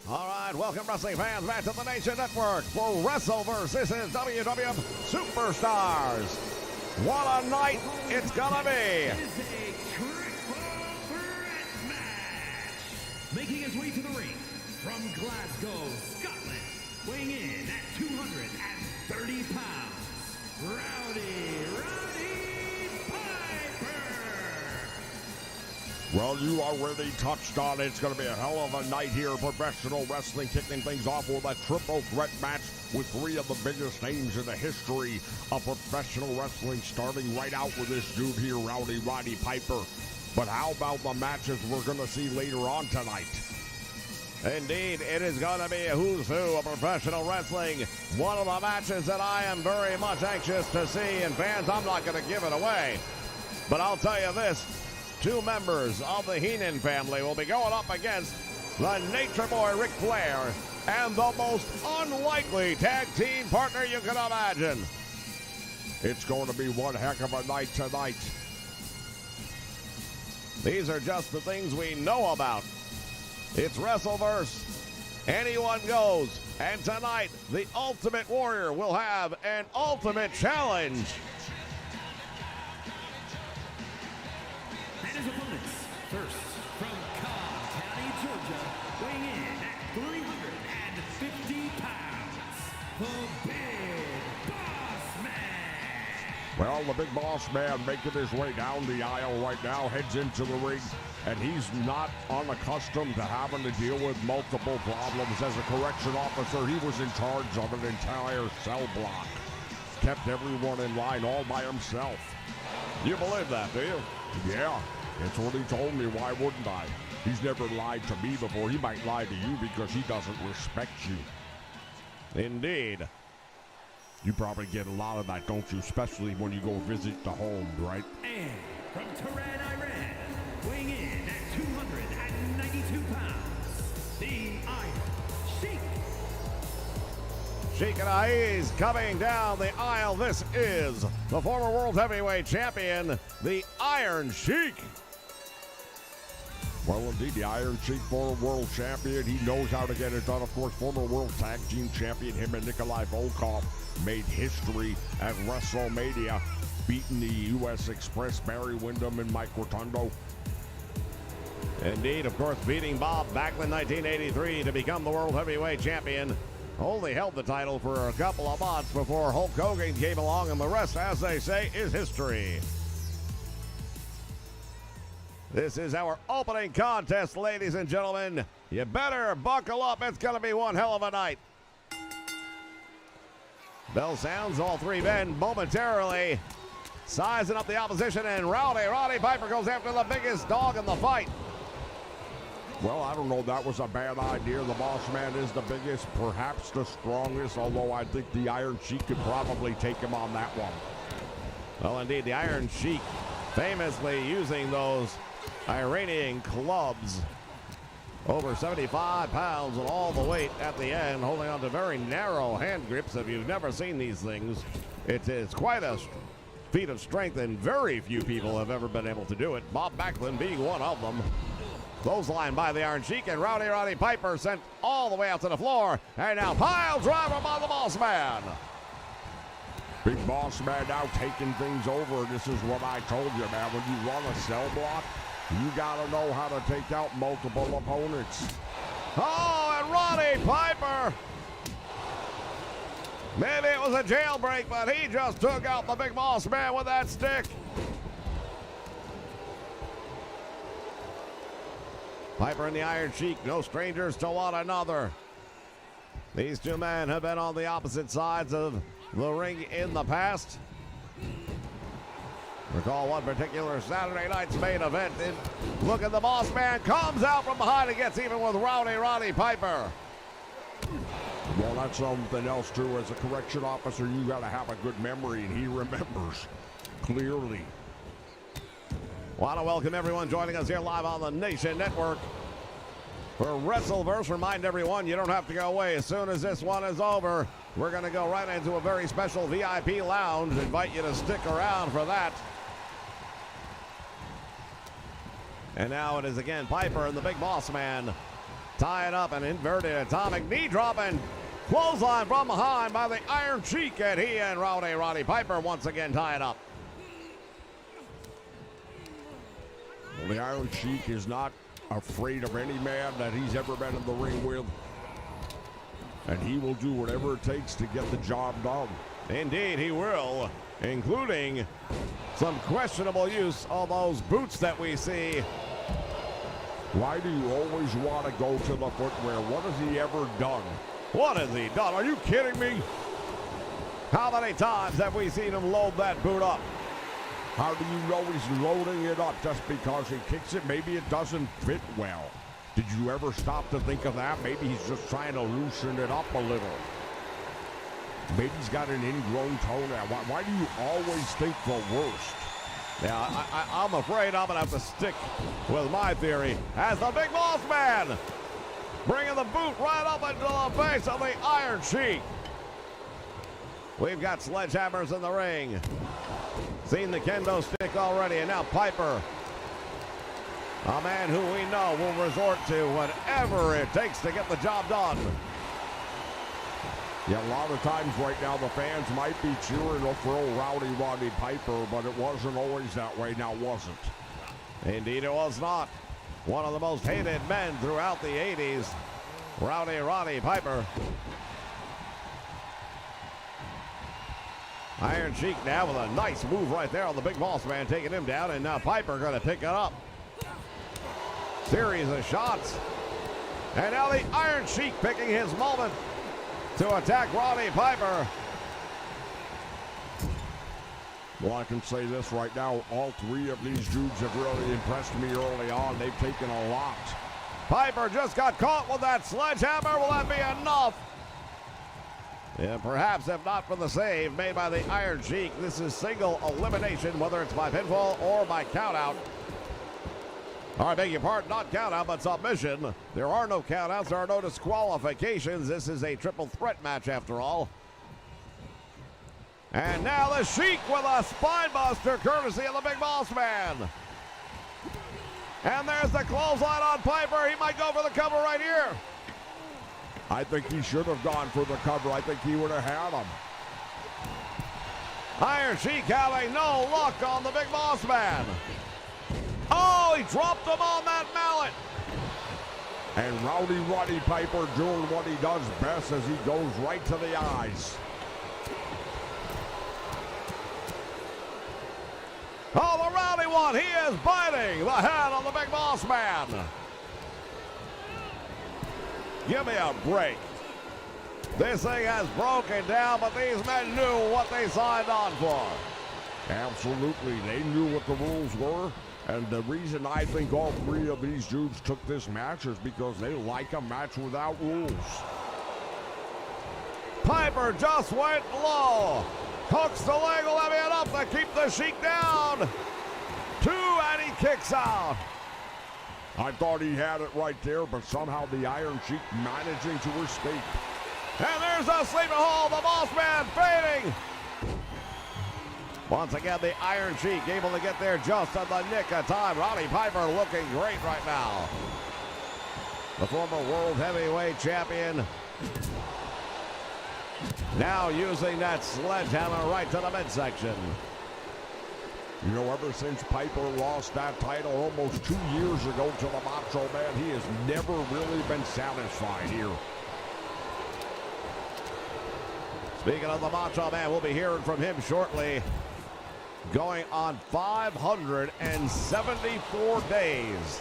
All right, welcome wrestling fans back to the Nation Network for Wrestleverse. This is WWF Superstars. What a night it's gonna be. It is a triple threat match. Making his way to the ring from Glasgow, Scotland, weighing in at 230 pounds, Roddy Piper. Well, you already touched on it. It's going to be a hell of a night here. Professional wrestling kicking things off with a triple threat match with three of the biggest names in the history of professional wrestling, starting right out with this dude here, Roddy Piper. But how about the matches we're going to see later on tonight? Indeed, it is going to be a who's who of professional wrestling. One of the matches that I am very much anxious to see. And fans, I'm not going to give it away. But I'll tell you this. Two members of the Heenan family will be going up against the Nature Boy Ric Flair and the most unlikely tag team partner you can imagine. It's going to be one heck of a night tonight. These are just the things we know about. It's Wrestleverse. Anyone goes. And tonight, the Ultimate Warrior will have an ultimate challenge. And his opponents, first from Cobb County, Georgia, weighing in at 350 pounds, the Big Boss Man. Well, the Big Boss Man making his way down the aisle right now, heads into the ring, and he's not unaccustomed to having to deal with multiple problems. As a correction officer, he was in charge of an entire cell block. Kept everyone in line all by himself. You believe that, do you? Yeah, that's what he told me. Why wouldn't I? He's never lied to me before. He might lie to you because he doesn't respect you. Indeed. You probably get a lot of that, don't you? Especially when you go visit the home, right? And from Tehran, Iran, weighing in at 292 pounds, the Iron Sheik. Sheik and Aiz coming down the aisle. This is the former World Heavyweight Champion, the Iron Sheik. Well, indeed, the Iron Sheik, former World Champion. He knows how to get it done. Of course, former World Tag Team Champion. Him and Nikolai Volkov made history at WrestleMania, beating the U.S. Express, Barry Windham and Mike Rotundo. Indeed, of course, beating Bob Backlund 1983 to become the World Heavyweight Champion. Only held the title for a couple of months before Hulk Hogan came along, and the rest, as they say, is history. This is our opening contest, ladies and gentlemen. You better buckle up. It's going to be one hell of a night. Bell sounds, all three men momentarily sizing up the opposition, and Roddy Piper goes after the biggest dog in the fight. Well, I don't know. That was a bad idea. The Boss Man is the biggest, perhaps the strongest, although I think the Iron Sheik could probably take him on that one. Well, indeed, the Iron Sheik famously using those Iranian clubs. Over 75 pounds and all the weight at the end, holding on to very narrow hand grips. If you've never seen these things, it is quite a feat of strength, and very few people have ever been able to do it. Bob Backlund being one of them. Clothesline by the Iron Sheik, and Roddy Piper sent all the way out to the floor. And now pile driver by the Boss Man. Big Boss Man now taking things over. This is what I told you, man. When you run a cell block, you got to know how to take out multiple opponents. Oh, and Roddy Piper. Maybe it was a jailbreak, but he just took out the Big Boss Man with that stick. Piper and the Iron Sheik, no strangers to one another. These two men have been on the opposite sides of the ring in the past. Recall one particular Saturday night's main event. Look at the Boss Man, comes out from behind and gets even with Roddy Piper. Well, that's something else too. As a correction officer, you got to have a good memory, and he remembers clearly. Want to welcome everyone joining us here live on the Nation Network for Wrestleverse. Remind everyone, you don't have to go away. As soon as this one is over, we're going to go right into a very special VIP lounge. Invite you to stick around for that. And now it is again Piper and the Big Boss Man Tying up an inverted atomic knee drop and clothesline from behind by the Iron Sheik, and he and Roddy Piper once again tie it up. Well, the Iron Sheik is not afraid of any man that he's ever been in the ring with. And he will do whatever it takes to get the job done. Indeed, he will, including some questionable use of those boots that we see. Why do you always want to go to the footwear? What has he ever done? What has he done? Are you kidding me? How many times have we seen him load that boot up? How do you know he's loading it up? Just because he kicks it, maybe it doesn't fit well. Did you ever stop to think of that? Maybe he's just trying to loosen it up a little. Maybe he's got an ingrown toenail. Why do you always think the worst? Yeah, I'm afraid I'm going to have to stick with my theory as the Big Boss Man bringing the boot right up into the face of the Iron Sheik. We've got sledgehammers in the ring. Seen the kendo stick already, and now Piper, a man who we know will resort to whatever it takes to get the job done. Yeah, a lot of times right now the fans might be cheering for old Roddy Piper, but it wasn't always that way, now was it? Indeed it was not. One of the most hated men throughout the 80s, Roddy Piper. Iron Sheik now with a nice move right there on the Big Boss Man, taking him down, and now Piper going to pick it up. Series of shots. And now the Iron Sheik picking his moment to attack Roddy Piper. Well, I can say this right now. All three of these dudes have really impressed me early on. They've taken a lot. Piper just got caught with that sledgehammer. Will that be enough? Yeah, perhaps if not for the save made by the Iron Sheik. This is single elimination, whether it's by pinfall or by countout. I beg your pardon, not countout, but submission. There are no countouts, there are no disqualifications. This is a triple threat match after all. And now the Sheik with a spine buster courtesy of the Big Boss Man. And there's the clothesline on Piper. He might go for the cover right here. I think he should have gone for the cover. I think he would have had him. Iron Sheik having no luck on the Big Boss Man. Oh, he dropped him on that mallet. And Roddy Piper doing what he does best as he goes right to the eyes. Oh, the Rowdy one. He is biting the head on the Big Boss Man. Give me a break. This thing has broken down, but these men knew what they signed on for. Absolutely. They knew what the rules were. And the reason I think all three of these dudes took this match is because they like a match without rules. Piper just went low. Hooks the leg, will that be enough to keep the Sheik down? 2, and he kicks out. I thought he had it right there, but somehow the Iron Sheik managing to escape. And there's a sleeping hold, the Boss Man fading. Once again, the Iron Sheik able to get there just in the nick of time. Roddy Piper looking great right now. The former World Heavyweight Champion now using that sledgehammer right to the midsection. You know, ever since Piper lost that title almost 2 years ago to the Macho Man, he has never really been satisfied here. Speaking of the Macho Man, we'll be hearing from him shortly. Going on 574 days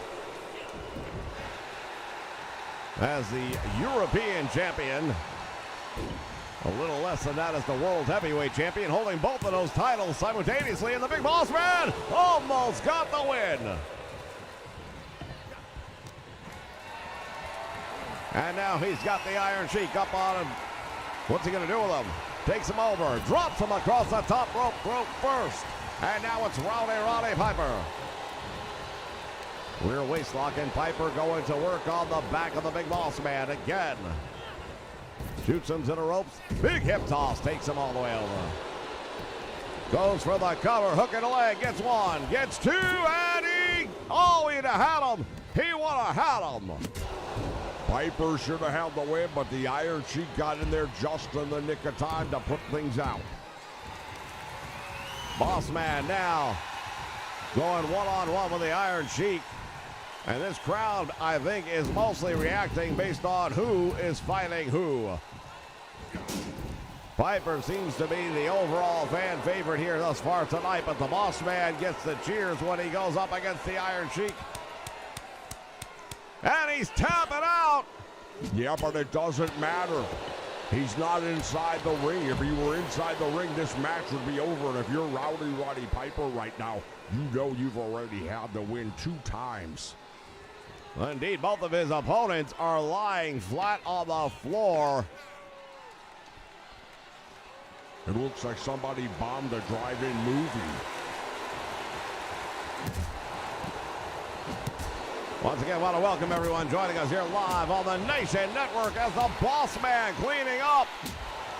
as the European champion. A little less than that as the World Heavyweight Champion, holding both of those titles simultaneously, and the Big Boss Man almost got the win. And now he's got the Iron Sheik up on him. What's he going to do with him? Takes him over, drops him across the top rope, broke first. And now it's Roddy Piper. Rear waist lock, and Piper going to work on the back of the Big Boss Man again. Shoots him to the ropes. Big hip toss takes him all the way over. Goes for the cover, hook in the leg, gets 1, gets 2, and he'd have had him. He would have had him. Piper should have held the win, but the Iron Sheik got in there just in the nick of time to put things out. Boss Man now going one-on-one with the Iron Sheik. And this crowd, I think, is mostly reacting based on who is fighting who. Piper seems to be the overall fan favorite here thus far tonight, but the Boss Man gets the cheers when he goes up against the Iron Sheik. And he's tapping out. Yeah, but it doesn't matter. He's not inside the ring. If he were inside the ring, this match would be over. And if you're Roddy Piper right now, you know you've already had the win 2 times. Indeed, both of his opponents are lying flat on the floor. It looks like somebody bombed a drive-in movie. Once again, I want to welcome everyone joining us here live on the Nation Network as the Boss Man cleaning up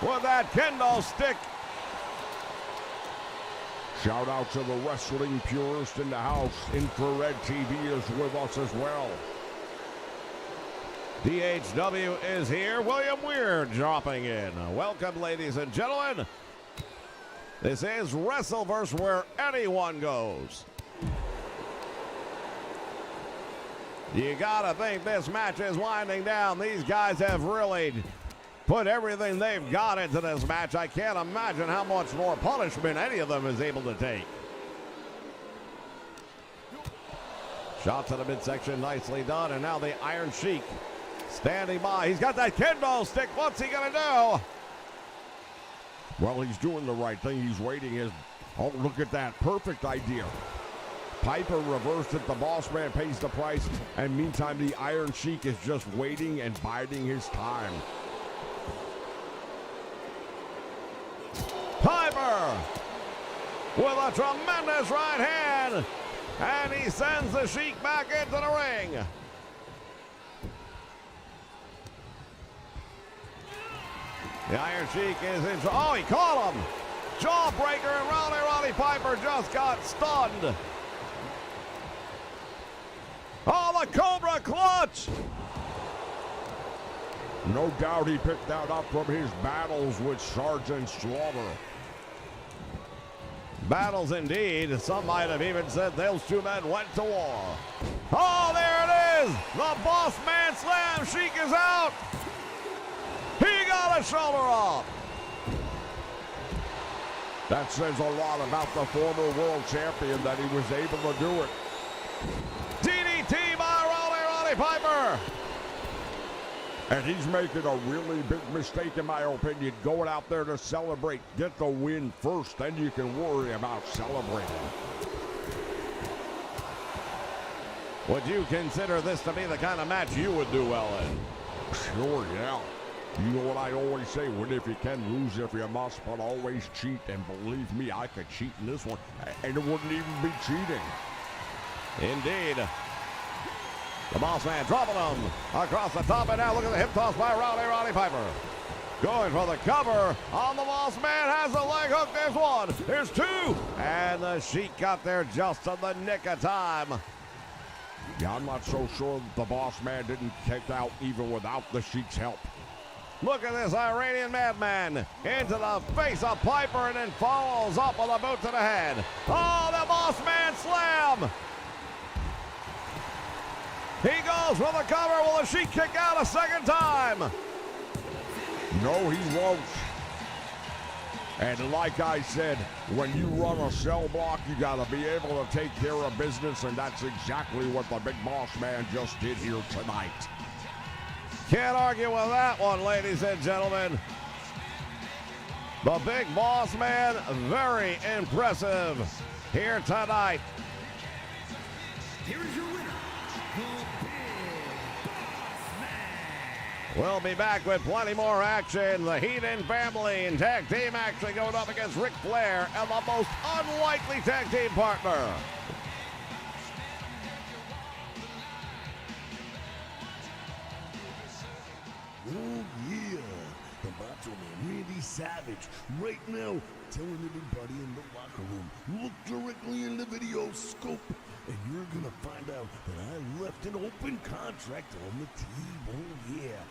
with that kendo stick. Shout out to the wrestling purist in the house. Infrared TV is with us as well. DHW is here. William Weir dropping in. Welcome, ladies and gentlemen. This is Wrestleverse, where anyone goes. You gotta think this match is winding down. These guys have really put everything they've got into this match. I can't imagine how much more punishment any of them is able to take. Shot to the midsection, nicely done. And now the Iron Sheik standing by. He's got that kendo stick. What's he gonna do? Well, he's doing the right thing. He's waiting. Oh, look at that. Perfect idea. Piper reversed it. The Boss Man pays the price. And meantime, the Iron Sheik is just waiting and biding his time. Piper with a tremendous right hand. And he sends the Sheik back into the ring. The Iron Sheik is in. Oh, he caught him. Jawbreaker, and Roddy Piper just got stunned. Oh, the Cobra Clutch. No doubt he picked that up from his battles with Sergeant Slaughter. Battles indeed. Some might have even said those 2 men went to war. Oh, there it is. The Boss Man slam. Sheik is out. He got a shoulder up. That says a lot about the former world champion that he was able to do it. DDT by Roddy Piper. And he's making a really big mistake, in my opinion, going out there to celebrate. Get the win first, then you can worry about celebrating. Would you consider this to be the kind of match you would do well in? Sure, yeah. You know what I always say, win if you can, lose if you must, but always cheat. And believe me, I could cheat in this one, and it wouldn't even be cheating. Indeed. The Boss Man dropping him across the top, and now look at the hip toss by Roddy Piper. Going for the cover on the Boss Man, has a leg hook. There's 1, there's 2, and the Sheik got there just in the nick of time. Yeah, I'm not so sure the Boss Man didn't kick out even without the Sheik's help. Look at this Iranian madman into the face of Piper and then follows up with a boot to the head. Oh, the Boss Man slam. He goes for the cover. Will the Sheik kick out a second time? No, he won't. And like I said, when you run a cell block, you got to be able to take care of business, and that's exactly what the Big Boss Man just did here tonight. Can't argue with that one, ladies and gentlemen. The Big Boss Man, very impressive here tonight. Here is your winner, the Big Boss Man. We'll be back with plenty more action. The Heathen family and tag team action going up against Ric Flair and the most unlikely tag team partner. Oh, yeah. the Macho Man, Randy Savage, right now telling everybody in the locker room, look directly in the video scope, and you're gonna find out that I left an open contract on the team. Oh yeah,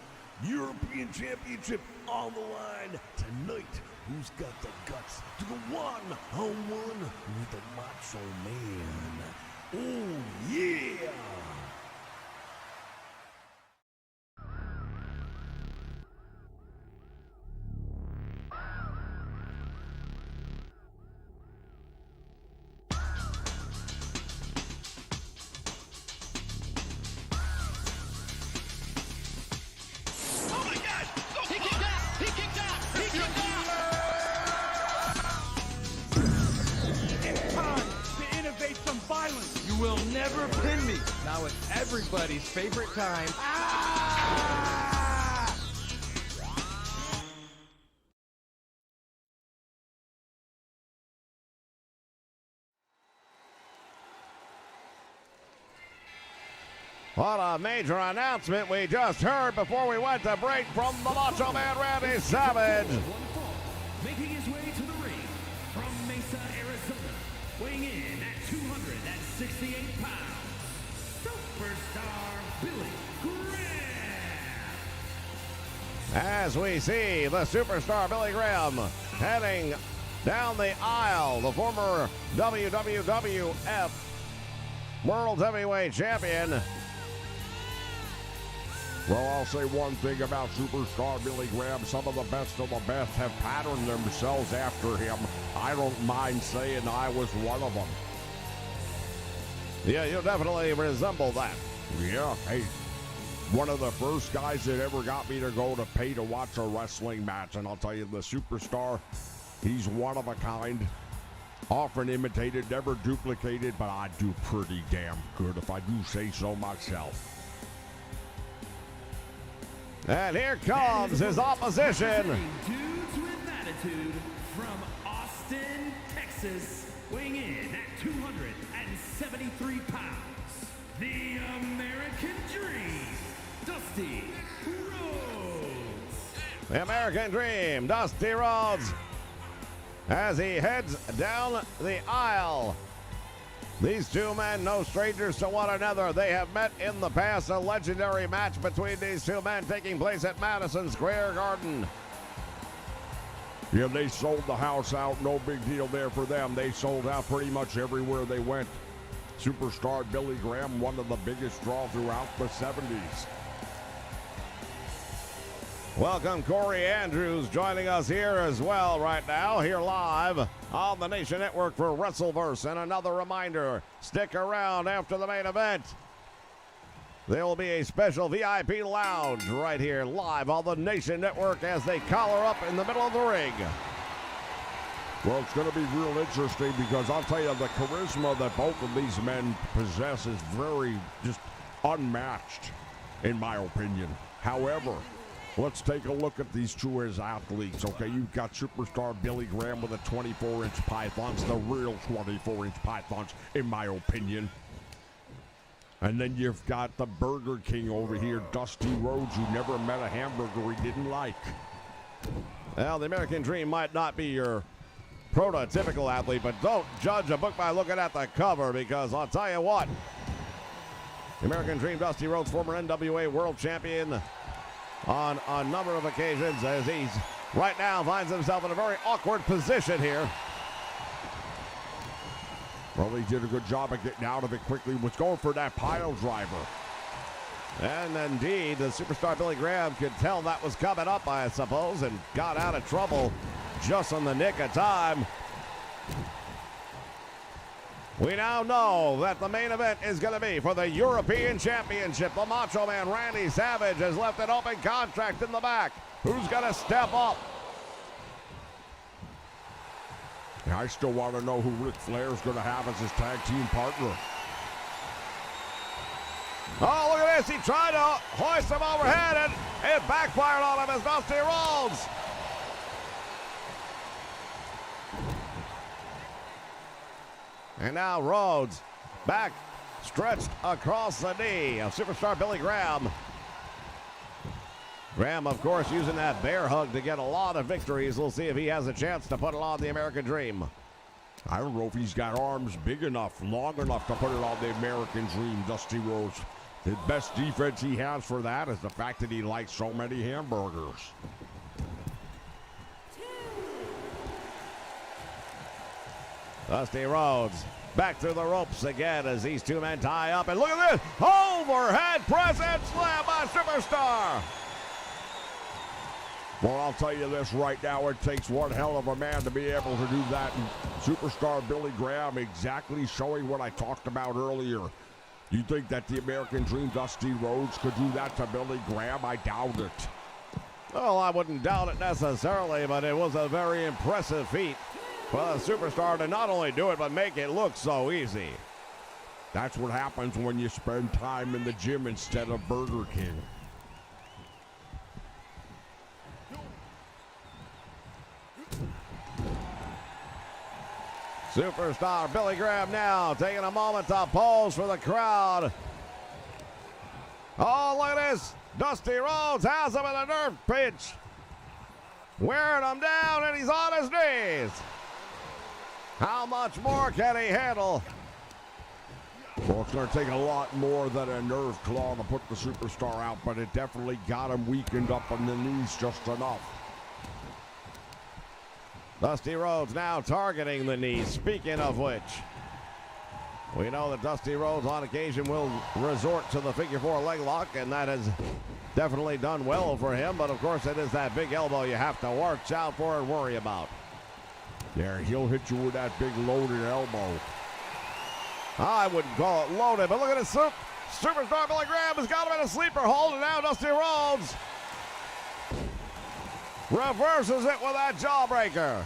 European Championship on the line tonight. Who's got the guts to go one-on-one with the Macho Man? Oh yeah! You will never pin me. Now it's everybody's favorite time. What a major announcement we just heard before we went to break from the Macho Man Randy Savage. Making his way to the ring from Mesa, Arizona, weighing in at 268 pounds, Superstar Billy Graham. As we see the Superstar Billy Graham heading down the aisle, the former WWF World Heavyweight Champion. Well, I'll say one thing about Superstar Billy Graham. Some of the best have patterned themselves after him. I don't mind saying I was one of them. Yeah, you definitely resemble that. Yeah, hey, one of the first guys that ever got me to go to pay to watch a wrestling match. And I'll tell you, the Superstar, he's one of a kind. Often imitated, never duplicated, but I do pretty damn good if I do say so myself. And here comes his opposition. Dudes with attitude from Austin, Texas, weighing in at 273 pounds, the American Dream, Dusty Rhodes. The American Dream, Dusty Rhodes, as he heads down the aisle. These two men, no strangers to one another. They have met in the past. A legendary match between these two men taking place at Madison Square Garden. Yeah, they sold the house out. No big deal there for them. They sold out pretty much everywhere they went. Superstar Billy Graham, one of the biggest draws throughout the 70s. Welcome, Corey Andrews, joining us here as well right now, here live on the Nation Network for Wrestleverse. And another reminder, stick around after the main event. There will be a special VIP lounge right here live on the Nation Network as they collar up in the middle of the ring. Well, it's going to be real interesting because I'll tell you, the charisma that both of these men possess is very just unmatched, in my opinion. However, let's take a look at these two as athletes, okay? You've got Superstar Billy Graham with the 24-inch pythons, the real 24-inch pythons, in my opinion. And then you've got the Burger King over here, Dusty Rhodes, who never met a hamburger he didn't like. Well, the American Dream might not be your prototypical athlete, but don't judge a book by looking at the cover, because I'll tell you what, the American Dream, Dusty Rhodes, former NWA World Champion, on a number of occasions, as he's right now finds himself in a very awkward position here. Well, he did a good job of getting out of it quickly. Was going for that pile driver. And indeed, the Superstar Billy Graham could tell that was coming up, I suppose, and got out of trouble just in the nick of time. We now know that the main event is going to be for the European Championship. The Macho Man Randy Savage has left an open contract in the back. Who's going to step up? Yeah, I still want to know who Ric Flair's going to have as his tag team partner. Oh, look at this. He tried to hoist him overhead, and it backfired on him as Dusty Rhodes. And now Rhodes back stretched across the knee of Superstar Billy Graham. Graham, of course, using that bear hug to get a lot of victories. We'll see if he has a chance to put it on the American Dream. I don't know if he's got arms big enough, long enough to put it on the American Dream, Dusty Rhodes. The best defense he has for that is the fact that he likes so many hamburgers. Dusty Rhodes back through the ropes again as these two men tie up. And look at this! Overhead press and slam by Superstar! Well, I'll tell you this right now, it takes one hell of a man to be able to do that. And Superstar Billy Graham exactly showing what I talked about earlier. You think that the American Dream Dusty Rhodes could do that to Billy Graham? I doubt it. Well, I wouldn't doubt it necessarily, but it was a very impressive feat for the Superstar to not only do it, but make it look so easy. That's what happens when you spend time in the gym instead of Burger King. Superstar Billy Graham now taking a moment to pose for the crowd. Oh, look at this. Dusty Rhodes has him in a nerve pinch. Wearing him down, and he's on his knees. How much more can he handle? Well, it's going to take a lot more than a nerve claw to put the Superstar out, but it definitely got him weakened up on the knees just enough. Dusty Rhodes now targeting the knees. Speaking of which, we know that Dusty Rhodes on occasion will resort to the figure four leg lock, and that has definitely done well for him. But of course, it is that big elbow you have to watch out for and worry about. There, he'll hit you with that big loaded elbow. I wouldn't call it loaded, but look at this. Superstar Billy Graham has got him in a sleeper hold, and now Dusty Rhodes reverses it with that jawbreaker.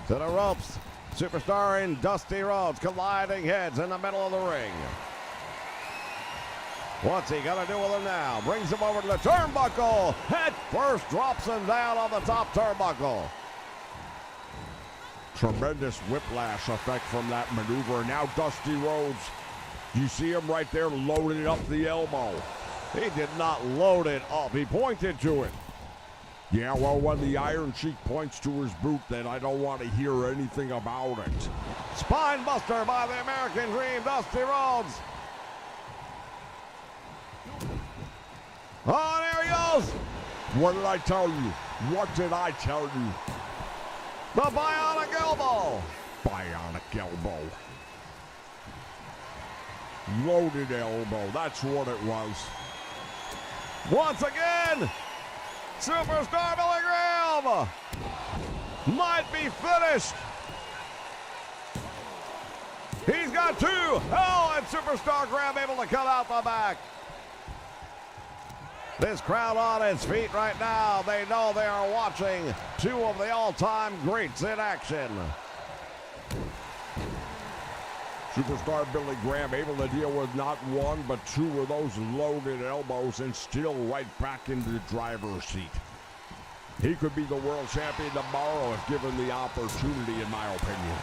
To the ropes. Superstar and Dusty Rhodes colliding heads in the middle of the ring. What's he gonna do with him now? Brings him over to the turnbuckle. Head first drops him down on the top turnbuckle. Tremendous whiplash effect from that maneuver. Now Dusty Rhodes, you see him right there loading up the elbow. He did not load it up. He pointed to it. Yeah, well, when the Iron Sheik points to his boot, then I don't want to hear anything about it. Spine buster by the American Dream, Dusty Rhodes. Oh, and there he goes. What did I tell you? What did I tell you? The bionic elbow. Bionic elbow. Loaded elbow. That's what it was. Once again, Superstar Billy Graham might be finished. He's got two. Oh, and Superstar Graham able to cut out the back. This crowd on its feet right now. They know they are watching two of the all-time greats in action. Superstar Billy Graham able to deal with not one, but two of those loaded elbows and still right back into the driver's seat. He could be the world champion tomorrow if given the opportunity, in my opinion.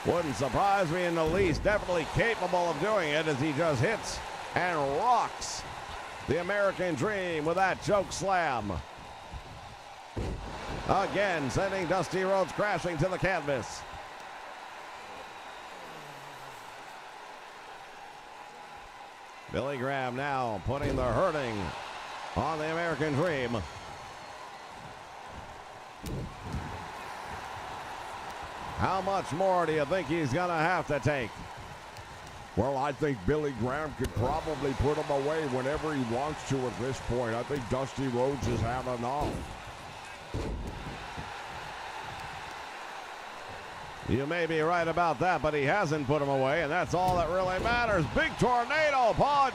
Wouldn't surprise me in the least. Definitely capable of doing it as he just hits and rocks the American Dream with that choke slam. Again, sending Dusty Rhodes crashing to the canvas. Billy Graham now putting the hurting on the American Dream. How much more do you think he's going to have to take? Well, I think Billy Graham could probably put him away whenever he wants to at this point. I think Dusty Rhodes has had enough. You may be right about that, but he hasn't put him away, and that's all that really matters. Big tornado punch.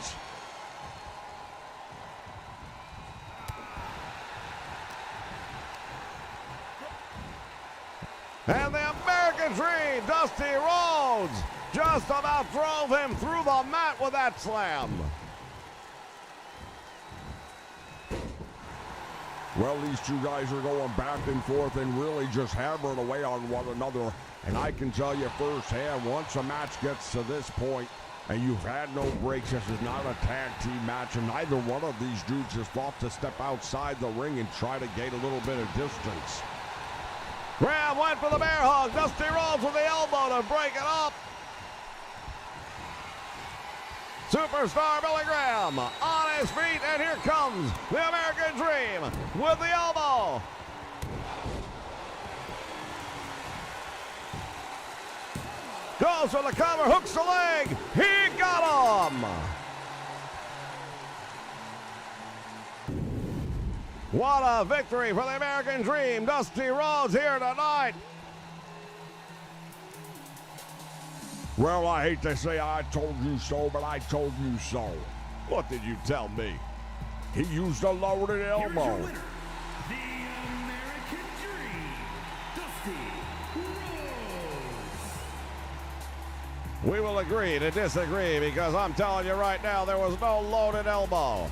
And the American Dream, Dusty Rhodes, just about drove him through the mat with that slam. Well, these two guys are going back and forth and really just hammering away on one another. And I can tell you firsthand, once a match gets to this point, And you've had no breaks. This is not a tag team match, and neither one of these dudes has thought to step outside the ring and try to gain a little bit of distance. Graham went for the bear hug. Dusty Rhodes with the elbow to break it up. Superstar Billy Graham on his feet, and here comes the American Dream with the elbow. Goes for the cover, hooks the leg. He got him. What a victory for the American Dream. Dusty Rhodes here tonight. Well, I hate to say I told you so, but I told you so. What did you tell me? He used a loaded Here's your elbow. winner, the American Dream, Dusty Rhodes. We will agree to disagree because I'm telling you right now, there was no loaded elbow.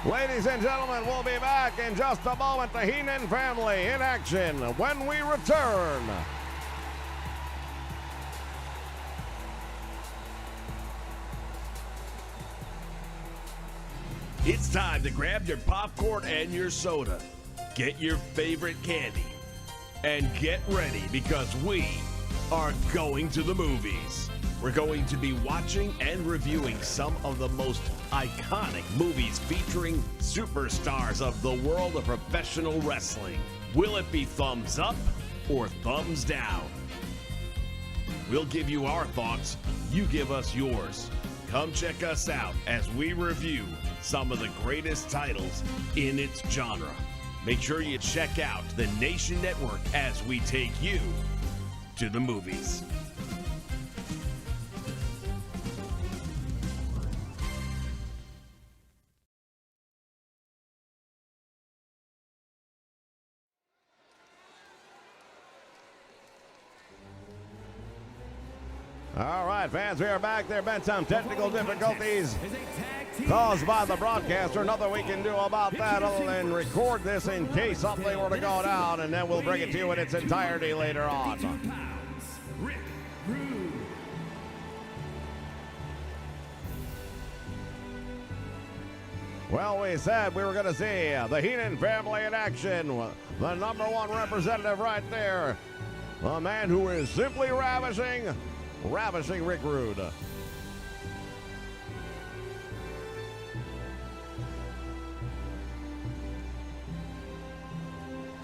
Ladies and gentlemen, we'll be back in just a moment. The Heenan family in action when we return. It's time to grab your popcorn and your soda. Get your favorite candy. And get ready because we are going to the movies. We're going to be watching and reviewing some of the most iconic movies featuring superstars of the world of professional wrestling. Will it be thumbs up or thumbs down? We'll give you our thoughts, you give us yours. Come check us out as we review some of the greatest titles in its genre. Make sure you check out the Nation Network as we take you to the movies. All right, fans, we are back. There have been some technical difficulties caused by the broadcaster. Nothing we can do about that other than record this in case something were to go down, and then we'll bring it to you in its entirety later on. Rick Rude. Well, we said we were going to see the Heenan family in action. The number one representative right there. A man who is simply ravishing Rick Rude.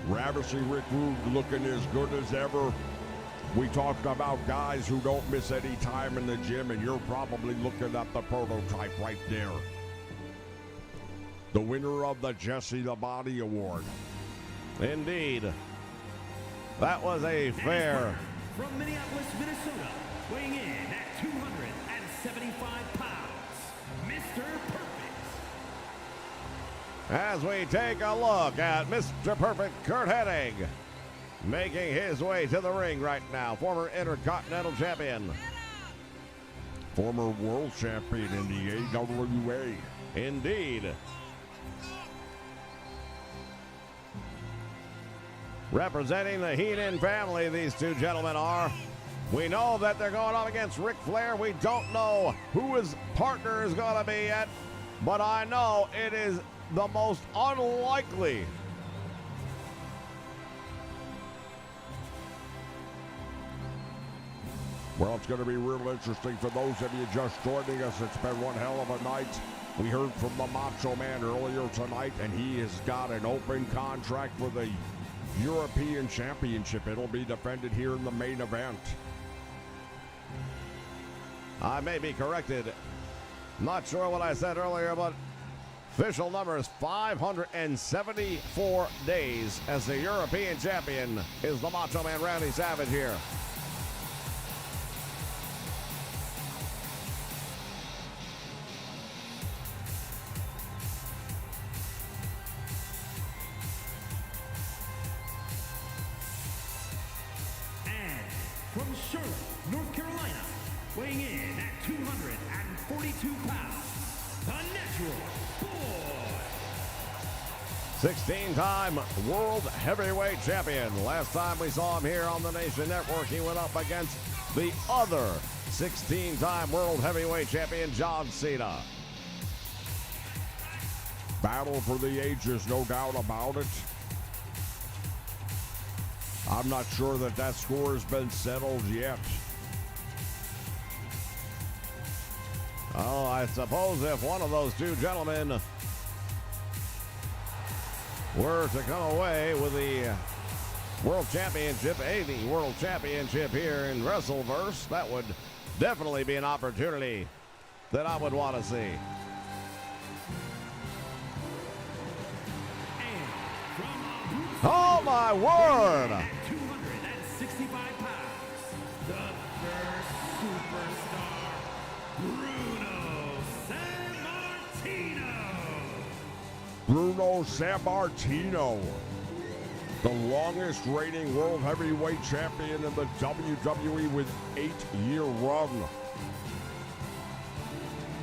Ravishing Rick Rude looking as good as ever. We talked about guys who don't miss any time in the gym, and you're probably looking at the prototype right there. The winner of the Jesse the Body Award. Indeed. That was a fair. From Minneapolis, Minnesota, weighing in at 275 pounds, Mr. Perfect. As we take a look at Mr. Perfect Kurt Hennig, making his way to the ring right now. Former Intercontinental Champion. Former world champion in the AWA. Indeed. Representing the Heenan family, these two gentlemen are. We know that they're going up against Ric Flair. We don't know who his partner is going to be yet, but I know it is the most unlikely. Well, it's going to be real interesting for those of you just joining us. It's been one hell of a night. We heard from the Macho Man earlier tonight, and he has got an open contract for the European Championship. It'll be defended here in the main event. I may be corrected. Not sure what I said earlier, but official number is 574 days as the European champion is the Macho Man Randy Savage here. From Charlotte, North Carolina, weighing in at 242 pounds, the Natural Boy. 16-time World Heavyweight Champion. Last time we saw him here on the Nation Network, he went up against the other 16-time World Heavyweight Champion, John Cena. Battle for the ages, no doubt about it. I'm not sure that score has been settled yet. Oh, I suppose if one of those two gentlemen were to come away with the World Championship, the World Championship here in Wrestleverse, that would definitely be an opportunity that I would want to see. Oh my word! At 265 pounds, the first superstar, Bruno Sammartino. Bruno Sammartino, the longest reigning World Heavyweight Champion in the WWE with 8-year run.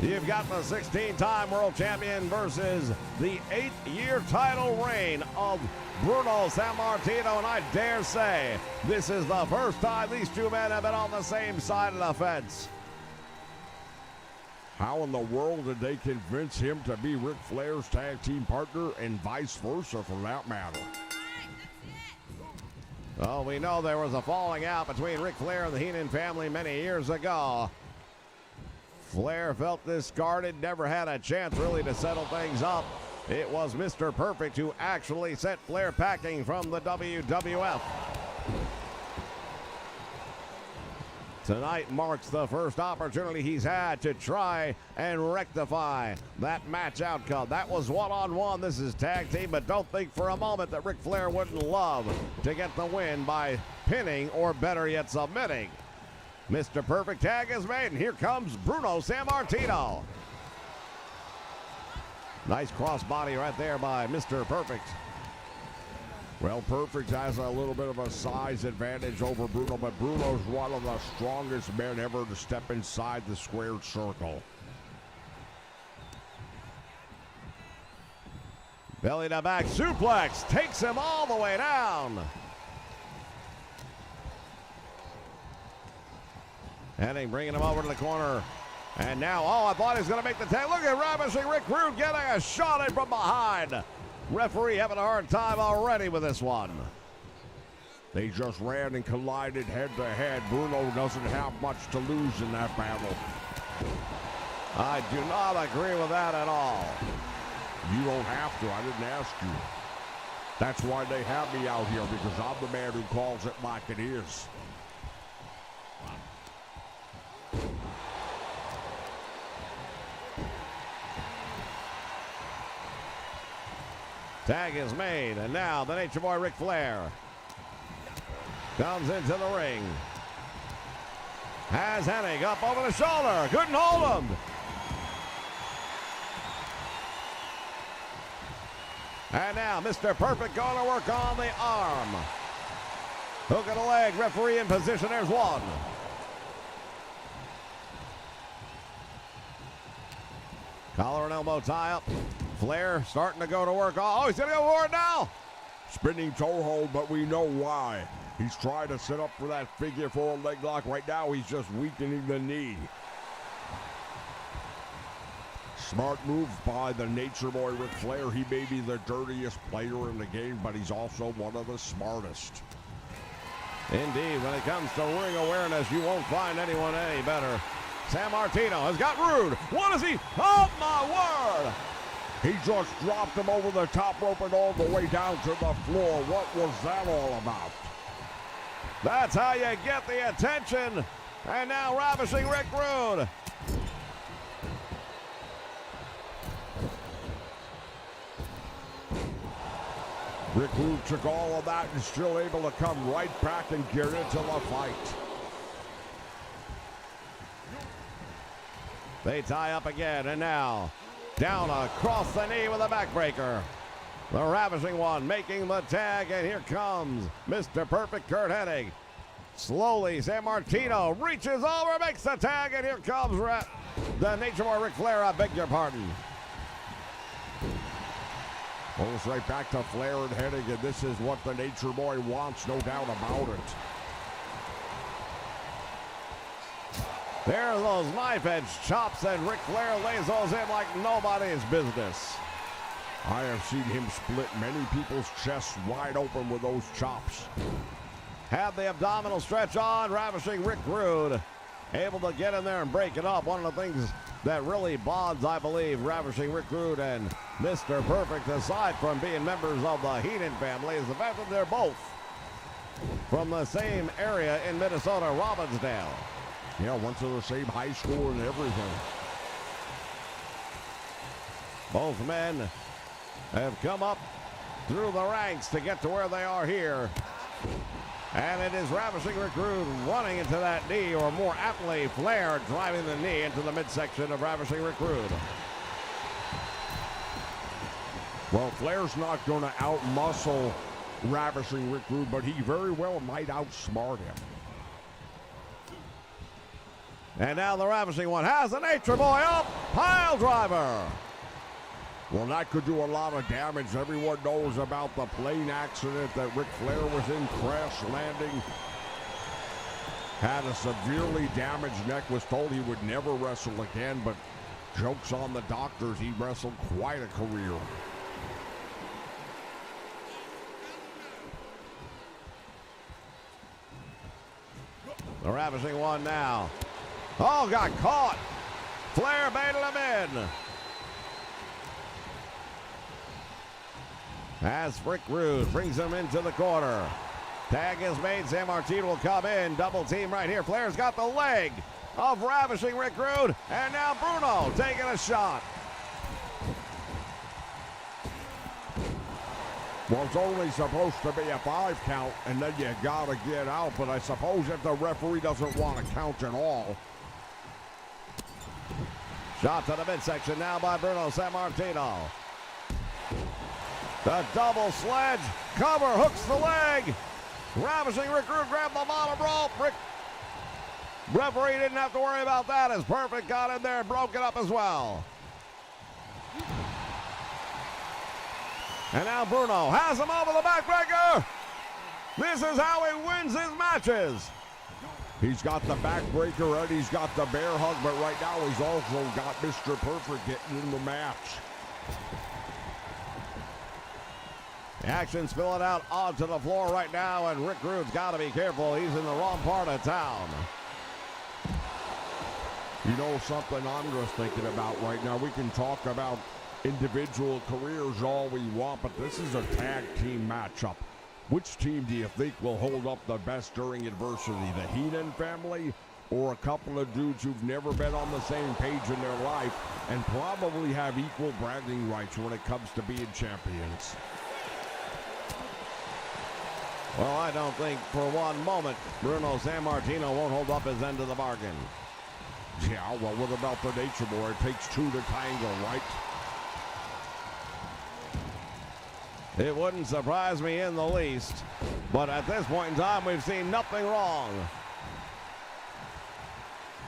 You've got the 16-time World Champion versus the 8-year title reign of Bruno Sammartino, and I dare say this is the first time these two men have been on the same side of the fence. How in the world did they convince him to be Ric Flair's tag team partner and vice versa for that matter? Well, we know there was a falling out between Ric Flair and the Heenan family many years ago. Flair felt discarded, never had a chance really to settle things up. It was Mr. Perfect who actually sent Flair packing from the WWF. Tonight marks the first opportunity he's had to try and rectify that match outcome. That was one-on-one. This is tag team, but don't think for a moment that Ric Flair wouldn't love to get the win by pinning or better yet submitting. Mr. Perfect tag is made, and here comes Bruno Sammartino. Nice crossbody right there by Mr. Perfect. Well, Perfect has a little bit of a size advantage over Bruno, but Bruno's one of the strongest men ever to step inside the squared circle. Belly to back suplex takes him all the way down. Hennig bringing him over to the corner. And now, I thought he was going to make the tag. Look at ravishing Rick Rude getting a shot in from behind. Referee having a hard time already with this one. They just ran and collided head to head. Bruno doesn't have much to lose in that battle. I do not agree with that at all. You don't have to. I didn't ask you. That's why they have me out here, because I'm the man who calls it like it is. Tag is made, and now the Nature Boy Ric Flair comes into the ring. Has Hennig up over the shoulder. Couldn't hold him. And now Mr. Perfect going to work on the arm. Hook of the leg. Referee in position. There's one. Collar and elbow tie up. Flair starting to go to work. Oh, he's going to go for it now. Spinning toe hold, but we know why. He's trying to set up for that figure four leg lock. Right now, he's just weakening the knee. Smart move by the Nature Boy Ric Flair. He may be the dirtiest player in the game, but he's also one of the smartest. Indeed, when it comes to ring awareness, you won't find anyone any better. Sammartino has got Rude. What is he? Oh, my word! He just dropped him over the top rope and all the way down to the floor. What was that all about? That's how you get the attention. And now ravishing Rick Rude. Rick Rude took all of that and still able to come right back and get into the fight. They tie up again, and now down across the knee with a backbreaker. The ravishing one making the tag, and here comes Mr. Perfect Curt Hennig. Slowly, Sammartino reaches over, makes the tag, and here comes the Nature Boy Ric Flair. I beg your pardon. Goes right back to Flair and Hennig, and this is what the Nature Boy wants, no doubt about it. There are those knife-edge chops, and Ric Flair lays those in like nobody's business. I have seen him split many people's chests wide open with those chops. Had the abdominal stretch on, ravishing Rick Rude. Able to get in there and break it up. One of the things that really bonds, I believe, ravishing Rick Rude and Mr. Perfect, aside from being members of the Heenan family, is the fact that they're both from the same area in Minnesota, Robbinsdale. Yeah, went to the same high school and everything. Both men have come up through the ranks to get to where they are here. And it is ravishing Rick Rude running into that knee, or more aptly, Flair driving the knee into the midsection of ravishing Rick Rude. Well, Flair's not going to out-muscle ravishing Rick Rude, but he very well might outsmart him. And now the ravishing one has an Nature Boy up, pile driver. Well, that could do a lot of damage. Everyone knows about the plane accident that Ric Flair was in, crash landing. Had a severely damaged neck, was told he would never wrestle again, but joke's on the doctors, he wrestled quite a career. The ravishing one now. Oh, got caught. Flair baited him in. As Rick Rude brings him into the corner. Tag is made. Sammartino will come in. Double team right here. Flair's got the leg of ravishing Rick Rude. And now Bruno taking a shot. Well, it's only supposed to be a 5 count, and then you gotta get out. But I suppose if the referee doesn't want to count at all. Shot to the midsection now by Bruno Sammartino. The double sledge. Cover hooks the leg. Ravishing Rick Rude grabbed the bottom rope. Referee didn't have to worry about that as Perfect got in there and broke it up as well. And now Bruno has him over the backbreaker. This is how he wins his matches. He's got the backbreaker and he's got the bear hug, but right now he's also got Mr. Perfect getting in the match. The action's spilling out onto the floor right now, and Rick Rude's got to be careful. He's in the wrong part of town. You know something I'm just thinking about right now? We can talk about individual careers all we want, but this is a tag team matchup. Which team do you think will hold up the best during adversity? The Heenan family or a couple of dudes who've never been on the same page in their life and probably have equal bragging rights when it comes to being champions? Well, I don't think for one moment Bruno Sammartino won't hold up his end of the bargain. Yeah, well, what about the Nature Boy? It takes two to tango, right? It wouldn't surprise me in the least, but at this point in time, we've seen nothing wrong.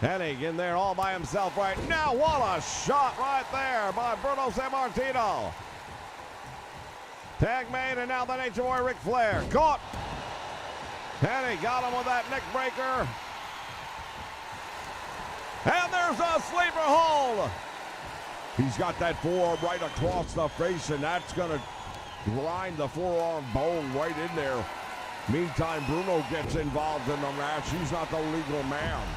Hennig in there all by himself right now. What a shot right there by Bruno Sammartino. Tag made, and now the Nature Boy Ric Flair caught. Hennig got him with that neck breaker. And there's a sleeper hold. He's got that forearm right across the face, and that's going to grind the forearm bone right in there. Meantime, Bruno gets involved in the match. He's not the legal man.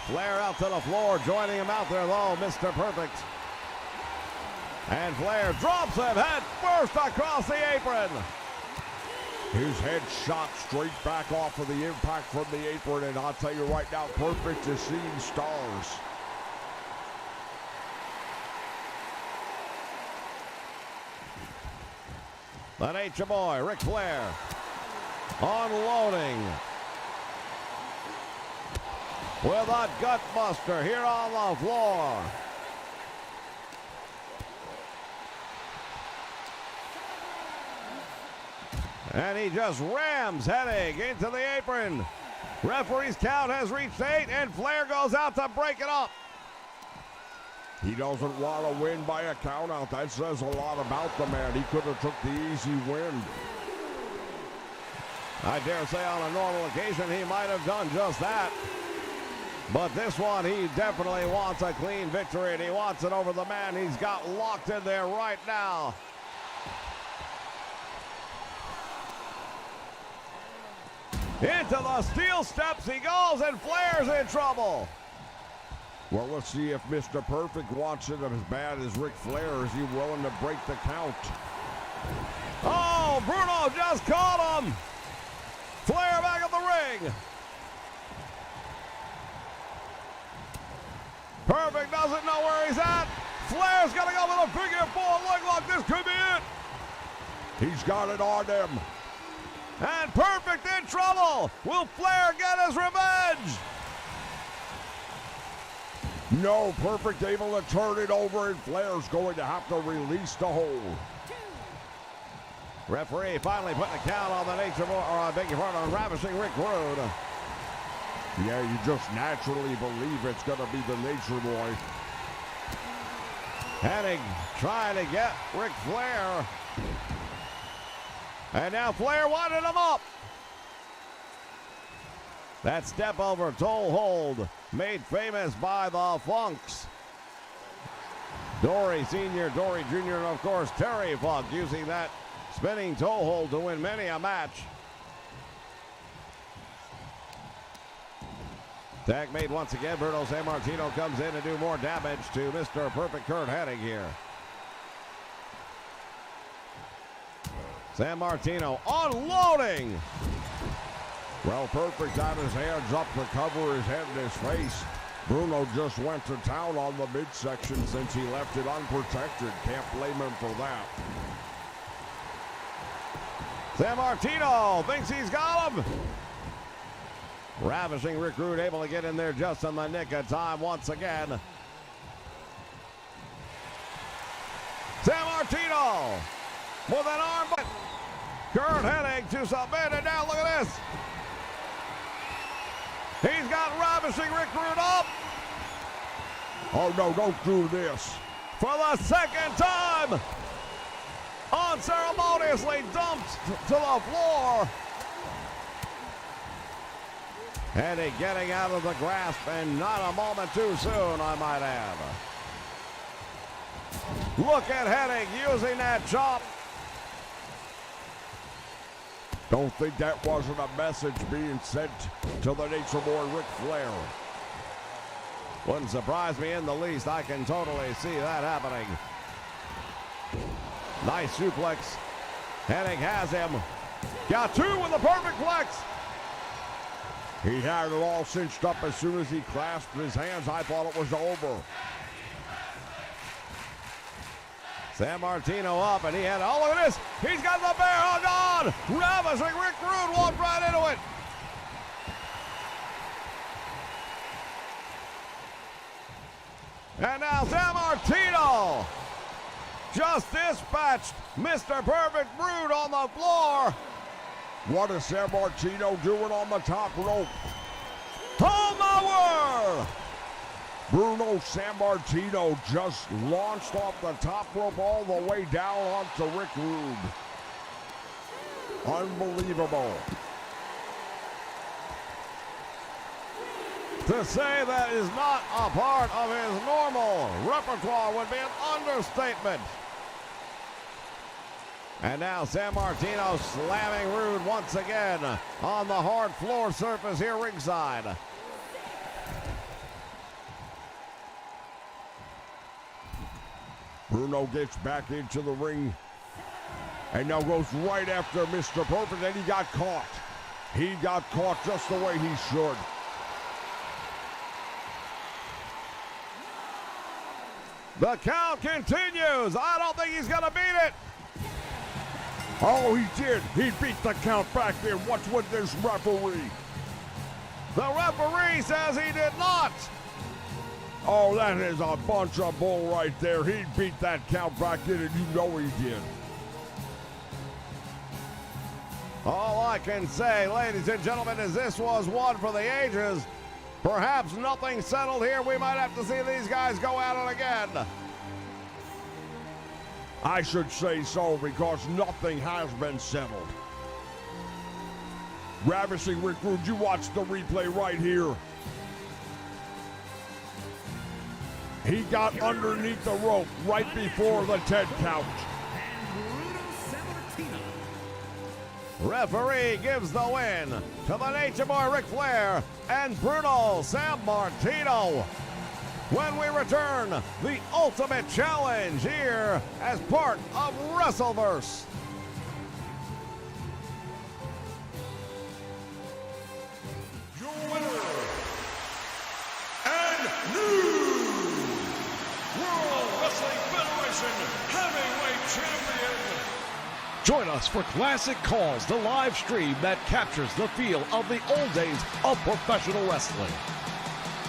Flair out to the floor, joining him out there, though, Mr. Perfect. And Flair drops him head first across the apron. His head shot straight back off of the impact from the apron, and I'll tell you right now, Perfect is seeing stars. The Nature Boy, Ric Flair, unloading with a gut buster here on the floor. And he just rams Hennig into the apron. Referee's count has reached 8, and Flair goes out to break it up. He doesn't want to win by a countout. That says a lot about the man. He could have took the easy win. I dare say on a normal occasion he might have done just that. But this one, he definitely wants a clean victory, and he wants it over the man he's got locked in there right now. Into the steel steps he goes, and Flair's in trouble. Well, let's see if Mr. Perfect wants it as bad as Ric Flair. Is he willing to break the count? Oh, Bruno just caught him. Flair back in the ring. Perfect doesn't know where he's at. Flair's going to go with a figure four leg lock. This could be it. He's got it on him. And Perfect in trouble. Will Flair get his revenge? No, Perfect able to turn it over, and Flair's going to have to release the hold. Referee finally putting a count on the Nature Boy, or I beg your pardon, on Ravishing Rick Rude. Yeah, you just naturally believe it's going to be the Nature Boy. Hennig trying to get Ric Flair. And now Flair winding him up. That step over toe hold made famous by the Funks. Dory Sr., Dory Jr., and of course Terry Funk using that spinning toe hold to win many a match. Tag made once again. Bruno Sammartino comes in to do more damage to Mr. Perfect Kurt Hennig here. Sammartino unloading. Well, Perfect got his hands up to cover his head and his face. Bruno just went to town on the midsection since he left it unprotected. Can't blame him for that. Sammartino thinks he's got him. Ravishing Rick Rude able to get in there just in the nick of time once again. Sammartino with an arm, but Kurt Hennig to submit, and now look at this. He's got Ravishing Rick Rude up. Oh no, don't do this. For the second time, unceremoniously dumped to the floor. Hennig getting out of the grasp, and not a moment too soon, I might add. Look at Hennig using that chop. Don't think that wasn't a message being sent to the Nature Boy Ric Flair. Wouldn't surprise me in the least. I can totally see that happening. Nice suplex. Hennig has him. Got two with a perfect flex. He had it all cinched up as soon as he clasped his hands. I thought it was over. Sammartino up, and he had, oh, look at this. He's got the bear hug on. Ravishing Rick Rude walked right into it. And now Sammartino just dispatched Mr. Perfect Rude on the floor. What is Sammartino doing on the top rope? Oh my word! Bruno Sammartino just launched off the top rope all the way down onto Rick Rude. Unbelievable. To say that is not a part of his normal repertoire would be an understatement. And now Sammartino slamming Rude once again on the hard floor surface here ringside. Bruno gets back into the ring and now goes right after Mr. Perfect, and he got caught. He got caught just the way he should. The count continues. I don't think he's going to beat it. Oh, he did. He beat the count back there. What's with this referee? The referee says he did not. Oh, that is a bunch of bull right there. He beat that count back in, and you know he did. All I can say, ladies and gentlemen, is this was one for the ages. Perhaps nothing settled here. We might have to see these guys go at it again. I should say so, because nothing has been settled. Ravishing Rick Rude, you watch the replay right here. He got underneath the rope right before the 10 count. Referee gives the win to the Nature Boy Ric Flair and Bruno Sammartino. When we return, the Ultimate Challenge here as part of Wrestleverse. Your winner and new World Wrestling Federation Heavyweight Champion. Join us for Classic Calls, the live stream that captures the feel of the old days of professional wrestling.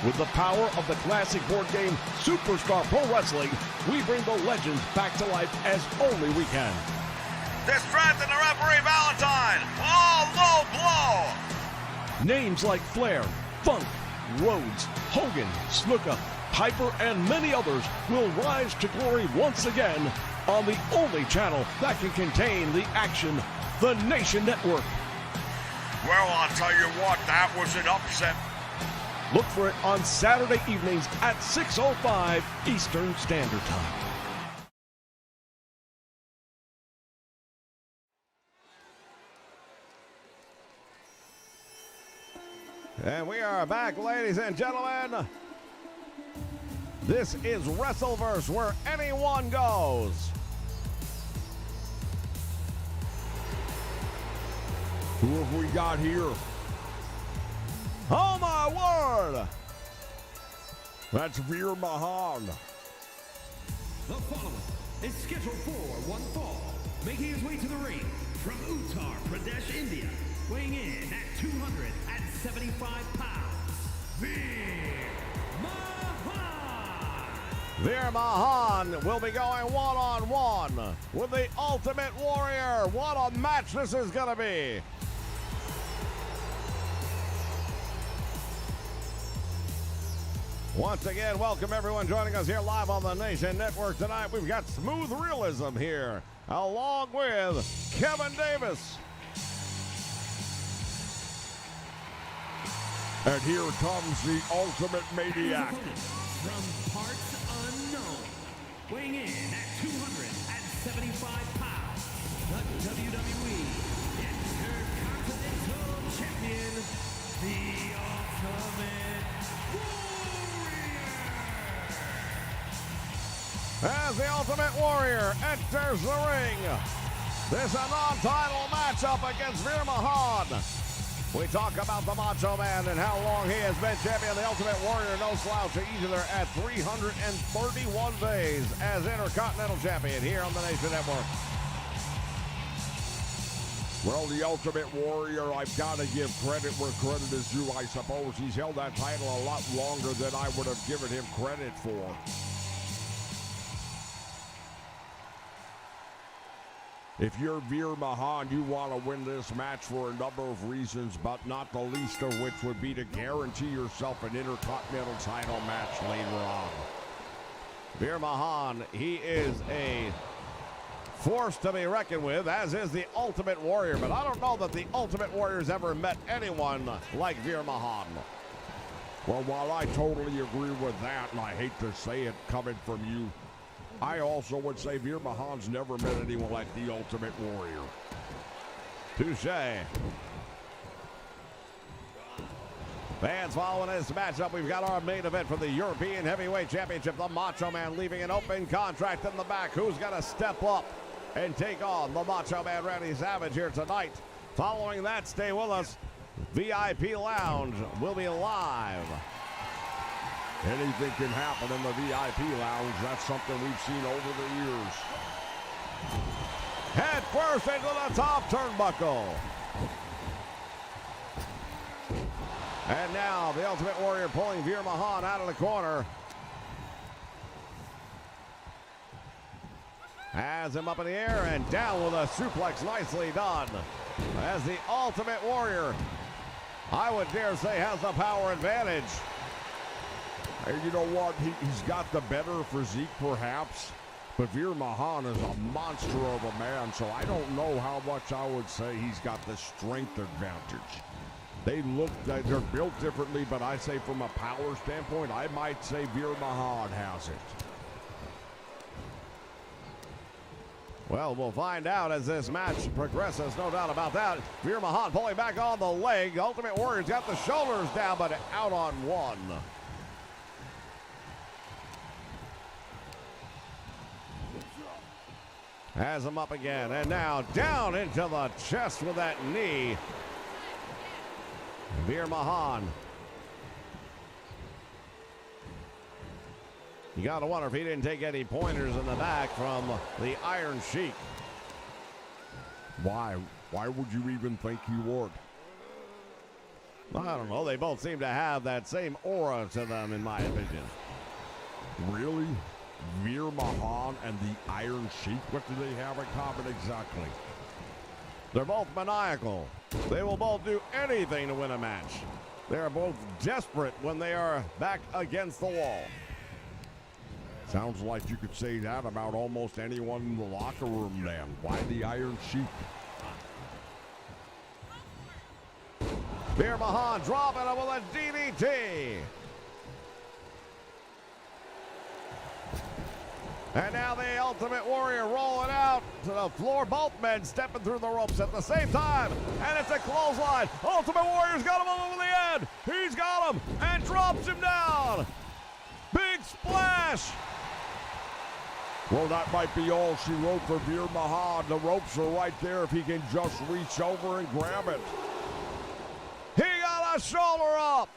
With the power of the classic board game Superstar Pro Wrestling, we bring the legends back to life as only we can. To strengthen the referee Valentine. Oh, low blow. Names like Flair, Funk, Rhodes, Hogan, Snuka, Piper, and many others will rise to glory once again on the only channel that can contain the action, the Nation Network. Well, I'll tell you what, that was an upset. Look for it on Saturday evenings at 6:05 Eastern Standard Time. And we are back, ladies and gentlemen. This is Wrestleverse, where anyone goes. Who have we got here? Oh my word! That's Veer Mahan. The following is scheduled for one fall, making his way to the ring from Uttar Pradesh, India, weighing in at 275 pounds, Veer Mahan. Veer Mahan will be going one-on-one with the Ultimate Warrior. What a match this is going to be. Once again, welcome everyone joining us here live on the Nation Network tonight. We've got Smooth Realism here, along with Kevin Davis. And here comes the Ultimate Maniac. From parts unknown, weighing in at 275 pounds, the WWE Intercontinental Champion, the Ultimate As the Ultimate Warrior enters the ring, this is a non-title matchup against Veer Mahan. We talk about the Macho Man and how long he has been champion. The Ultimate Warrior, no slouch, either at 331 days as Intercontinental Champion here on the Nation Network. Well, the Ultimate Warrior, I've got to give credit where credit is due, I suppose. He's held that title a lot longer than I would have given him credit for. If you're Veer Mahan, you want to win this match for a number of reasons, but not the least of which would be to guarantee yourself an Intercontinental title match later on. Veer Mahan, he is a force to be reckoned with, as is the Ultimate Warrior, but I don't know that the Ultimate Warrior's ever met anyone like Veer Mahan. Well, while I totally agree with that, and I hate to say it coming from you, I also would say Veer Mahan's never met anyone like the Ultimate Warrior. Touché. Fans following this matchup, we've got our main event for the European Heavyweight Championship. The Macho Man leaving an open contract in the back. Who's going to step up and take on the Macho Man Randy Savage here tonight? Following that, stay with us. VIP Lounge will be live. Anything can happen in the VIP Lounge. That's something we've seen over the years. Head first into the top turnbuckle. And now the Ultimate Warrior pulling Veer Mahan out of the corner. Has him up in the air and down with a suplex, nicely done. As the Ultimate Warrior, I would dare say, has the power advantage. And you know what? He's got the better physique, perhaps. But Veer Mahan is a monster of a man, so I don't know how much I would say he's got the strength advantage. They look, they're built differently, but I say from a power standpoint, I might say Veer Mahan has it. Well, we'll find out as this match progresses, no doubt about that. Veer Mahan pulling back on the leg. Ultimate Warrior's got the shoulders down, but out on one. Has him up again, and now down into the chest with that knee. Veer Mahan. You gotta wonder if he didn't take any pointers in the back from the Iron Sheik. Why? Why would you even think he would? I don't know. They both seem to have that same aura to them, in my opinion. Really? Veer Mahan and the Iron Sheik? What do they have in common exactly? They're both maniacal. They will both do anything to win a match. They are both desperate when they are back against the wall. Sounds like you could say that about almost anyone in the locker room then. Why the Iron Sheik? Veer Mahan dropping him with a DDT. And now the Ultimate Warrior rolling out to the floor. Both men stepping through the ropes at the same time. And it's a clothesline. Ultimate Warrior's got him over the head. He's got him and drops him down. Big splash. Well, that might be all she wrote for Veer Mahan. The ropes are right there if he can just reach over and grab it. He got a shoulder up.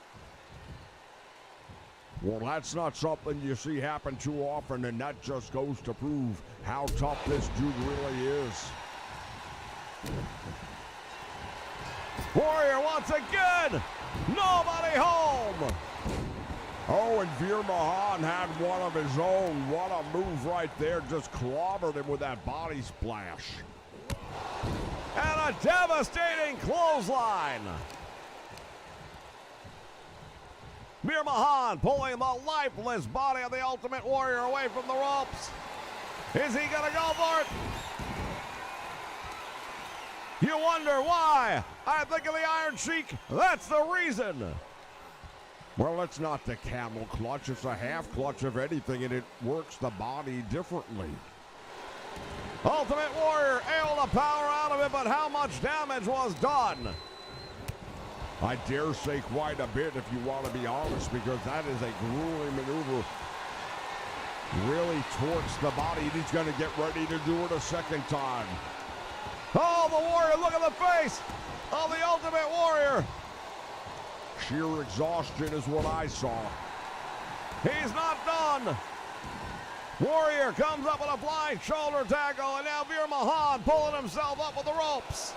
Well, that's not something you see happen too often, and that just goes to prove how tough this dude really is. Warrior once again. Nobody home. Oh, and Veer Mahan had one of his own. What a move right there. Just clobbered him with that body splash. And a devastating clothesline. Veer Mahan pulling the lifeless body of the Ultimate Warrior away from the ropes. Is he going to go for it? You wonder why? I think of the Iron Sheik. That's the reason. Well, it's not the camel clutch. It's a half clutch of anything, and it works the body differently. Ultimate Warrior able to power out of it, but how much damage was done? I dare say quite a bit, if you want to be honest, because that is a grueling maneuver. Really torques the body, and he's going to get ready to do it a second time. Oh, the Warrior, look at the face of the Ultimate Warrior. Sheer exhaustion is what I saw. He's not done. Warrior comes up with a flying shoulder tackle, and now Veer Mahan pulling himself up with the ropes.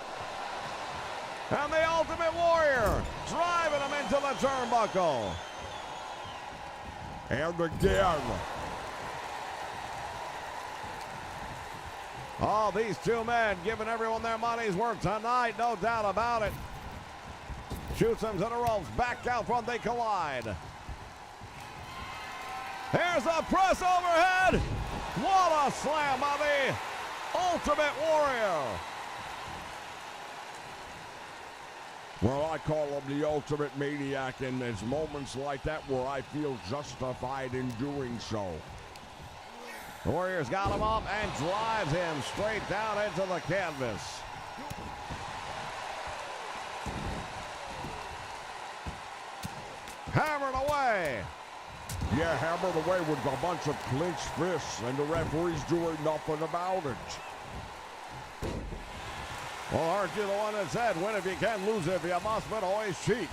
And the Ultimate Warrior driving him into the turnbuckle. And again. Oh, these two men giving everyone their money's worth tonight, no doubt about it. Shoots him to the ropes, back out front they collide. Here's a press overhead. What a slam by the Ultimate Warrior. Well, I call him the Ultimate Maniac, and there's moments like that where I feel justified in doing so. The Warrior's got him up and drives him straight down into the canvas. Hammered away. Yeah, hammered away with a bunch of clenched fists, and the referee's doing nothing about it. Well, aren't you the one that said, win if you can, lose if you must, but always cheat?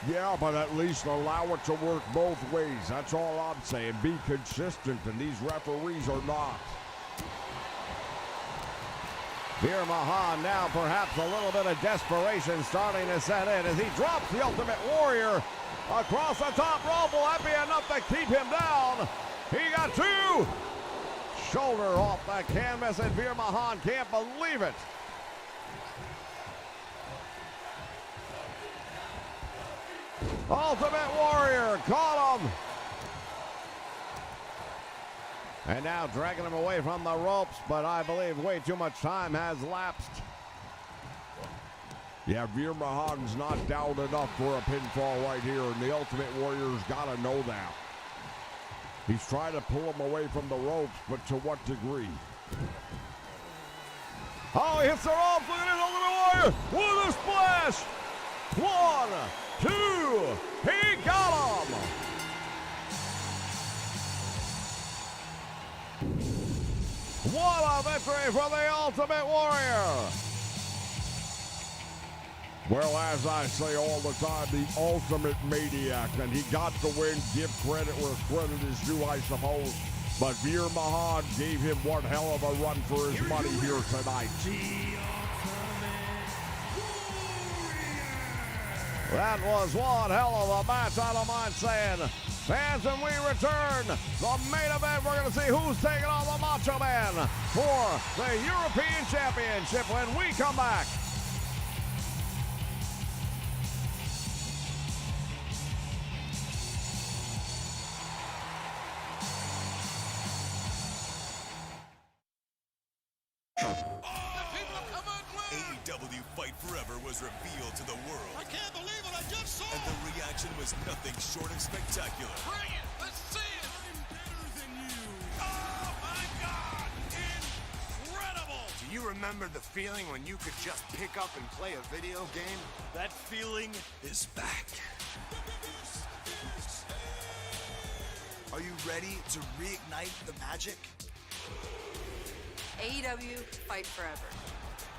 Yeah, but at least allow it to work both ways. That's all I'm saying. Be consistent, and these referees are not. Veer Mahan now perhaps a little bit of desperation starting to set in as he drops the Ultimate Warrior across the top rope. Will that be enough to keep him down? He got two. Shoulder off the canvas, and Veer Mahan can't believe it. Ultimate Warrior caught him. And now dragging him away from the ropes, but I believe way too much time has lapsed. Yeah, Veer Mahan's not down enough for a pinfall right here, and the Ultimate Warrior's got to know that. He's trying to pull him away from the ropes, but to what degree? Oh, he hits the ropes. Look at his Ultimate Warrior with a splash. 1, 2, he got him. What a victory for the Ultimate Warrior. Well, as I say all the time, the ultimate maniac, and he got the win. Give credit where credit is due, I suppose. But Veer Mahan gave him one hell of a run for his money here tonight. That was one hell of a match, I don't mind saying. Fans, when we return, the main event, we're going to see who's taking on the Macho Man for the European Championship when we come back. AEW Fight Forever was revealed to the world. I can't believe it, I just saw And the reaction was nothing short of spectacular. Bring it, let's see it. I'm better than you. Oh my God, incredible. Do you remember the feeling when you could just pick up and play a video game? That feeling is back. Are you ready to reignite the magic? AEW Fight Forever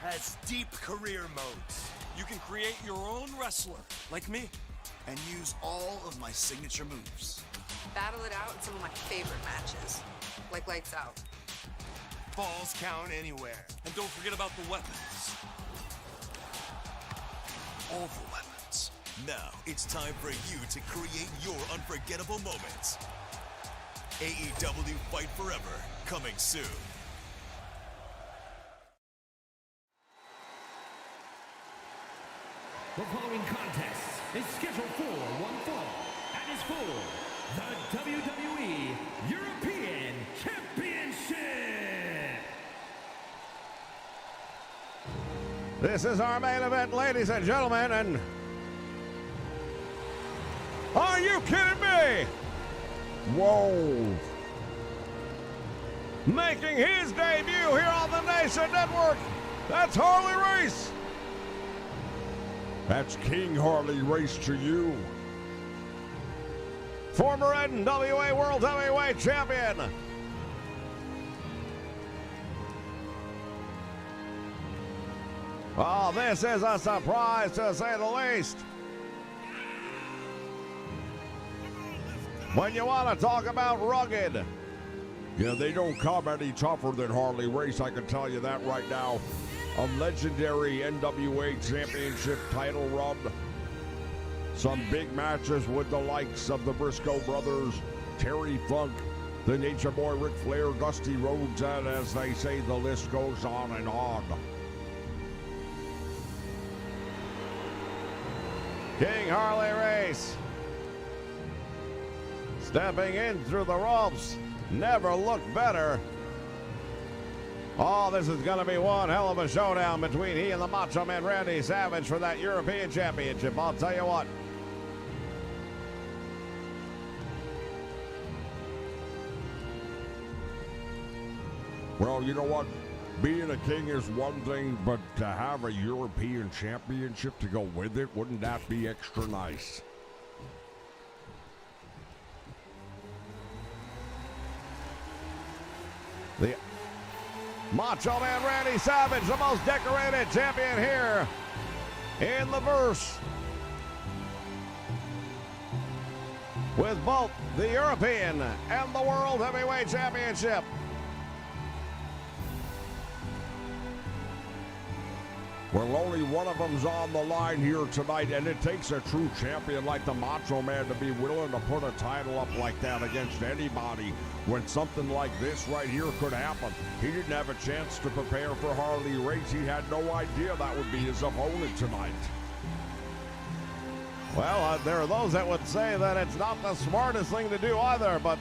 Has deep career modes. You can create your own wrestler, like me. And use all of my signature moves. Battle it out in some of my favorite matches, like Lights Out. Falls count anywhere. And don't forget about the weapons. All the weapons. Now it's time for you to create your unforgettable moments. AEW Fight Forever, coming soon. The following contest is scheduled for one fall and is for the WWE European Championship. This is our main event, ladies and gentlemen, and are you kidding me? Whoa. Making his debut here on the Nation Network, that's Harley Race. That's King Harley Race to you. Former NWA World Heavyweight Champion. Oh, this is a surprise to say the least. When you want to talk about rugged. Yeah, they don't come any tougher than Harley Race, I can tell you that right now. A legendary NWA Championship title run. Some big matches with the likes of the Briscoe Brothers, Terry Funk, the Nature Boy Ric Flair, Dusty Rhodes, and as they say, the list goes on and on. King Harley Race. Stepping in through the ropes. Never looked better. Oh, this is going to be one hell of a showdown between he and the Macho Man Randy Savage for that European Championship. I'll tell you what. Well, you know what? Being a king is one thing, but to have a European Championship to go with it, wouldn't that be extra nice? The Macho Man Randy Savage, the most decorated champion here in the verse. With both the European and the World Heavyweight Championship. Well, only one of them's on the line here tonight, and it takes a true champion like the Macho Man to be willing to put a title up like that against anybody when something like this right here could happen. He didn't have a chance to prepare for Harley Race. He had no idea that would be his opponent tonight. Well, there are those that would say that it's not the smartest thing to do either, but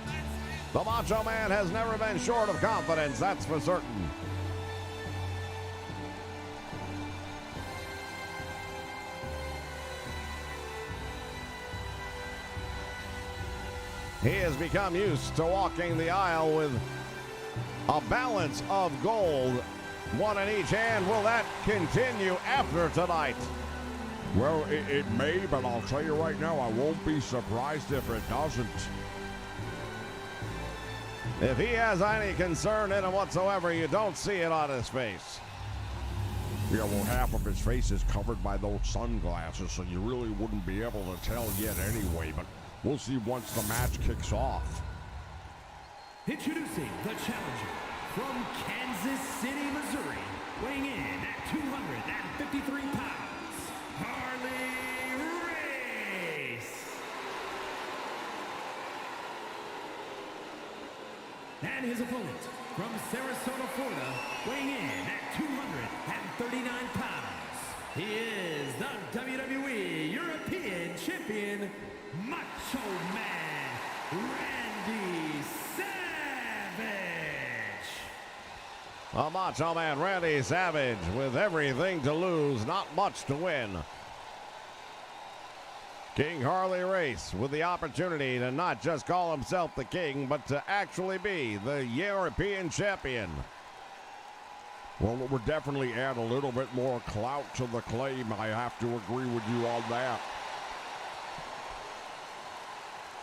the Macho Man has never been short of confidence, that's for certain. He has become used to walking the aisle with a balance of gold, one in each hand. Will that continue after tonight? Well, it may, but I'll tell you right now, I won't be surprised if it doesn't. If he has any concern in him whatsoever, you don't see it on his face. Yeah, well, half of his face is covered by those sunglasses, so you really wouldn't be able to tell yet anyway, but we'll see once the match kicks off. Introducing the challenger from Kansas City, Missouri, weighing in at 253 pounds, Harley Race. And his opponent from Sarasota, Florida, weighing in at 239 pounds. He is the WWE European Champion, Macho Man Randy Savage. A Macho Man Randy Savage with everything to lose, not much to win. King Harley Race with the opportunity to not just call himself the king, but to actually be the European champion. Well, it would definitely add a little bit more clout to the claim. I have to agree with you on that.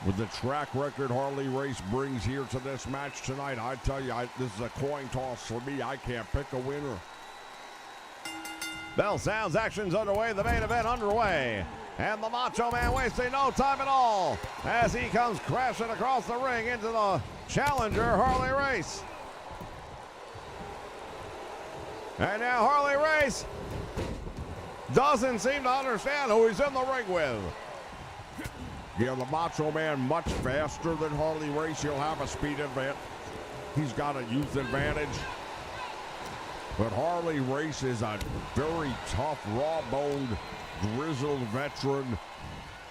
With the track record Harley Race brings here to this match tonight, I tell you, this is a coin toss for me. I can't pick a winner. Bell sounds, action's underway, the main event underway. And the Macho Man wasting no time at all as he comes crashing across the ring into the challenger, Harley Race. And now Harley Race doesn't seem to understand who he's in the ring with. Yeah, the Macho Man much faster than Harley Race. He'll have a speed advantage. He's got a youth advantage. But Harley Race is a very tough, raw-boned, grizzled veteran.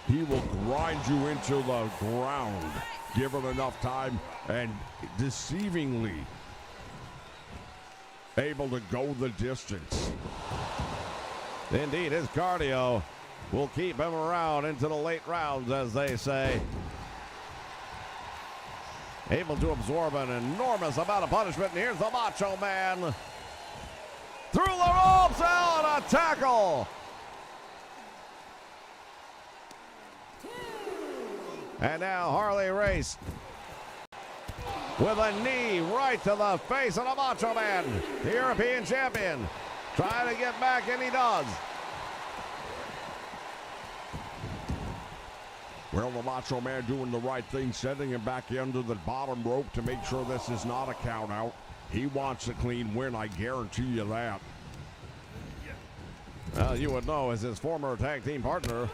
He will grind you into the ground, given enough time, and deceivingly able to go the distance. Indeed, his cardio will keep him around into the late rounds, as they say. Able to absorb an enormous amount of punishment. And here's the Macho Man. Through the ropes, out, a tackle. And now Harley Race with a knee right to the face of the Macho Man, the European champion. Trying to get back, and he does. Well, the Macho Man doing the right thing, sending him back into the bottom rope to make sure this is not a count out. He wants a clean win, I guarantee you that. Well, you would know as his former tag team partner.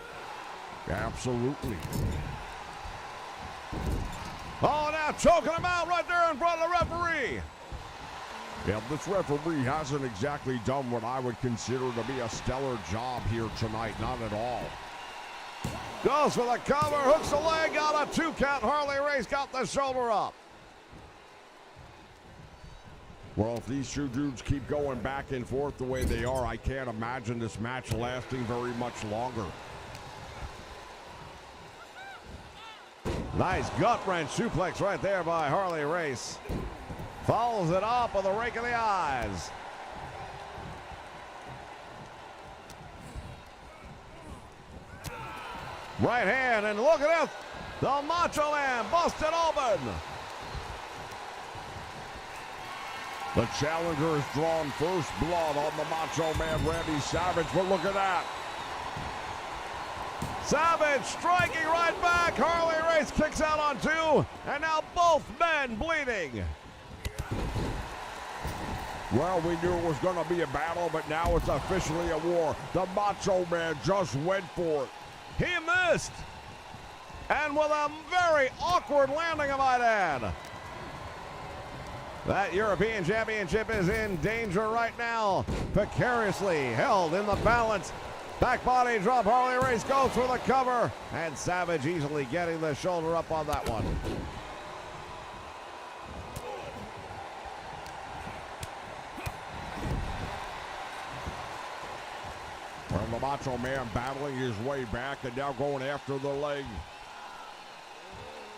Absolutely. Oh, now choking him out right there in front of the referee. Yeah, this referee hasn't exactly done what I would consider to be a stellar job here tonight. Not at all. Goes for the cover, hooks the leg, got a 2 count. Harley Race got the shoulder up. Well, if these two dudes keep going back and forth the way they are, I can't imagine this match lasting very much longer. Nice gut wrench suplex right there by Harley Race. Follows it up with a rake of the eyes. Right hand, and look at this. The Macho Man busted open. The challenger has drawn first blood on the Macho Man, Randy Savage, but look at that. Savage striking right back. Harley Race kicks out on 2, and now both men bleeding. Well, we knew it was going to be a battle, but now it's officially a war. The Macho Man just went for it. He missed. And with a very awkward landing, I might add. That European Championship is in danger right now. Precariously held in the balance. Back body drop. Harley Race goes for the cover. And Savage easily getting the shoulder up on that one. Well, the Macho Man battling his way back and now going after the leg.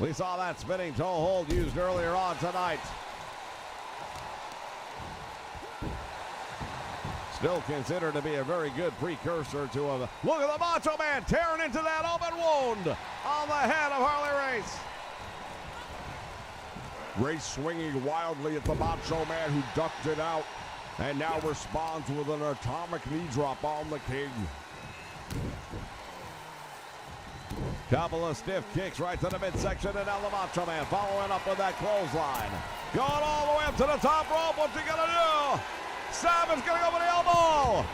We saw that spinning toe hold used earlier on tonight. Still considered to be a very good precursor to a... Look at the Macho Man tearing into that open wound on the head of Harley Race. Race swinging wildly at the Macho Man, who ducked it out and now responds with an atomic knee drop on the King. Couple of stiff kicks right to the midsection, and now the Macho Man following up with that clothesline. Going all the way up to the top rope. What's he gonna do? Savage gonna go with the elbow.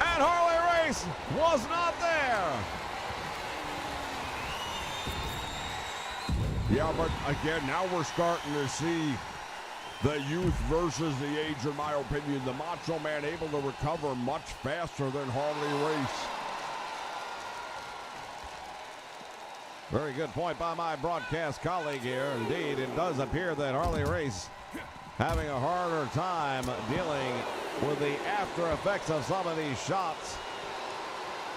And Harley Race was not there. Yeah, but again, now we're starting to see the youth versus the age, in my opinion. The Macho Man able to recover much faster than Harley Race. Very good point by my broadcast colleague here. Indeed, it does appear that Harley Race having a harder time dealing with the after effects of some of these shots.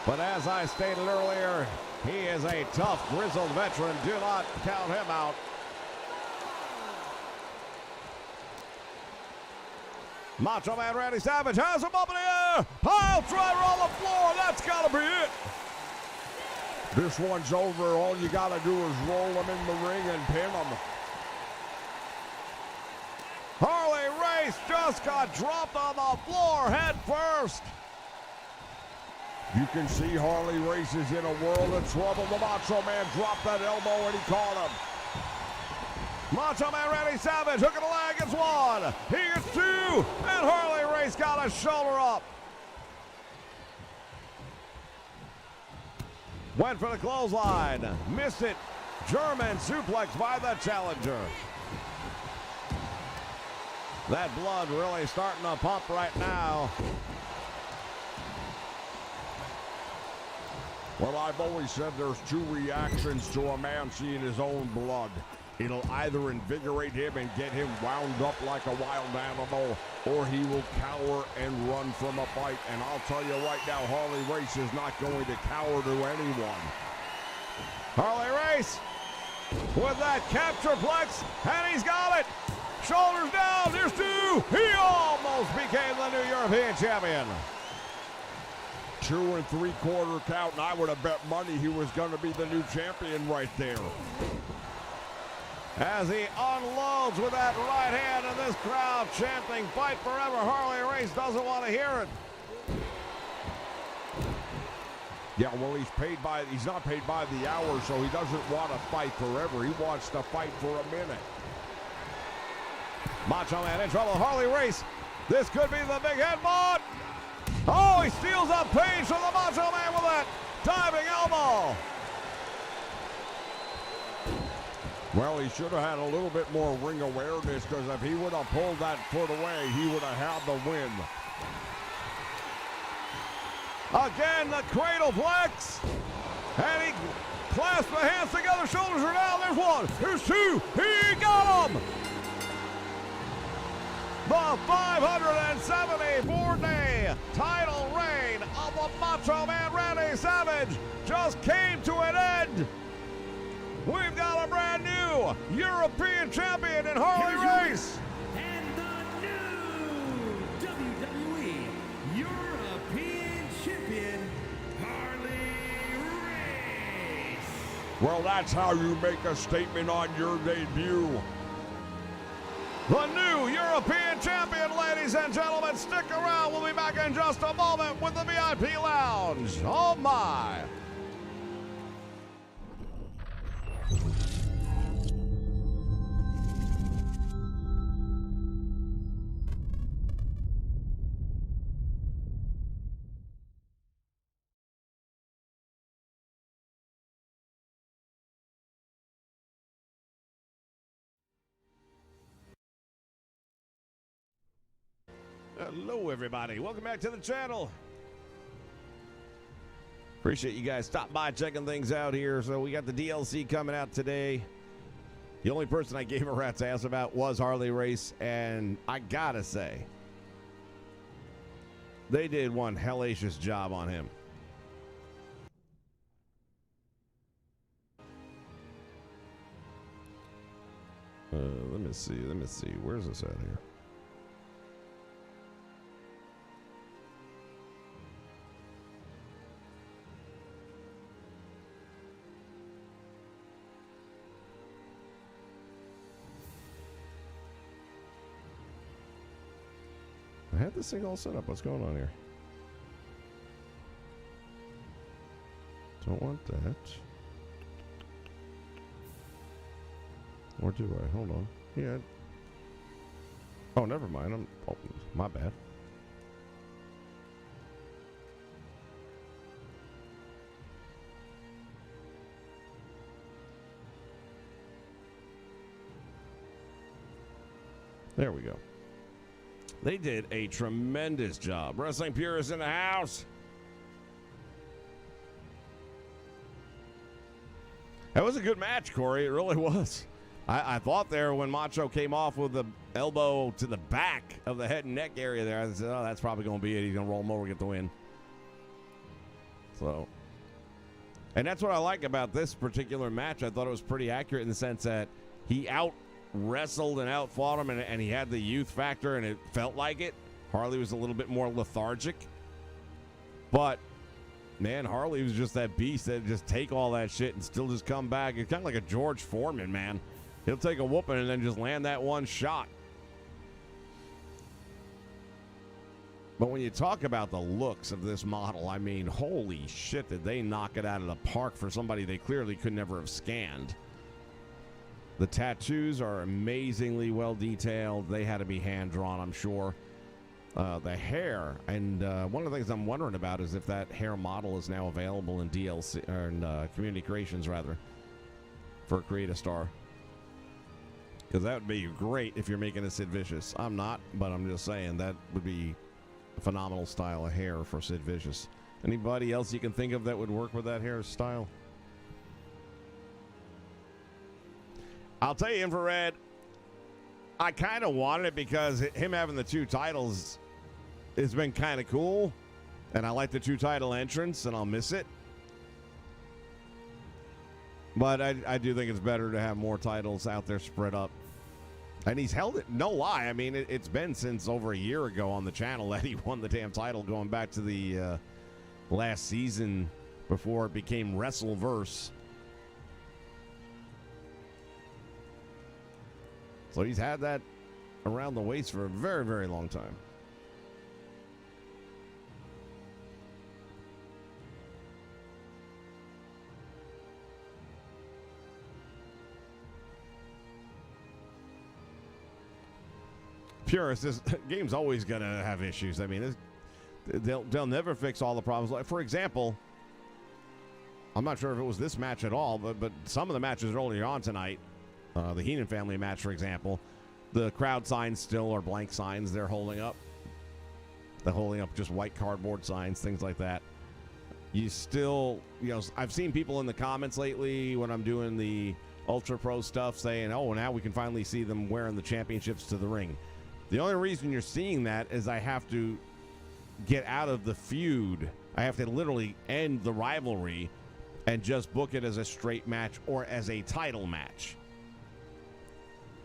But as I stated earlier, he is a tough, grizzled veteran. Do not count him out. Macho Man Randy Savage has him up in the air. Pile driver on the floor. That's got to be it. This one's over. All you got to do is roll him in the ring and pin him. Harley Race just got dropped on the floor head first. You can see Harley Race is in a world of trouble. The Macho Man dropped that elbow and he caught him. Macho Man Randy Savage hooking a leg, gets one. He gets two. And Harley Race got a shoulder up. Went for the clothesline. Missed it. German suplex by the challenger. That blood really starting to pump right now. Well, I've always said there's two reactions to a man seeing his own blood. It'll either invigorate him and get him wound up like a wild animal, or he will cower and run from a fight. And I'll tell you right now, Harley Race is not going to cower to anyone. Harley Race with that capture plex, and he's got it. Shoulders down, there's two. He almost became the new European champion. 2 3/4 count, and I would have bet money he was going to be the new champion right there. As he unloads with that right hand, and this crowd chanting "Fight Forever." Harley Race doesn't want to hear it. Yeah, well, he's not paid by the hour, so he doesn't want to fight forever. He wants to fight for a minute. Macho Man in trouble. Harley Race. This could be the big headbutt. Oh, he steals up Page from the Macho Man with that diving elbow. Well, he should have had a little bit more ring awareness, because if he would have pulled that foot away, he would have had the win. Again, the cradle flex. And he clasps the hands together. Shoulders are down. There's one. There's two. He got him. The 574-day title reign of the Macho Man Randy Savage just came to an end. We've got a brand new European champion in Harley Race. And the new WWE European champion, Harley Race. Well, that's how you make a statement on your debut. The new European champion, ladies and gentlemen. Stick around. We'll be back in just a moment with the VIP Lounge. Oh, my. Hello, everybody. Welcome back to the channel. Appreciate you guys stopping by, checking things out here. So we got the DLC coming out today. The only person I gave a rat's ass about was Harley Race, and I gotta say, they did one hellacious job on him. Let me see. Where's this at here? I had this thing all set up. What's going on here? Don't want that. Or do I? Hold on. Yeah. Oh, never mind. Oh, my bad. There we go. They did a tremendous job. Wrestling purists in the house. That was a good match, Corey. It really was. I thought there when Macho came off with the elbow to the back of the head and neck area there, I said, oh, that's probably going to be it. He's going to roll him over and get the win. So, and that's what I like about this particular match. I thought it was pretty accurate in the sense that he out-wrestled and out-fought him, and he had the youth factor, and it felt like it. Harley was a little bit more lethargic. But, man, Harley was just that beast that just take all that shit and still just come back. It's kind of like a George Foreman, man. He'll take a whooping and then just land that one shot. But when you talk about the looks of this model, I mean, holy shit, did they knock it out of the park for somebody they clearly could never have scanned. The tattoos are amazingly well detailed. They had to be hand-drawn, I'm sure. The hair, and one of the things I'm wondering about is if that hair model is now available in DLC, or in Community Creations, rather, for Create a Star. Because that would be great if you're making a Sid Vicious. I'm not, but I'm just saying that would be a phenomenal style of hair for Sid Vicious. Anybody else you can think of that would work with that hairstyle? I'll tell you, Infrared, I kind of wanted it because him having the two titles has been kind of cool. And I like the two title entrance, and I'll miss it. But I do think it's better to have more titles out there spread up. And he's held it, no lie. I mean, it's been since over a year ago on the channel that he won the damn title, going back to the last season before it became Wrestleverse. So he's had that around the waist for a very, very long time. Purist, this game's always going to have issues. I mean, they'll never fix all the problems. Like, for example, I'm not sure if it was this match at all, but some of the matches earlier on tonight, the Heenan family match, for example, the crowd signs still are blank signs they're holding up. They're holding up just white cardboard signs, things like that. You still, I've seen people in the comments lately when I'm doing the Ultra Pro stuff saying, oh, now we can finally see them wearing the championships to the ring. The only reason you're seeing that is I have to get out of the feud. I have to literally end the rivalry and just book it as a straight match or as a title match.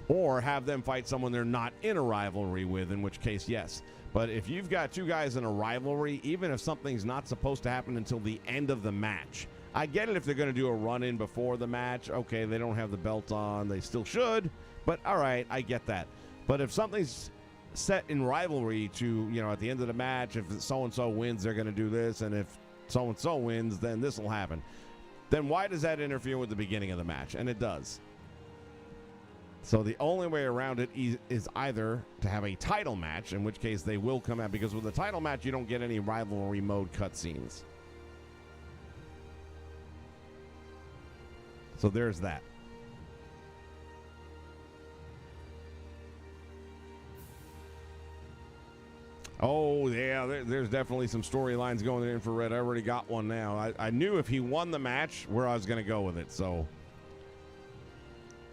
Or have them fight someone they're not in a rivalry with, in which case, yes. But if you've got two guys in a rivalry, even if something's not supposed to happen until the end of the match, I get it if they're going to do a run-in before the match. Okay, they don't have the belt on. They still should. But, all right, I get that. But if something's set in rivalry to, at the end of the match, if so-and-so wins, they're going to do this, and if so-and-so wins, then this will happen. Then why does that interfere with the beginning of the match? And it does. So the only way around it is either to have a title match, in which case they will come out, because with a title match, you don't get any rivalry mode cutscenes. So there's that. Oh, yeah, there's definitely some storylines going in Infrared. I already got one now. I knew if he won the match where I was going to go with it, so.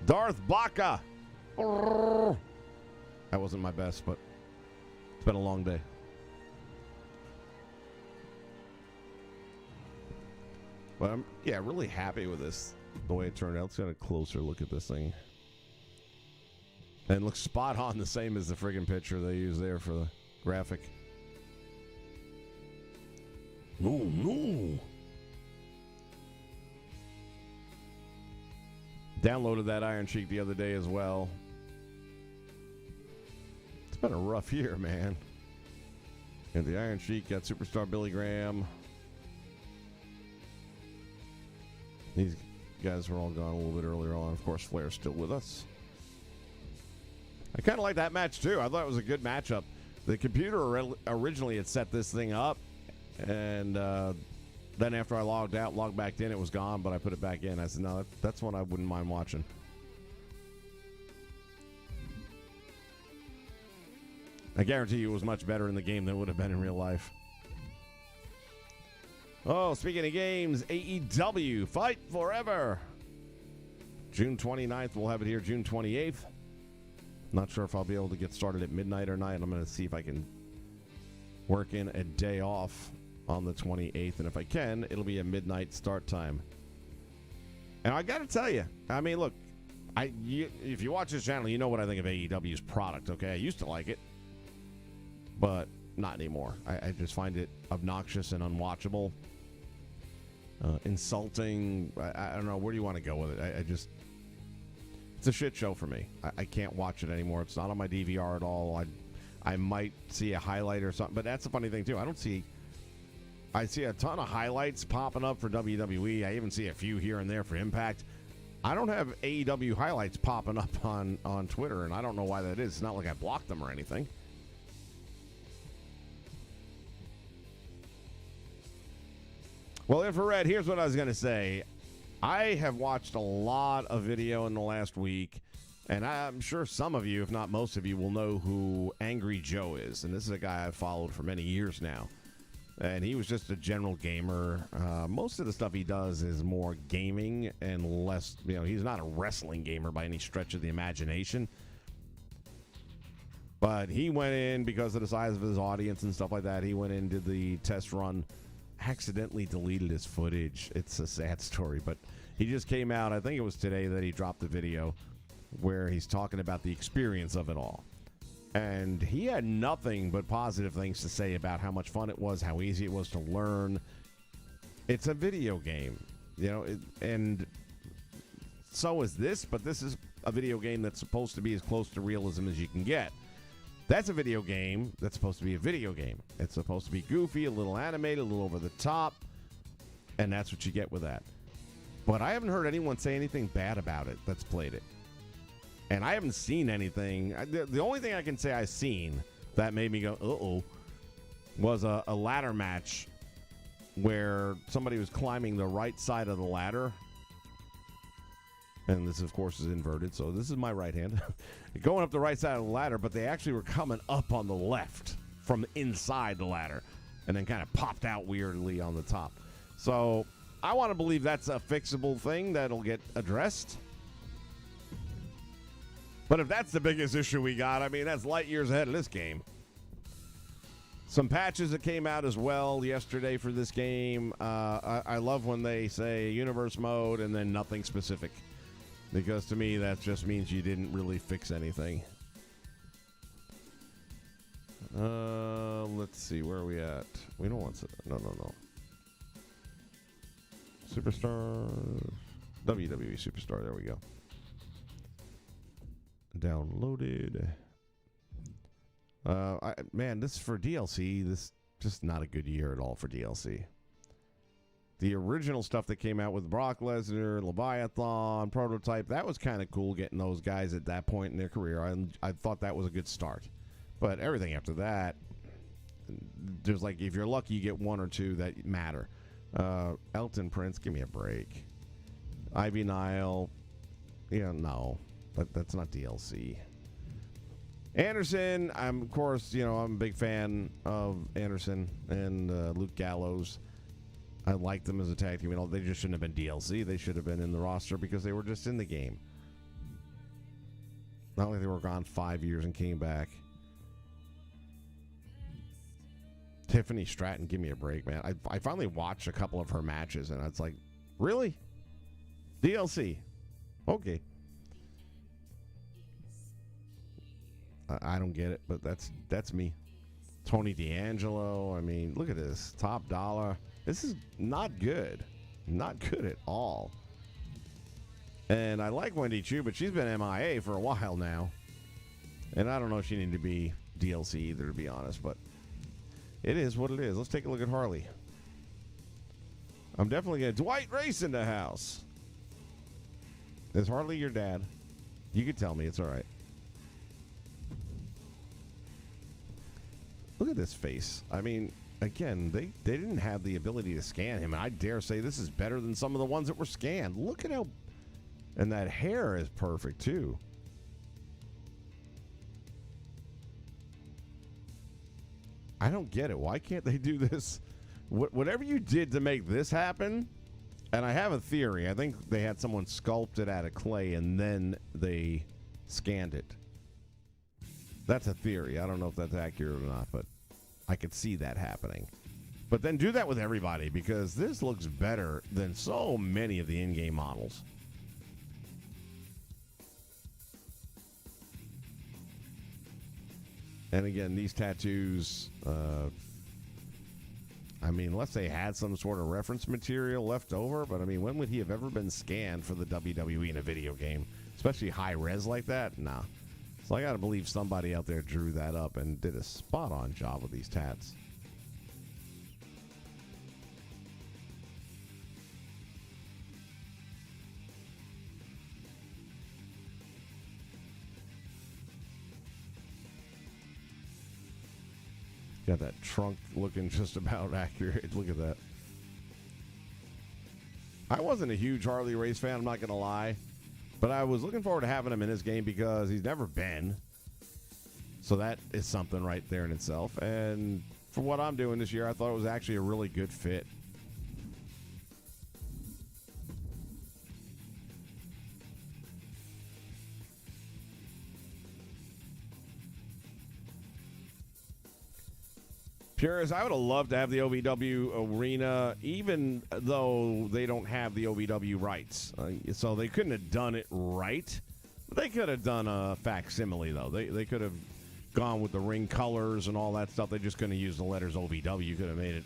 Darth Baka. That wasn't my best, but it's been a long day. But I'm, really happy with this, the way it turned out. Let's get a closer look at this thing. And looks spot on the same as the friggin' picture they use there for the graphic. No. Downloaded that Iron Sheik the other day as well. It's been a rough year, man. And the Iron Sheik got Superstar Billy Graham. These guys were all gone a little bit earlier on. Of course, Flair's still with us. I kind of like that match, too. I thought it was a good matchup. The computer originally had set this thing up, and then after I logged out, logged back in, it was gone, but I put it back in. I said, no, that's one I wouldn't mind watching. I guarantee you it was much better in the game than it would have been in real life. Oh, speaking of games, AEW Fight Forever. June 29th, we'll have it here June 28th. Not sure if I'll be able to get started at midnight or night. I'm going to see if I can work in a day off on the 28th. And if I can, it'll be a midnight start time. And I got to tell you, I mean, look, if you watch this channel, you know what I think of AEW's product, okay? I used to like it, but not anymore. I just find it obnoxious and unwatchable. Insulting. I don't know. Where do you want to go with it? It's a shit show for me. I can't watch it anymore. It's not on my DVR at all. I might see a highlight or something, but that's the funny thing too. I see a ton of highlights popping up for WWE. I even see a few here and there for Impact. I don't have AEW highlights popping up on Twitter, and I don't know why that is. It's not like I blocked them or anything. Well, Infrared, here's what I was going to say. I have watched a lot of video in the last week, and I'm sure some of you, if not most of you, will know who Angry Joe is. And this is a guy I've followed for many years now. And he was just a general gamer. Most of the stuff he does is more gaming and less, he's not a wrestling gamer by any stretch of the imagination. But he went in because of the size of his audience and stuff like that. He went in, did the test run, accidentally deleted his footage. It's a sad story, but he just came out, I think it was today that he dropped the video where he's talking about the experience of it all. And he had nothing but positive things to say about how much fun it was, how easy it was to learn. It's a video game, and so is this, but this is a video game that's supposed to be as close to realism as you can get. That's a video game that's supposed to be a video game. It's supposed to be goofy, a little animated, a little over the top, and that's what you get with that. But I haven't heard anyone say anything bad about it that's played it. And I haven't seen anything. The only thing I can say I've seen that made me go, uh-oh, was a ladder match where somebody was climbing the right side of the ladder. And this, of course, is inverted, so this is my right hand. Going up the right side of the ladder, but they actually were coming up on the left from inside the ladder and then kind of popped out weirdly on the top. So I want to believe that's a fixable thing that'll get addressed. But if that's the biggest issue we got, I mean, that's light years ahead of this game. Some patches that came out as well yesterday for this game. I love when they say universe mode and then nothing specific. Because to me, that just means you didn't really fix anything. Let's see, where are we at? We don't want to. No. Superstar. WWE Superstar, there we go. Downloaded. Man, this is for DLC. This just not a good year at all for DLC. The original stuff that came out with Brock Lesnar, Leviathan, Prototype, that was kind of cool getting those guys at that point in their career. I thought that was a good start. But everything after that, there's like, if you're lucky, you get one or two that matter. Elton Prince, give me a break. Ivy Nile, no. That's not DLC. Anderson, of course, I'm a big fan of Anderson and Luke Gallows. I liked them as a tag team. They just shouldn't have been DLC. They should have been in the roster because they were just in the game. Not like they were gone 5 years and came back. Tiffany Stratton, give me a break, man. I finally watched a couple of her matches, and it's like, really? DLC? Okay. I don't get it, but that's me. Tony D'Angelo. I mean, look at this. Top dollar. This is not good. Not good at all. And I like Wendy Chu, but she's been MIA for a while now. And I don't know if she needed to be DLC either, to be honest, but it is what it is. Let's take a look at Harley. I'm definitely going to... Dwight Race in the house. Is Harley your dad? You could tell me. It's all right. Look at this face. I mean, again, they didn't have the ability to scan him. And I dare say this is better than some of the ones that were scanned. Look at how... And that hair is perfect, too. I don't get it. Why can't they do this? Whatever you did to make this happen, and I have a theory. I think they had someone sculpt it out of clay, and then they scanned it. That's a theory. I don't know if that's accurate or not, but I could see that happening. But then do that with everybody, because this looks better than so many of the in-game models. And again, these tattoos, I mean, unless they had some sort of reference material left over, but I mean, when would he have ever been scanned for the WWE in a video game? Especially high res like that? Nah. So I got to believe somebody out there drew that up and did a spot-on job with these tats. Got that trunk looking just about accurate. Look at that. I wasn't a huge Harley Race fan, I'm not going to lie. But I was looking forward to having him in this game because he's never been. So that is something right there in itself. And for what I'm doing this year, I thought it was actually a really good fit. Purist, I would have loved to have the OVW arena, even though they don't have the OVW rights. So they couldn't have done it right. They could have done a facsimile, though. They could have gone with the ring colors and all that stuff. They just couldn't have used the letters OVW. Could have made it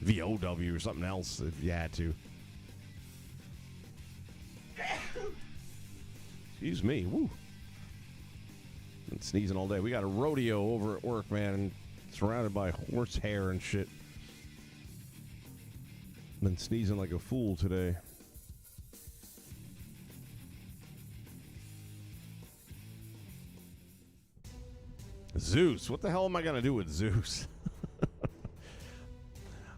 VOW or something else if you had to. Excuse me. Woo. Been sneezing all day. We got a rodeo over at work, man. Surrounded by horse hair and shit. Been sneezing like a fool today. Zeus. What the hell am I going to do with Zeus?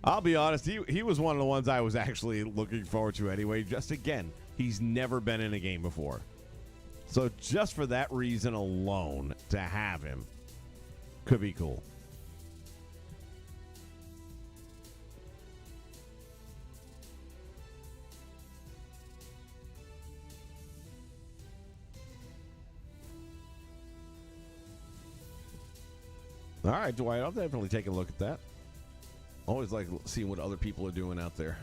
I'll be honest. He was one of the ones I was actually looking forward to anyway. Just again, he's never been in a game before. So just for that reason alone, to have him could be cool. All right, Dwight, I'll definitely take a look at that. Always like seeing what other people are doing out there.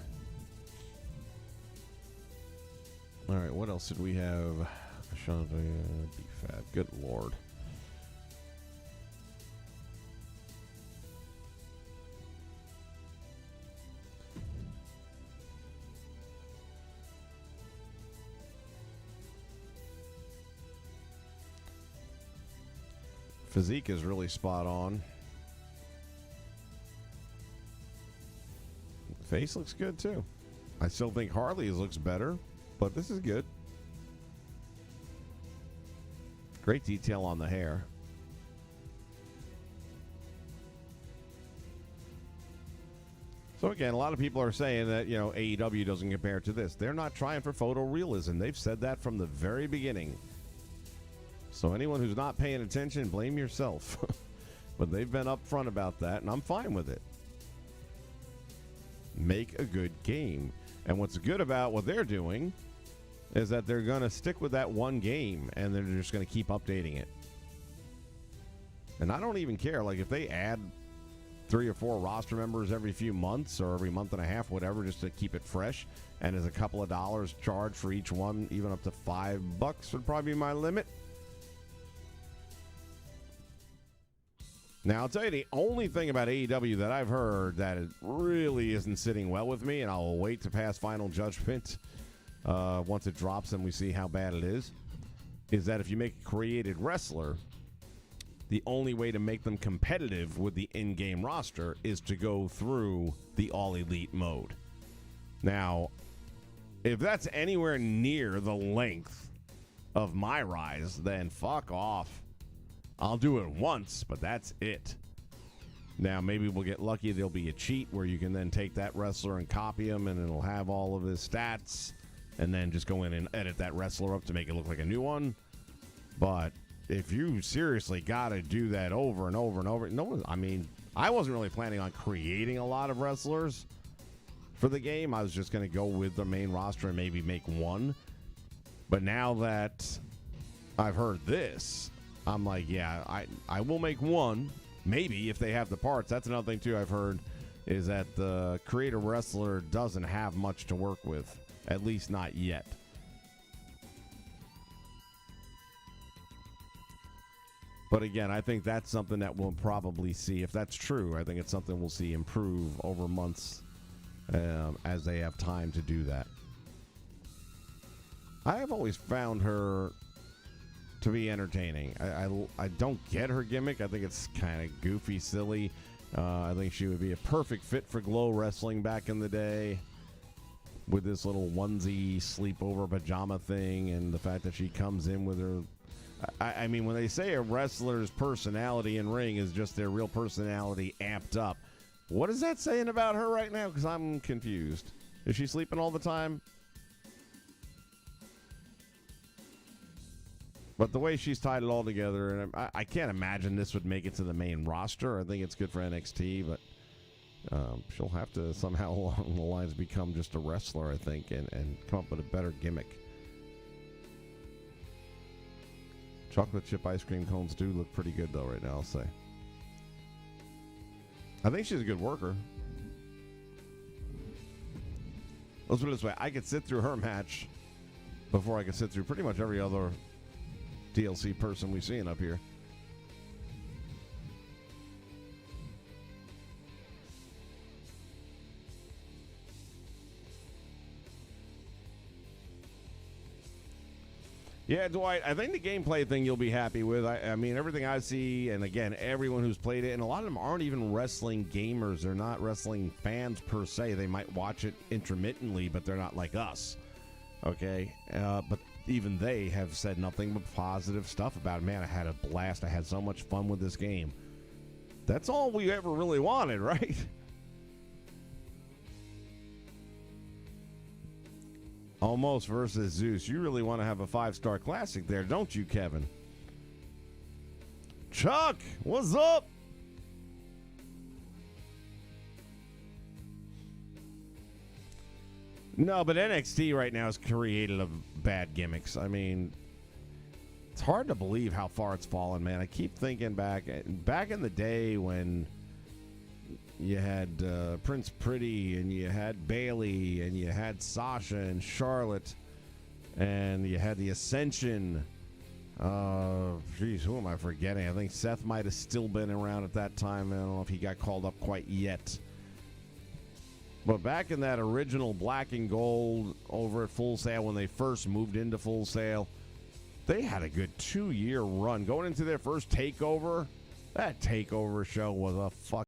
All right, what else did we have? B-Fab. Good Lord. Physique is really spot on. Face looks good too. I still think Harley's looks better, but this is good. Great detail on the hair. So again, a lot of people are saying that, you know, AEW doesn't compare to this. They're not trying for photorealism. They've said that from the very beginning. So anyone who's not paying attention, blame yourself. But they've been upfront about that, and I'm fine with it. Make a good game. And what's good about what they're doing is that they're going to stick with that one game, and they're just going to keep updating it. And I don't even care. Like, if they add 3 or 4 roster members every few months or every month and a half, whatever, just to keep it fresh, and there's a couple of dollars charged for each one, even up to $5 would probably be my limit. Now, I'll tell you the only thing about AEW that I've heard that it really isn't sitting well with me, and I'll wait to pass final judgment once it drops and we see how bad it is that if you make a created wrestler, the only way to make them competitive with the in-game roster is to go through the all-elite mode. Now, if that's anywhere near the length of my rise, then fuck off. I'll do it once, but that's it. Now, maybe we'll get lucky. There'll be a cheat where you can then take that wrestler and copy him, and it'll have all of his stats, and then just go in and edit that wrestler up to make it look like a new one. But if you seriously got to do that over and over and over, I wasn't really planning on creating a lot of wrestlers for the game. I was just going to go with the main roster and maybe make one. But now that I've heard this, I'm like, yeah, I will make one. Maybe if they have the parts. That's another thing, too, I've heard, is that the creator wrestler doesn't have much to work with, at least not yet. But again, I think that's something that we'll probably see. If that's true, I think it's something we'll see improve over months as they have time to do that. I have always found her to be entertaining. I don't get her gimmick. I think it's kind of goofy, silly. I think she would be a perfect fit for Glow Wrestling back in the day with this little onesie sleepover pajama thing, and the fact that she comes in with her. I mean, when they say a wrestler's personality in ring is just their real personality amped up, what is that saying about her right now? Because I'm confused. Is she sleeping all the time? But the way she's tied it all together, and I can't imagine this would make it to the main roster. I think it's good for NXT, but she'll have to somehow along the lines become just a wrestler, I think, and come up with a better gimmick. Chocolate chip ice cream cones do look pretty good, though, right now, I'll say. I think she's a good worker. Let's put it this way. I could sit through her match before I could sit through pretty much every other DLC person we've seen up here. Yeah, Dwight, I think the gameplay thing you'll be happy with. I mean, everything I see, and again, everyone who's played it, and a lot of them aren't even wrestling gamers. They're not wrestling fans per se. They might watch it intermittently, but they're not like us. Okay? But even they have said nothing but positive stuff about it. Man, I had a blast. I had so much fun with this game. That's all we ever really wanted, right? Almost versus Zeus. You really want to have a 5-star classic there, don't you, Kevin? Chuck, what's up? No, but NXT right now is created of bad gimmicks. I mean, it's hard to believe how far it's fallen, man. I keep thinking back in the day when you had Prince Pretty, and you had Bailey, and you had Sasha and Charlotte, and you had the Ascension. Geez, who am I forgetting? I think Seth might have still been around at that time. I don't know if he got called up quite yet. But back in that original Black and Gold over at Full Sail, when they first moved into Full Sail, they had a good 2-year run. Going into their first takeover, that takeover show was a fuck.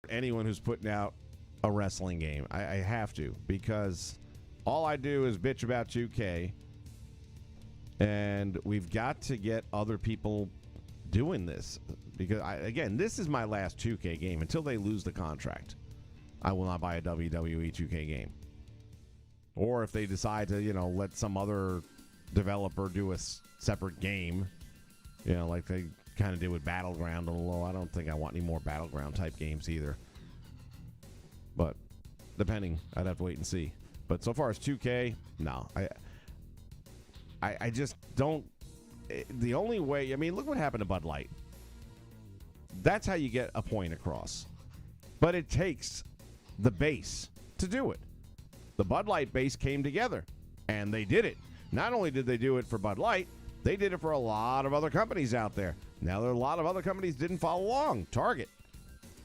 anyone who's putting out a wrestling game. I have to, because all I do is bitch about 2K, and we've got to get other people doing this, because again, this is my last 2K game until they lose the contract. I will not buy a WWE 2K game. Or if they decide to, let some other developer do a separate game, like they kind of did with Battleground, although I don't think I want any more Battleground type games either. But depending, I'd have to wait and see. But so far as 2K, no. I just don't. The only way, look what happened to Bud Light. That's how you get a point across. But it takes the base to do it. The Bud Light base came together, and they did it. Not only did they do it for Bud Light, they did it for a lot of other companies out there. Now, there are a lot of other companies didn't follow along. Target.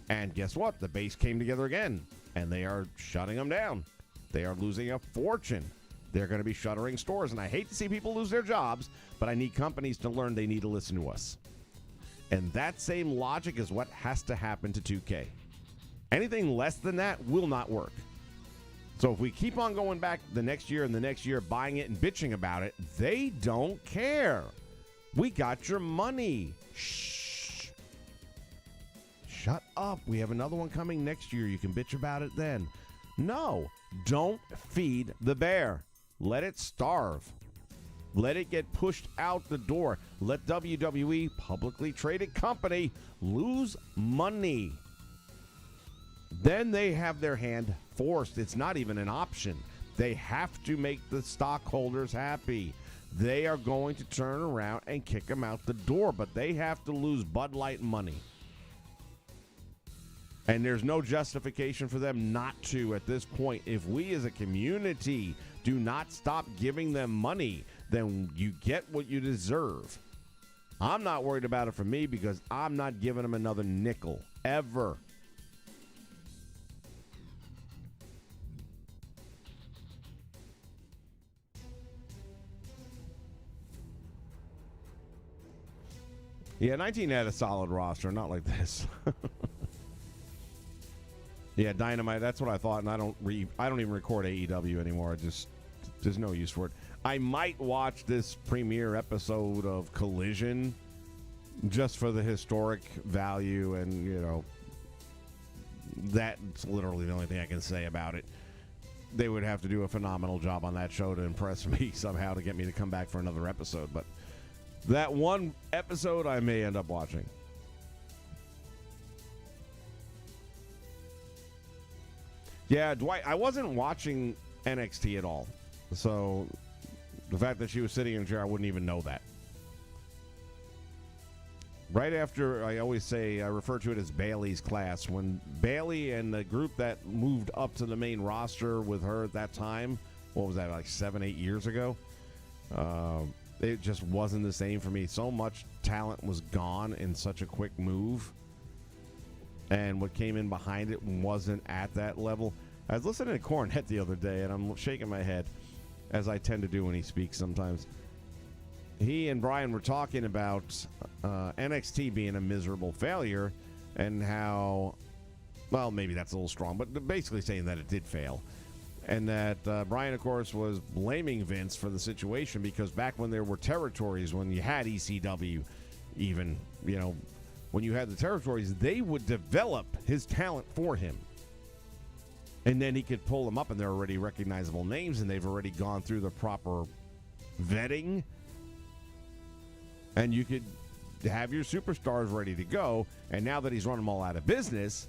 And guess what? The base came together again, and they are shutting them down. They are losing a fortune. They're going to be shuttering stores, and I hate to see people lose their jobs, but I need companies to learn they need to listen to us. And that same logic is what has to happen to 2K. Anything less than that will not work. So if we keep on going back the next year and the next year, buying it and bitching about it, they don't care. We got your money. Shh. Shut up. We have another one coming next year. You can bitch about it then. No, don't feed the bear. Let it starve. Let it get pushed out the door. Let WWE, publicly traded company, lose money. Then they have their hand forced. It's not even an option. They have to make the stockholders happy. They are going to turn around and kick them out the door, but they have to lose Bud Light money. And there's no justification for them not to at this point. If we as a community do not stop giving them money, then you get what you deserve. I'm not worried about it for me because I'm not giving them another nickel, ever. Yeah, 19 had a solid roster, not like this. Yeah, Dynamite, that's what I thought, and I don't even record AEW anymore. There's no use for it. I might watch this premiere episode of Collision just for the historic value, and that's literally the only thing I can say about it. They would have to do a phenomenal job on that show to impress me somehow to get me to come back for another episode, but that one episode I may end up watching. Yeah, Dwight, I wasn't watching NXT at all. So the fact that she was sitting in a chair, I wouldn't even know that. Right after, I always say, I refer to it as Bayley's class. When Bayley and the group that moved up to the main roster with her at that time, what was that, like 7-8 years ago? It just wasn't the same for me. So much talent was gone in such a quick move. And what came in behind it wasn't at that level. I was listening to Cornette the other day, and I'm shaking my head, as I tend to do when he speaks sometimes. He and Brian were talking about NXT being a miserable failure, and how, well, maybe that's a little strong, but basically saying that it did fail. And that Brian, of course, was blaming Vince for the situation because back when there were territories, when you had ECW, even, when you had the territories, they would develop his talent for him. And then he could pull them up, and they're already recognizable names, and they've already gone through the proper vetting. And you could have your superstars ready to go. And now that he's run them all out of business,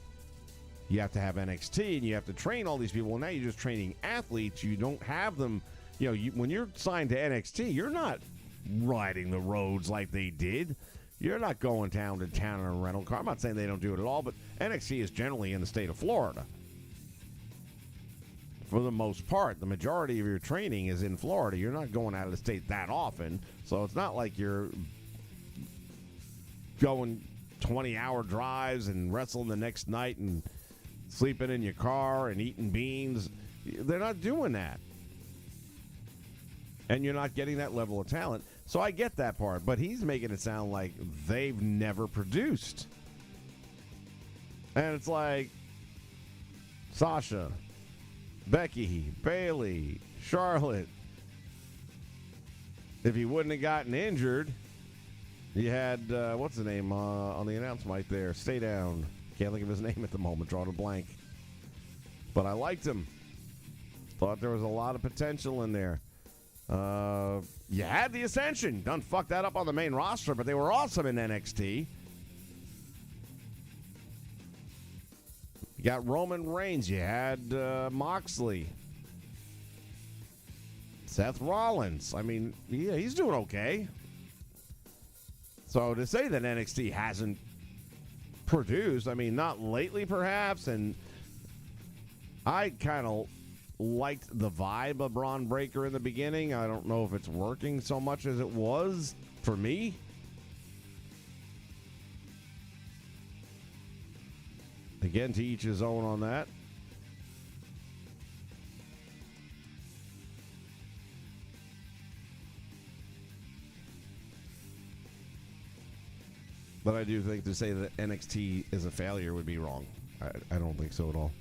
you have to have NXT, and you have to train all these people. Well, now you're just training athletes. You don't have them. When you're signed to NXT, you're not riding the roads like they did. You're not going town to town in a rental car. I'm not saying they don't do it at all, but NXT is generally in the state of Florida. For the most part, the majority of your training is in Florida. You're not going out of the state that often, so it's not like you're going 20-hour drives and wrestling the next night and sleeping in your car and eating beans. They're not doing that. And you're not getting that level of talent. So I get that part, but he's making it sound like they've never produced. And it's like, Sasha, Becky, Bailey, Charlotte. If he wouldn't have gotten injured, you had, what's the name on the announce mic there? Stay down. Can't think of his name at the moment. Drawing a blank. But I liked him. Thought there was a lot of potential in there. You had the Ascension. Done fucked that up on the main roster, but they were awesome in NXT. You got Roman Reigns. You had Moxley. Seth Rollins. I mean, yeah, he's doing okay. So to say that NXT hasn't produced, I mean, not lately perhaps, and I kind of liked the vibe of Braun Breaker in the beginning. I don't know if it's working so much as it was for me. Again, to each his own on that. But I do think to say that NXT is a failure would be wrong. I don't think so at all.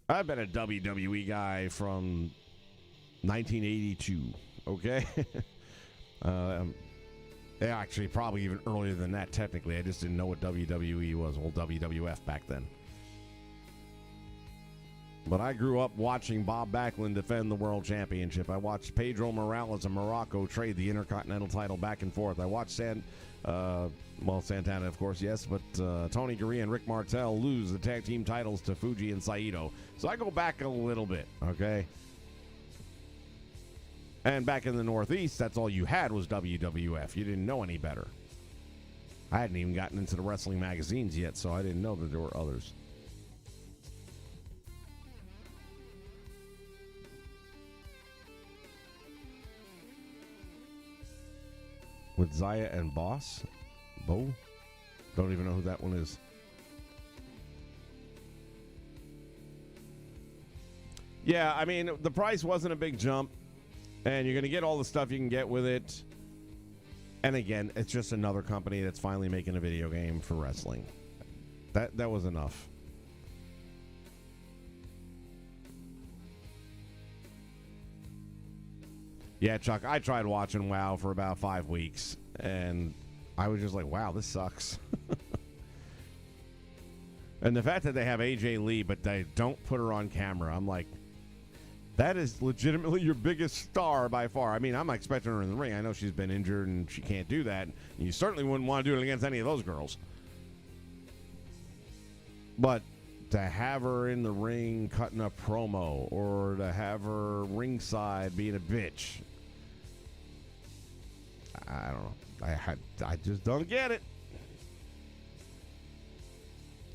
I've been a WWE guy from 1982, okay? Actually, probably even earlier than that, technically. I just didn't know what WWE was, old WWF back then. But I grew up watching Bob Backlund defend the World Championship. I watched Pedro Morales and Morocco trade the Intercontinental title back and forth. I watched Santana, of course, yes, but Tony Gurria and Rick Martel lose the tag team titles to Fuji and Saito. So I go back a little bit, okay? And back in the Northeast, that's all you had was WWF. You didn't know any better. I hadn't even gotten into the wrestling magazines yet, so I didn't know that there were others. With Zaya and Boss? Bo? Don't even know who that one is. Yeah, I mean, the price wasn't a big jump, and you're going to get all the stuff you can get with it. And again, it's just another company that's finally making a video game for wrestling. That was enough. Yeah, Chuck, I tried watching WoW for about 5 weeks, and I was just like, wow, this sucks. And the fact that they have AJ Lee, but they don't put her on camera, I'm like, that is legitimately your biggest star by far. I mean, I'm expecting her in the ring. I know she's been injured and she can't do that. And you certainly wouldn't want to do it against any of those girls. But to have her in the ring cutting a promo, or to have her ringside being a bitch, I don't know. I just don't get it.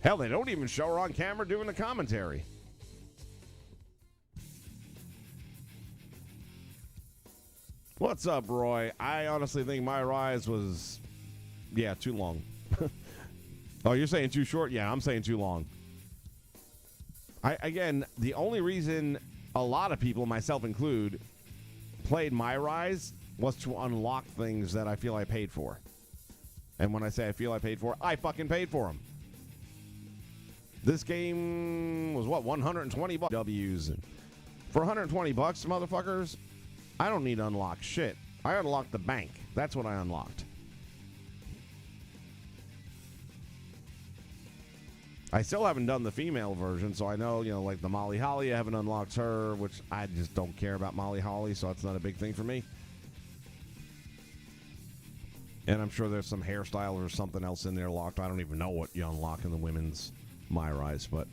Hell, they don't even show her on camera doing the commentary. What's up, Roy? I honestly think my rise was, too long. Oh, you're saying too short? Yeah, I'm saying too long. Again, the only reason a lot of people, myself included, played my rise was to unlock things that I feel I paid for. And when I say I feel I paid for, I fucking paid for them. This game was, what, 120 bucks? W's. And for 120 bucks, motherfuckers, I don't need to unlock shit. I unlocked the bank. That's what I unlocked. I still haven't done the female version, so I know, like the Molly Holly, I haven't unlocked her, which I just don't care about Molly Holly, so it's not a big thing for me. And I'm sure there's some hairstyle or something else in there locked. I don't even know what you unlock in the women's My Rise, but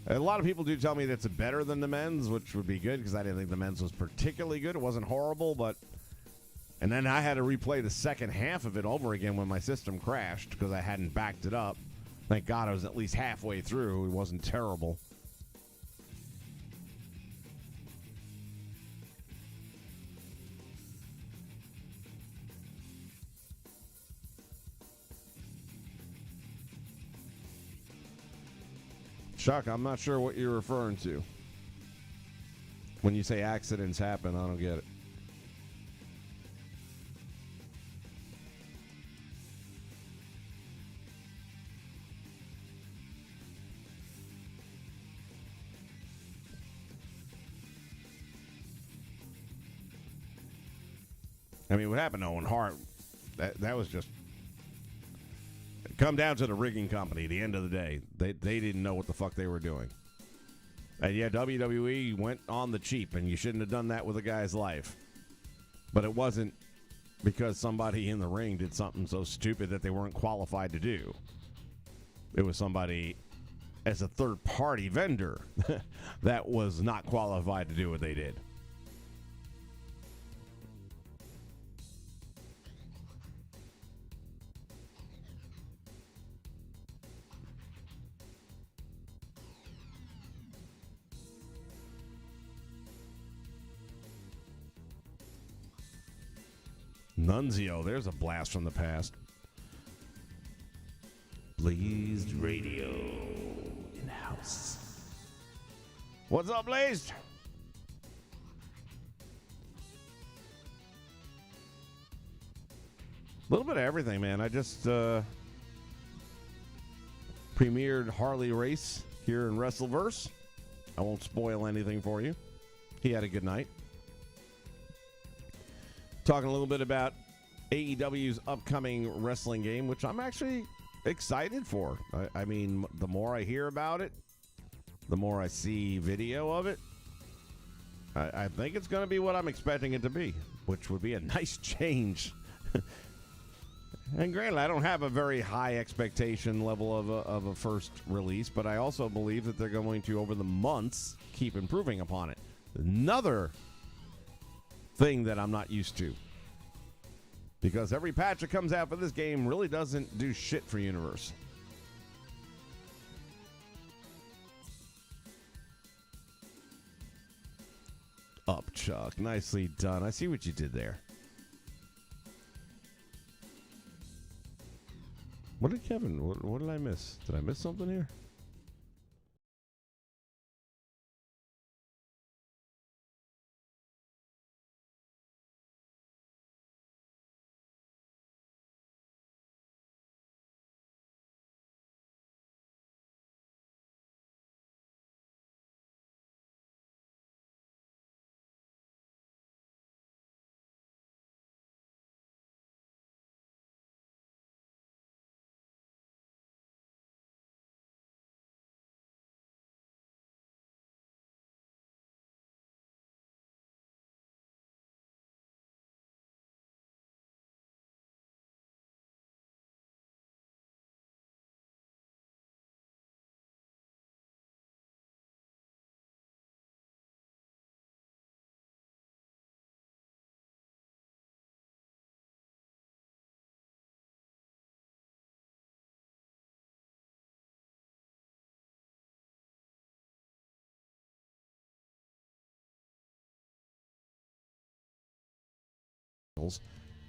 a lot of people do tell me that it's better than the men's, which would be good because I didn't think the men's was particularly good. It wasn't horrible, but... And then I had to replay the second half of it over again when my system crashed because I hadn't backed it up. Thank God I was at least halfway through. It wasn't terrible. Chuck, I'm not sure what you're referring to. When you say accidents happen, I don't get it. I mean, what happened to Owen Hart, that was just come down to the rigging company at the end of the day. They didn't know what the fuck they were doing. And yeah, WWE went on the cheap, and you shouldn't have done that with a guy's life. But it wasn't because somebody in the ring did something so stupid that they weren't qualified to do. It was somebody as a third-party vendor that was not qualified to do what they did. Nunzio, there's a blast from the past. Blazed Radio in-house. What's up, Blazed? A little bit of everything, man. I just premiered Harley Race here in Wrestleverse. I won't spoil anything for you. He had a good night. Talking a little bit about AEW's upcoming wrestling game, which I'm actually excited for. I mean, the more I hear about it, the more I see video of it, I think it's going to be what I'm expecting it to be, which would be a nice change. And granted, I don't have a very high expectation level of a first release, but I also believe that they're going to, over the months, keep improving upon it. Another thing that I'm not used to, because every patch that comes out for this game really doesn't do shit for Universe. Up, Chuck. Nicely done. I see what you did there. What did Kevin, what did I miss? Did I miss something here?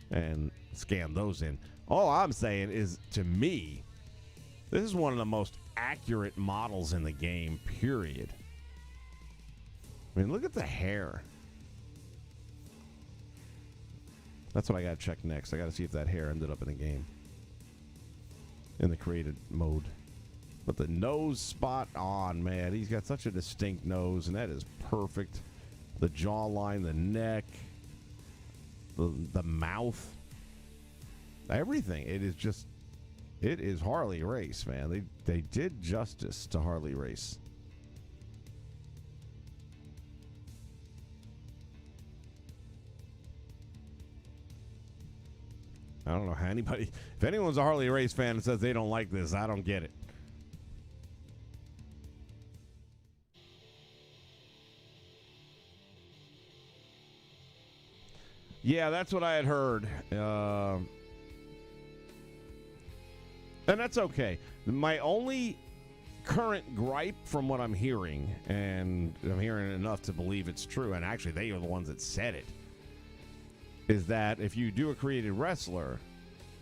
And scan those in. All I'm saying is, to me, this is one of the most accurate models in the game, period. I mean, look at the hair. That's what I gotta check next. I gotta see if that hair ended up in the game, in the created mode. But the nose spot on, man. He's got such a distinct nose, and that is perfect. The jawline, the neck, the mouth, everything. It is just, it is Harley Race, man. They did justice to Harley Race. I don't know how anybody, if anyone's a Harley Race fan and says they don't like this, I don't get it. Yeah, that's what I had heard. And that's okay. My only current gripe from what I'm hearing, and I'm hearing enough to believe it's true, and actually they are the ones that said it, is that if you do a created wrestler,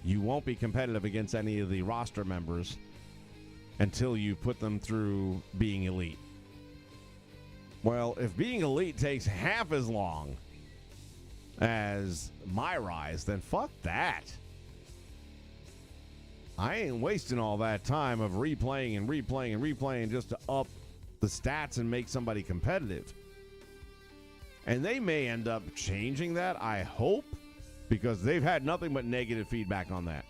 you won't be competitive against any of the roster members until you put them through being elite. Well, if being elite takes half as long as my rise, then fuck that. I ain't wasting all that time of replaying and replaying and replaying just to up the stats and make somebody competitive. And they may end up changing that, I hope. because they've had nothing but negative feedback on that.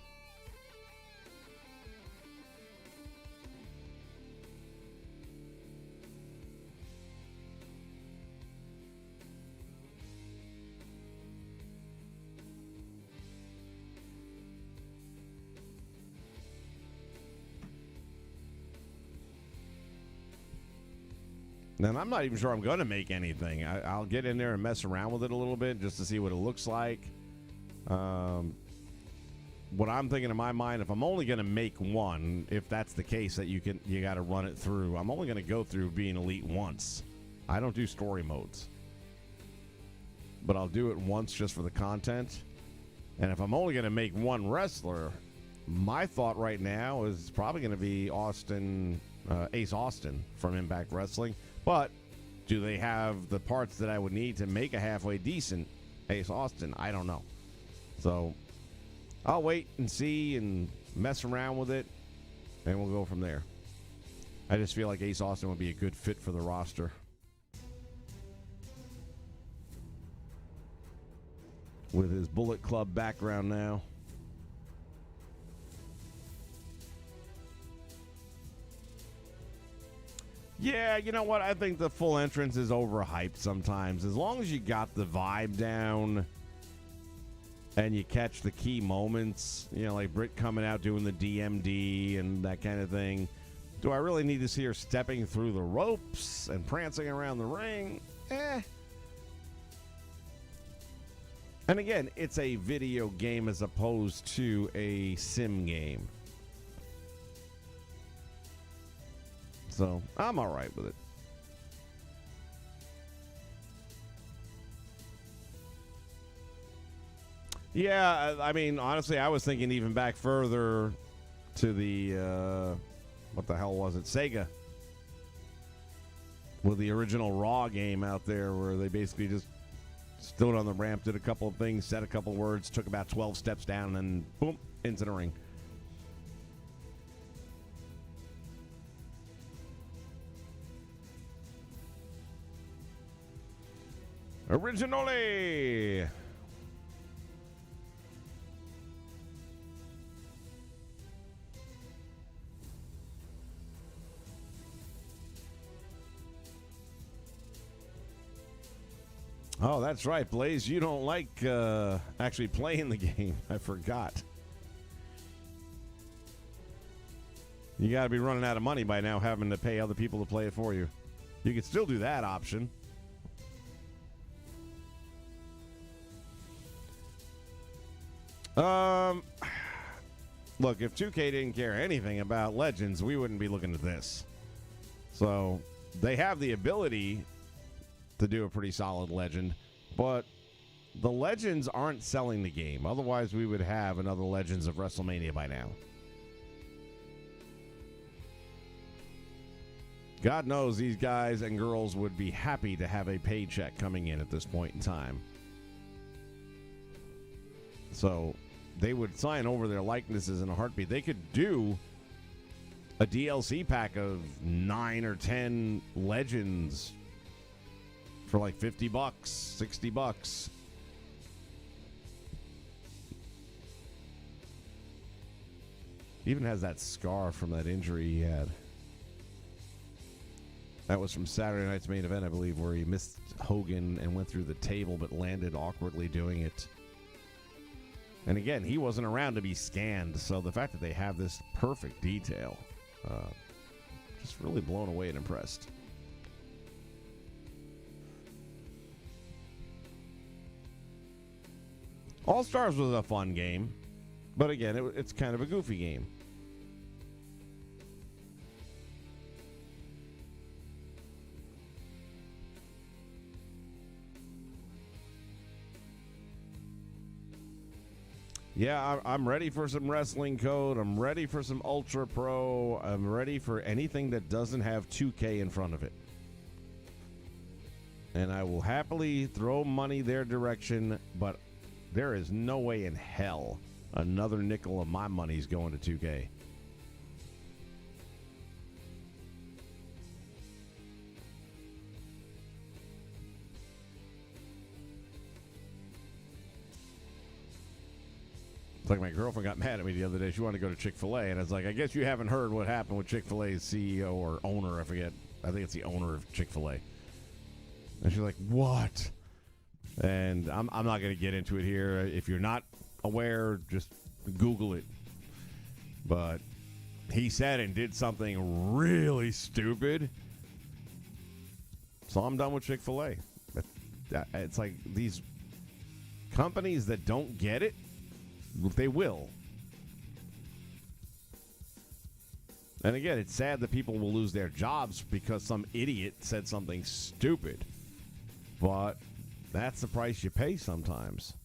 And I'm not even sure I'm going to make anything. I'll get in there and mess around with it a little bit just to see what it looks like. What I'm thinking in my mind, if I'm only going to make one, if that's the case that you got to run it through, I'm only going to go through being elite once. I don't do story modes. But I'll do it once just for the content. And if I'm only going to make one wrestler, my thought right now is probably going to be Ace Austin from Impact Wrestling. But do they have the parts that I would need to make a halfway decent Ace Austin? I don't know. So I'll wait and see and mess around with it, and we'll go from there. I just feel like Ace Austin would be a good fit for the roster. With his Bullet Club background now. Yeah, you know what? I think the full entrance is overhyped sometimes. As long as you got the vibe down and you catch the key moments, you know, like Britt coming out doing the DMD and that kind of thing. Do I really need to see her stepping through the ropes and prancing around the ring? And again, it's a video game as opposed to a sim game. So, I'm all right with it. Yeah, I mean, honestly, I was thinking even back further to the, what the hell was it? Sega. With the original Raw game out there where they basically just stood on the ramp, did a couple of things, said a couple of words, took about 12 steps down, and boom, into the ring. Originally. Oh, that's right, Blaze. You don't like actually playing the game. I forgot. You got to be running out of money by now having to pay other people to play it for you. You can still do that option. Look, if 2K didn't care anything about Legends, we wouldn't be looking at this. So, they have the ability to do a pretty solid Legend, but the Legends aren't selling the game. Otherwise, we would have another Legends of WrestleMania by now. God knows these guys and girls would be happy to have a paycheck coming in at this point in time. So they would sign over their likenesses in a heartbeat. They could do a DLC pack of 9 or 10 Legends for like $50, $60. Even has that scar from that injury he had. That was from Saturday night's main event, I believe, where he missed Hogan and went through the table but landed awkwardly doing it. And again, he wasn't around to be scanned, so the fact that they have this perfect detail, just really blown away and impressed. All Stars was a fun game, but again, it's kind of a goofy game. Yeah, I'm ready for some Wrestling Code. I'm ready for some Ultra Pro. I'm ready for anything that doesn't have 2K in front of it. And I will happily throw money their direction, but there is no way in hell another nickel of my money is going to 2K. It's like my girlfriend got mad at me the other day. She wanted to go to Chick-fil-A, and I was like, I guess you haven't heard what happened with Chick-fil-A's CEO or owner. I forget. I think it's the owner of Chick-fil-A. And she's like, what? And I'm not going to get into it here. If you're not aware, just Google it. But he said and did something really stupid. So I'm done with Chick-fil-A. It's like these companies that don't get it, they will. And again, it's sad that people will lose their jobs because some idiot said something stupid. But that's the price you pay sometimes.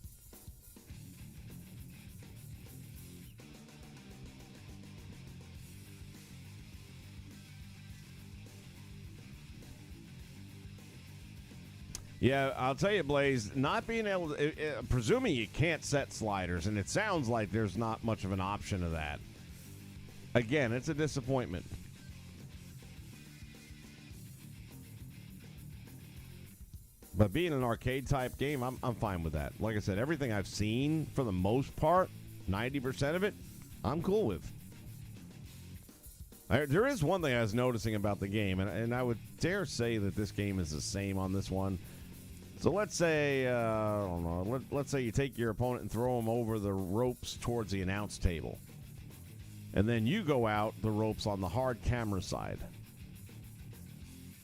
Yeah, I'll tell you, Blaze, not being able to, presuming you can't set sliders, and it sounds like there's not much of an option of that. Again, it's a disappointment. But being an arcade-type game, I'm fine with that. Like I said, everything I've seen, for the most part, 90% of it, I'm cool with. There is one thing I was noticing about the game, and I would dare say that this game is the same on this one. So let's say, I don't know, let's say you take your opponent and throw him over the ropes towards the announce table. And then you go out the ropes on the hard camera side.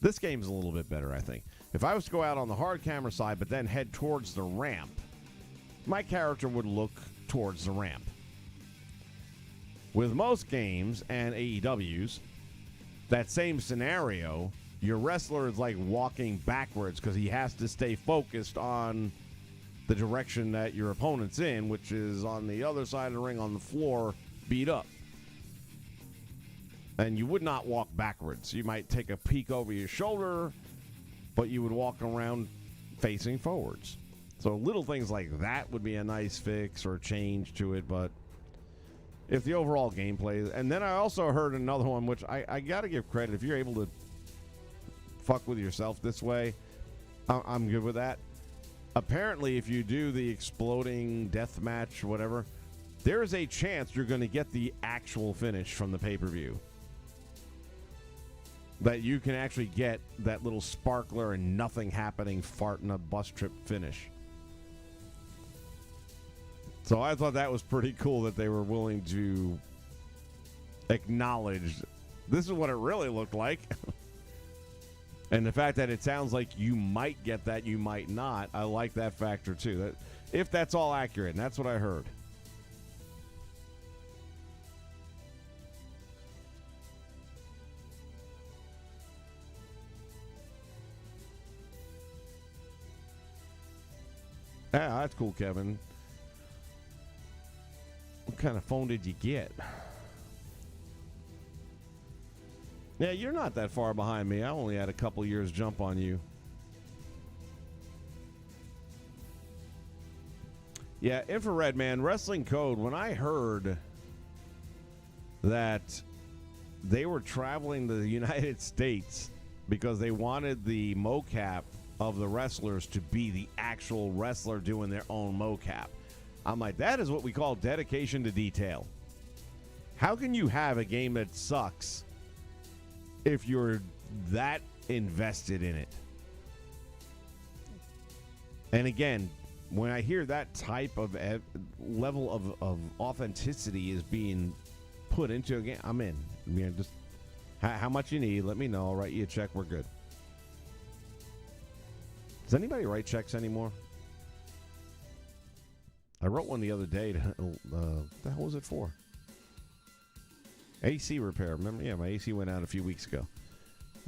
This game's a little bit better, I think. If I was to go out on the hard camera side but then head towards the ramp, my character would look towards the ramp. With most games and AEWs, that same scenario, your wrestler is like walking backwards because he has to stay focused on the direction that your opponent's in, which is on the other side of the ring on the floor, beat up. And you would not walk backwards. You might take a peek over your shoulder, but you would walk around facing forwards. So little things like that would be a nice fix or change to it, but if the overall gameplay... And then I also heard another one, which I got to give credit. If you're able to fuck with yourself this way, I'm good with that. Apparently, if you do the exploding death match or whatever, there is a chance you're going to get the actual finish from the pay-per-view. That you can actually get that little sparkler and nothing happening fart in a bus trip finish. So I thought that was pretty cool that they were willing to acknowledge this is what it really looked like. And the fact that it sounds like you might get that, you might not, I like that factor too. That if that's all accurate, and that's what I heard. Yeah, that's cool, Kevin. What kind of phone did you get? Yeah, you're not that far behind me. I only had a couple years jump on you. Yeah, Infrared, man. Wrestling Code, when I heard that they were traveling to the United States because they wanted the mocap of the wrestlers to be the actual wrestler doing their own mocap, I'm like, that is what we call dedication to detail. How can you have a game that sucks if you're that invested in it? And again, when I hear that type of level of authenticity is being put into a game, I'm in. I mean, just how much you need, let me know. I'll write you a check. We're good. Does anybody write checks anymore? I wrote one the other day. What the hell was it for? AC repair. Remember? Yeah, my AC went out a few weeks ago.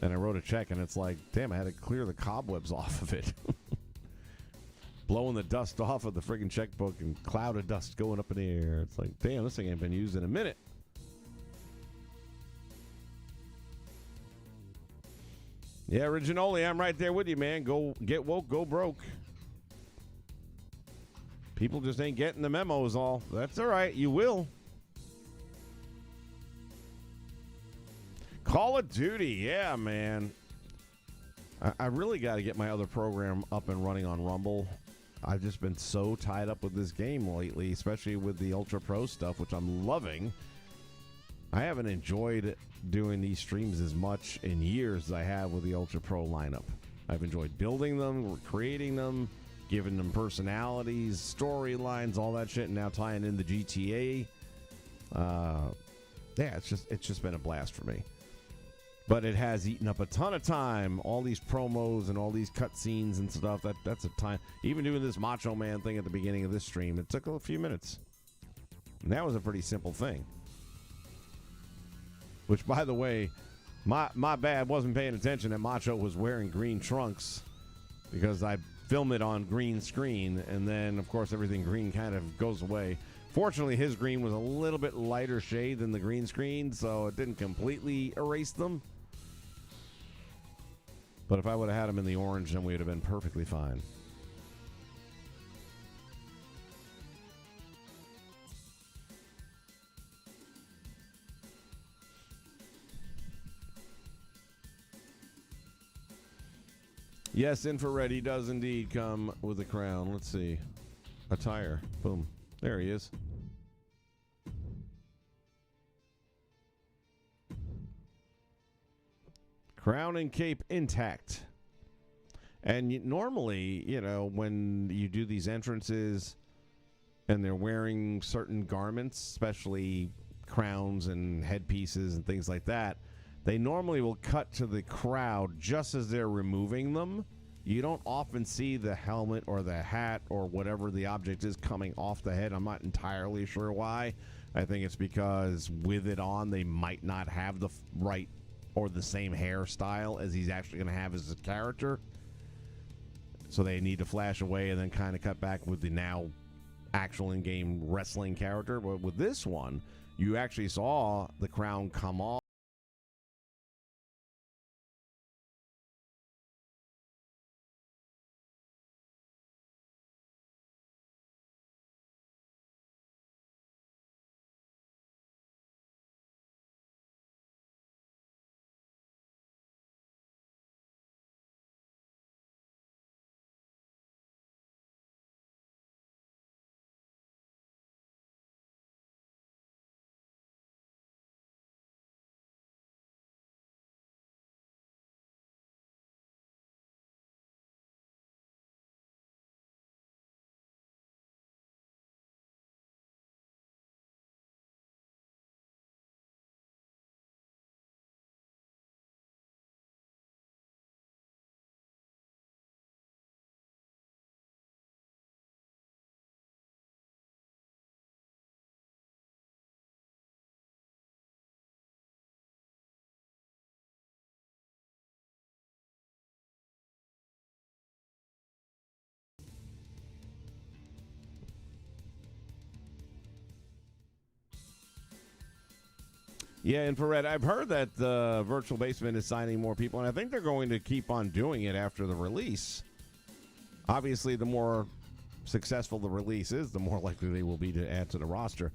And I wrote a check, and it's like, damn, I had to clear the cobwebs off of it. Blowing the dust off of the friggin' checkbook and cloud of dust going up in the air. It's like, damn, this thing ain't been used in a minute. Yeah, Originoli, I'm right there with you, man. Go get woke, go broke. People just ain't getting the memos all. That's all right. You will. Call of Duty. Yeah, man. I really got to get my other program up and running on Rumble. I've just been so tied up with this game lately, especially with the Ultra Pro stuff, which I'm loving. I haven't enjoyed doing these streams as much in years as I have with the Ultra Pro lineup. I've enjoyed building them, creating them, giving them personalities, storylines, all that shit, and now tying in the GTA. Yeah, it's just been a blast for me. But it has eaten up a ton of time. All these promos and all these cutscenes and stuff. That's a time. Even doing this Macho Man thing at the beginning of this stream, it took a few minutes. And that was a pretty simple thing. Which, by the way, my bad, wasn't paying attention that Macho was wearing green trunks because I filmed it on green screen, and then, of course, everything green kind of goes away. Fortunately, his green was a little bit lighter shade than the green screen, so it didn't completely erase them. But if I would have had him in the orange, then we would have been perfectly fine. Yes, infrared, he does indeed come with a crown. Let's see. Attire. Boom. There he is. Crown and cape intact. And normally, you know, when you do these entrances and they're wearing certain garments, especially crowns and headpieces and things like that, they normally will cut to the crowd just as they're removing them. You don't often see the helmet or the hat or whatever the object is coming off the head. I'm not entirely sure why. I think it's because with it on, they might not have the right or the same hairstyle as he's actually going to have as a character. So they need to flash away and then kind of cut back with the now actual in-game wrestling character. But with this one, you actually saw the crown come off. Yeah, Infrared, I've heard that the Virtual Basement is signing more people, and I think they're going to keep on doing it after the release. Obviously, the more successful the release is, the more likely they will be to add to the roster.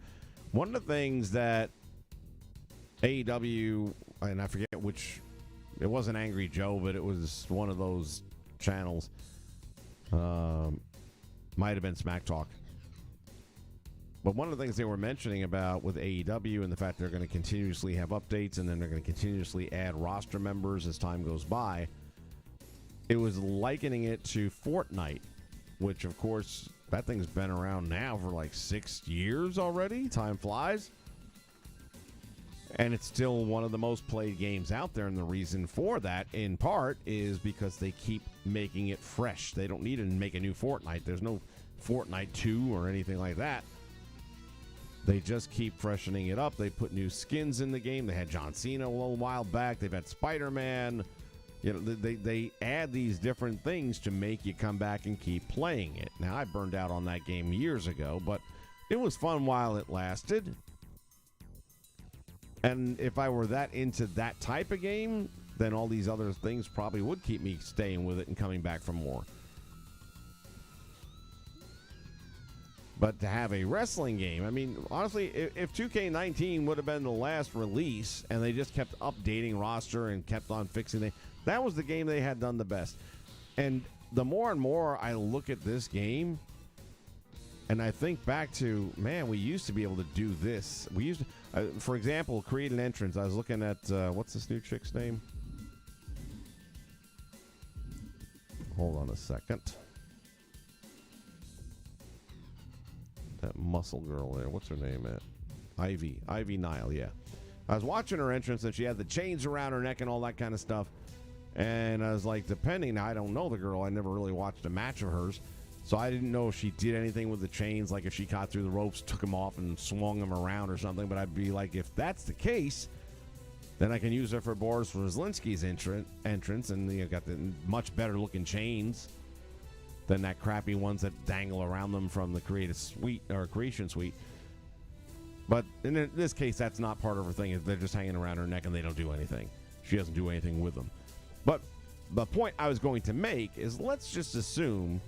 One of the things that AEW, and I forget which, it wasn't Angry Joe, but it was one of those channels, might have been Smack Talk. But one of the things they were mentioning about with AEW and the fact they're going to continuously have updates and then they're going to continuously add roster members as time goes by, it was likening it to Fortnite, which, of course, that thing's been around now for like 6 years already. Time flies. And it's still one of the most played games out there. And the reason for that, in part, is because they keep making it fresh. They don't need to make a new Fortnite. There's no Fortnite 2 or anything like that. They just keep freshening it up. They put new skins in the game. They had John Cena a little while back. They've had Spider-Man. You know, they add these different things to make you come back and keep playing it. Now, I burned out on that game years ago, but it was fun while it lasted. And if I were that into that type of game, then all these other things probably would keep me staying with it and coming back for more. But to have a wrestling game, I mean, honestly, if 2K19 would have been the last release and they just kept updating roster and kept on fixing it, that was the game they had done the best. And the more and more I look at this game, and I think back to, man, we used to be able to do this. We used to, for example, create an entrance. I was looking at, what's this new chick's name? Hold on a second. That muscle girl there. What's her name at? Ivy Nile, yeah. I was watching her entrance, and she had the chains around her neck and all that kind of stuff. And I was like, depending, I don't know the girl. I never really watched a match of hers. So I didn't know if she did anything with the chains, like if she caught through the ropes, took them off, and swung them around or something. But I'd be like, if that's the case, then I can use her for Boris Wrzelinski's entrance, and you got the much better looking chains than that crappy ones that dangle around them from the Creative Suite or Creation Suite. But in this case, that's not part of her thing. They're just hanging around her neck and they don't do anything. She doesn't do anything with them. But the point I was going to make is, let's just assume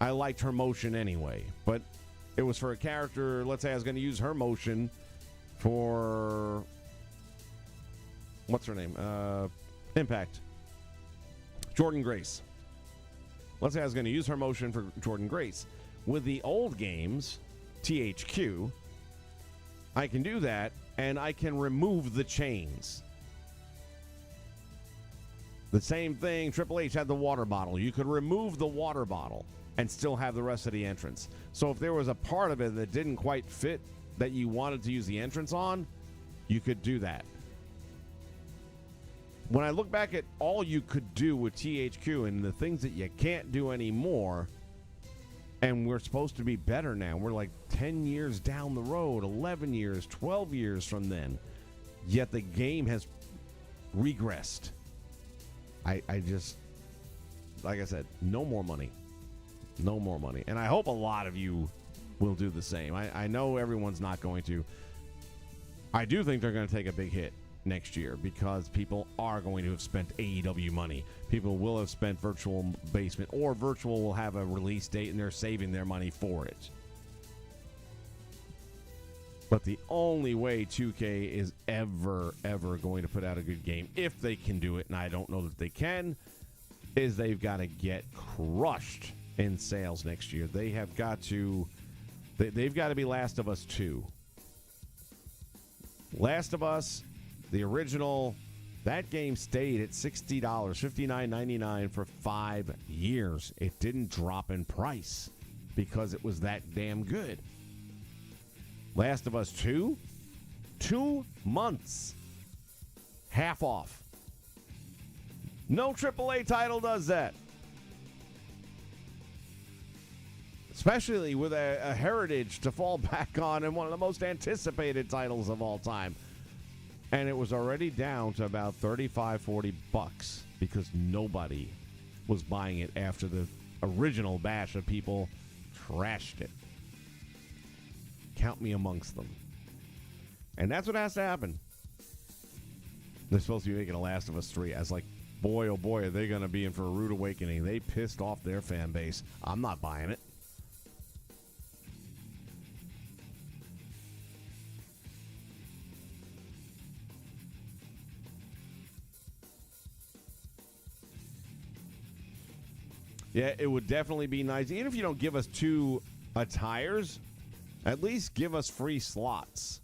I liked her motion anyway, but it was for a character. Let's say I was going to use her motion for, what's her name? Impact. Jordynne Grace. Let's say I was going to use her motion for Jordynne Grace. With the old games, THQ, I can do that, and I can remove the chains. The same thing, Triple H had the water bottle. You could remove the water bottle and still have the rest of the entrance. So if there was a part of it that didn't quite fit that you wanted to use the entrance on, you could do that. When I look back at all you could do with THQ and the things that you can't do anymore, and we're supposed to be better now. We're like 10 years down the road, 11 years, 12 years from then. Yet the game has regressed. I just, like I said, no more money. No more money. And I hope a lot of you will do the same. I know everyone's not going to. I do think they're going to take a big hit next year because people are going to have spent AEW money. People will have spent Virtual Basement, or Virtual will have a release date and they're saving their money for it. But the only way 2K is ever going to put out a good game, if they can do it, and I don't know that they can, is they've got to get crushed in sales next year. They have got to, they've got to be Last of Us 2. Last of Us, the original, that game stayed at $60, $59.99 for 5 years. It didn't drop in price because it was that damn good. Last of Us 2, 2 months, half off. No AAA title does that. Especially with a heritage to fall back on and one of the most anticipated titles of all time. And it was already down to about $35-40 because nobody was buying it after the original batch of people trashed it. Count me amongst them. And that's what has to happen. They're supposed to be making a Last of Us 3. I was like, boy, oh boy, are they going to be in for a rude awakening. They pissed off their fan base. I'm not buying it. Yeah, it would definitely be nice. Even if you don't give us 2 attires, at least give us free slots.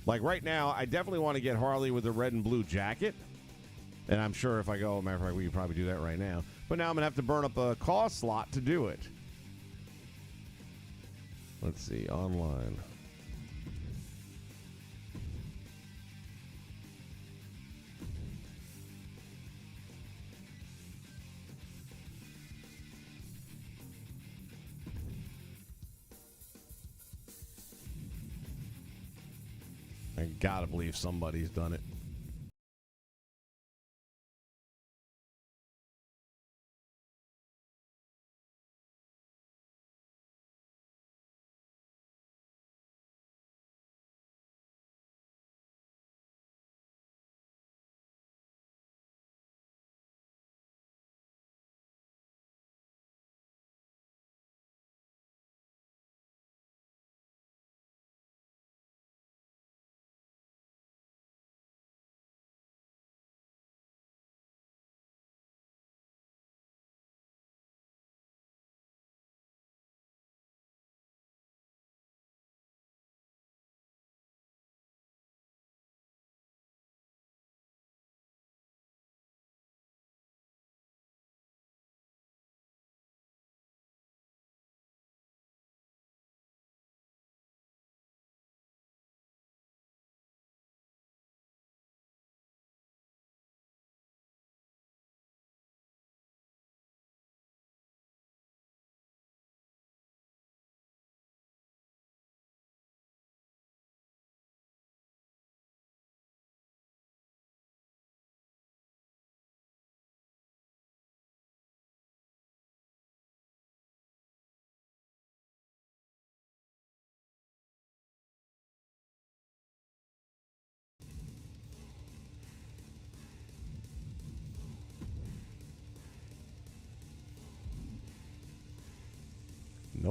Like right now, I definitely want to get Harley with the red and blue jacket. And I'm sure if I go, matter of fact, we could probably do that right now. But now I'm going to have to burn up a cost slot to do it. Let's see, online. I gotta believe somebody's done it.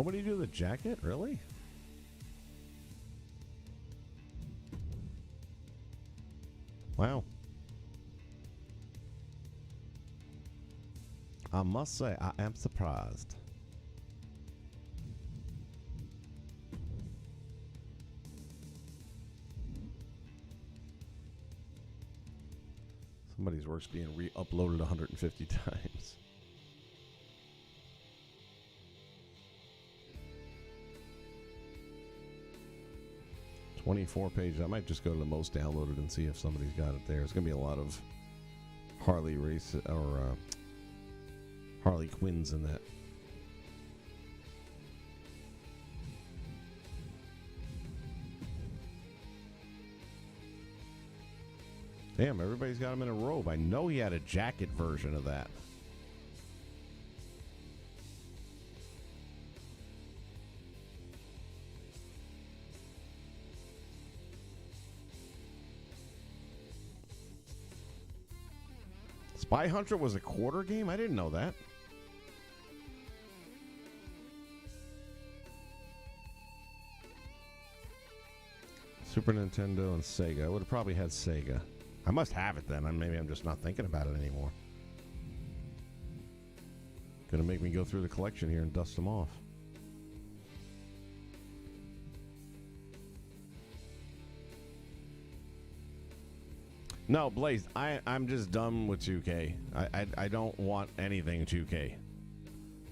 Nobody do the jacket? Really? Wow. I must say, I am surprised. Somebody's work's being re-uploaded 150 times. "24 pages. I might just go to the most downloaded and see if somebody's got it there. It's going to be a lot of Harley race or Harley Quinns in that. Damn, everybody's got him in a robe. I know he had a jacket version of that. Spy Hunter was a quarter game? I didn't know that. Super Nintendo and Sega. I would have probably had Sega. I must have it then. Maybe I'm just not thinking about it anymore. Gonna make me go through the collection here and dust them off. No, Blaze, I'm just done with 2K. I don't want anything 2K.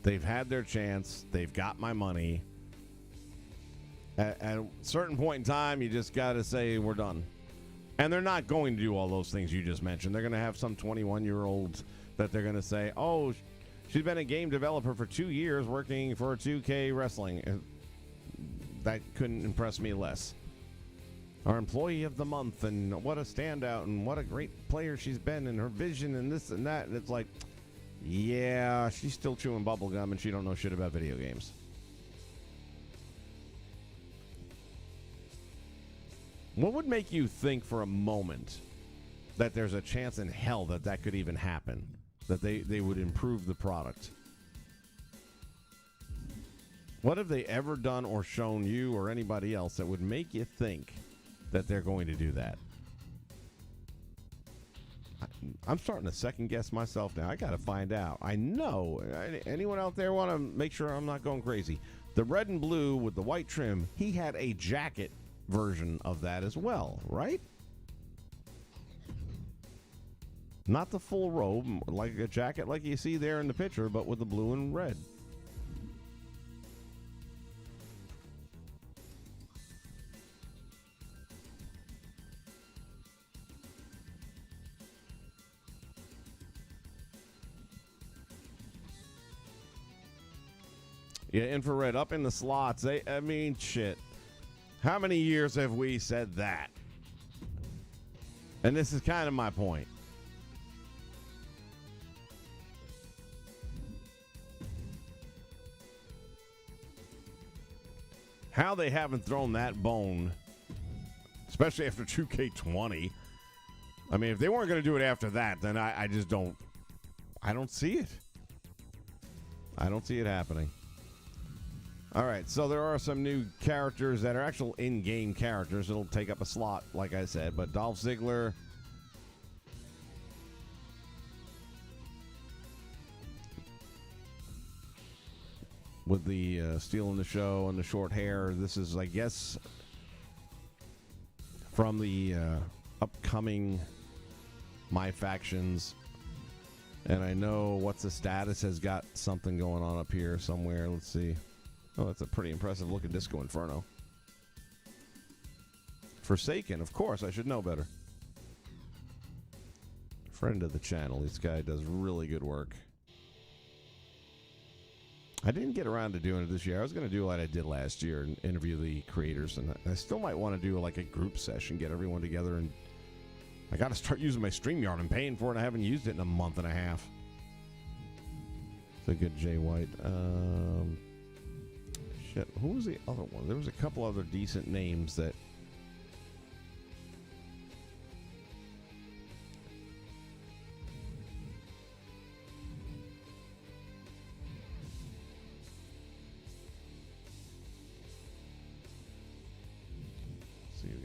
They've had their chance. They've got my money. At a certain point in time, you just got to say we're done. And they're not going to do all those things you just mentioned. They're going to have some 21-year-old that they're going to say, oh, she's been a game developer for 2 years working for 2K Wrestling. That couldn't impress me less. Our employee of the month, and what a standout, and what a great player she's been, and her vision, and this and that. And it's like, yeah, she's still chewing bubblegum, and she don't know shit about video games. What would make you think for a moment that there's a chance in hell that that could even happen? That they would improve the product? What have they ever done or shown you or anybody else that would make you think that they're going to do that? I'm starting to second guess myself now. I got to find out. I know. Anyone out there want to make sure I'm not going crazy? The red and blue with the white trim, he had a jacket version of that as well, right? Not the full robe, like a jacket like you see there in the picture, but with the blue and red. Yeah, infrared up in the slots. I mean, shit. How many years have we said that? And this is kind of my point. How they haven't thrown that bone, especially after 2K20. I mean, if they weren't going to do it after that, then I just don't. I don't see it. I don't see it happening. All right, so there are some new characters that are actual in-game characters. It'll take up a slot, like I said. But Dolph Ziggler, with the stealing the show and the short hair. This is, I guess, from the upcoming My Factions. And I know What's the Status has got something going on up here somewhere. Let's see. Oh, that's a pretty impressive looking Disco Inferno. Forsaken, of course, I should know better. Friend of the channel. This guy does really good work. I didn't get around to doing it this year. I was going to do what I did last year and interview the creators, and I still might want to do like a group session, get everyone together, and I got to start using my StreamYard. I'm paying for it, and I haven't used it in a month and a half. It's a good Jay White. Shit, who was the other one? There was a couple other decent names that...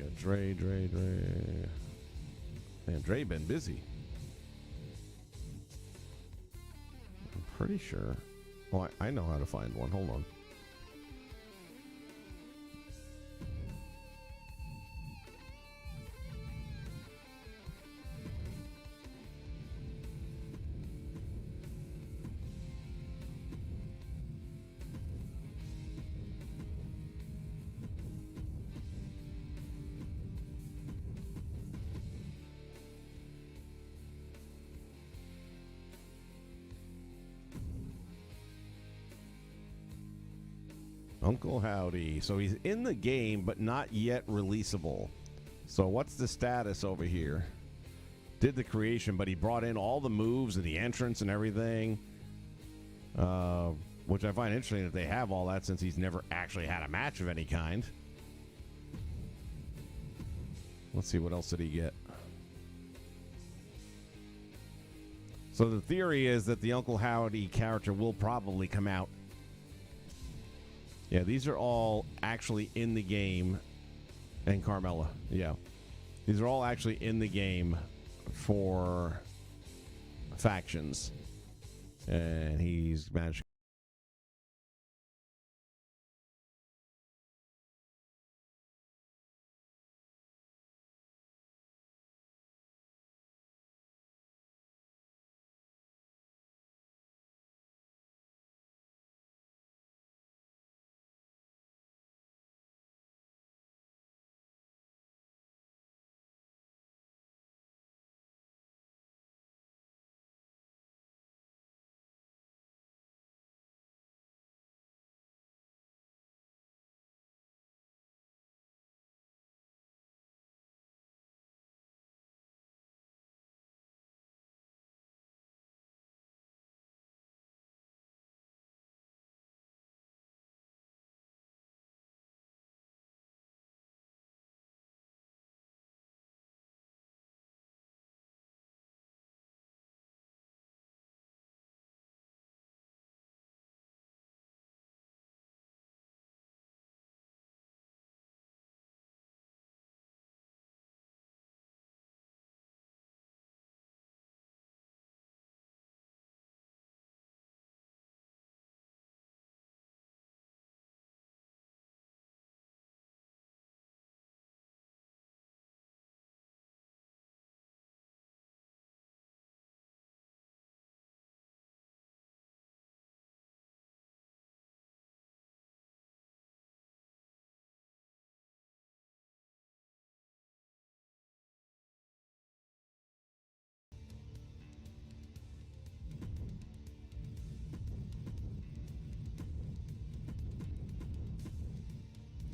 got Dre. Man, Dre been busy. I'm pretty sure. Well, I know how to find one. Hold on. Uncle Howdy. So he's in the game, but not yet releasable. So what's the status over here? Did the creation, but he brought in all the moves and the entrance and everything. Which I find interesting that they have all that since he's never actually had a match of any kind. Let's see, what else did he get? So the theory is that the Uncle Howdy character will probably come out. Yeah, these are all actually in the game. And Carmella, yeah. These are all actually in the game for factions. And he's managed.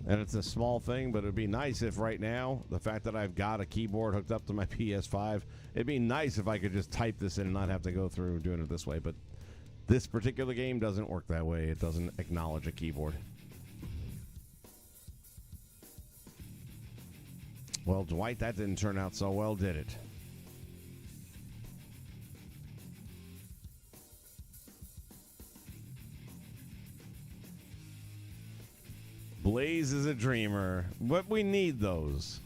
And it's a small thing, but it'd be nice if right now, the fact that I've got a keyboard hooked up to my PS5, it'd be nice if I could just type this in and not have to go through doing it this way. But this particular game doesn't work that way. It doesn't acknowledge a keyboard. Well, Dwight, that didn't turn out so well, did it? Blaze is a dreamer, but we need those.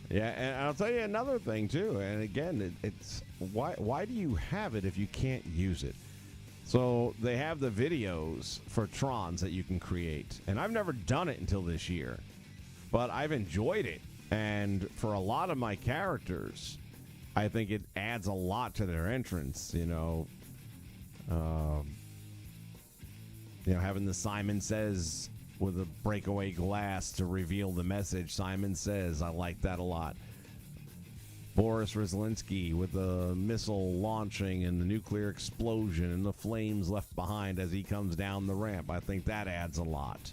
Yeah, and I'll tell you another thing too. And again, it's why do you have it if you can't use it? So they have the videos for Trons that you can create. And I've never done it until this year. But I've enjoyed it. And for a lot of my characters, I think it adds a lot to their entrance, having the Simon Says with a breakaway glass to reveal the message. Simon Says, I like that a lot. Boris Rizlinski with the missile launching and the nuclear explosion and the flames left behind as he comes down the ramp. I think that adds a lot.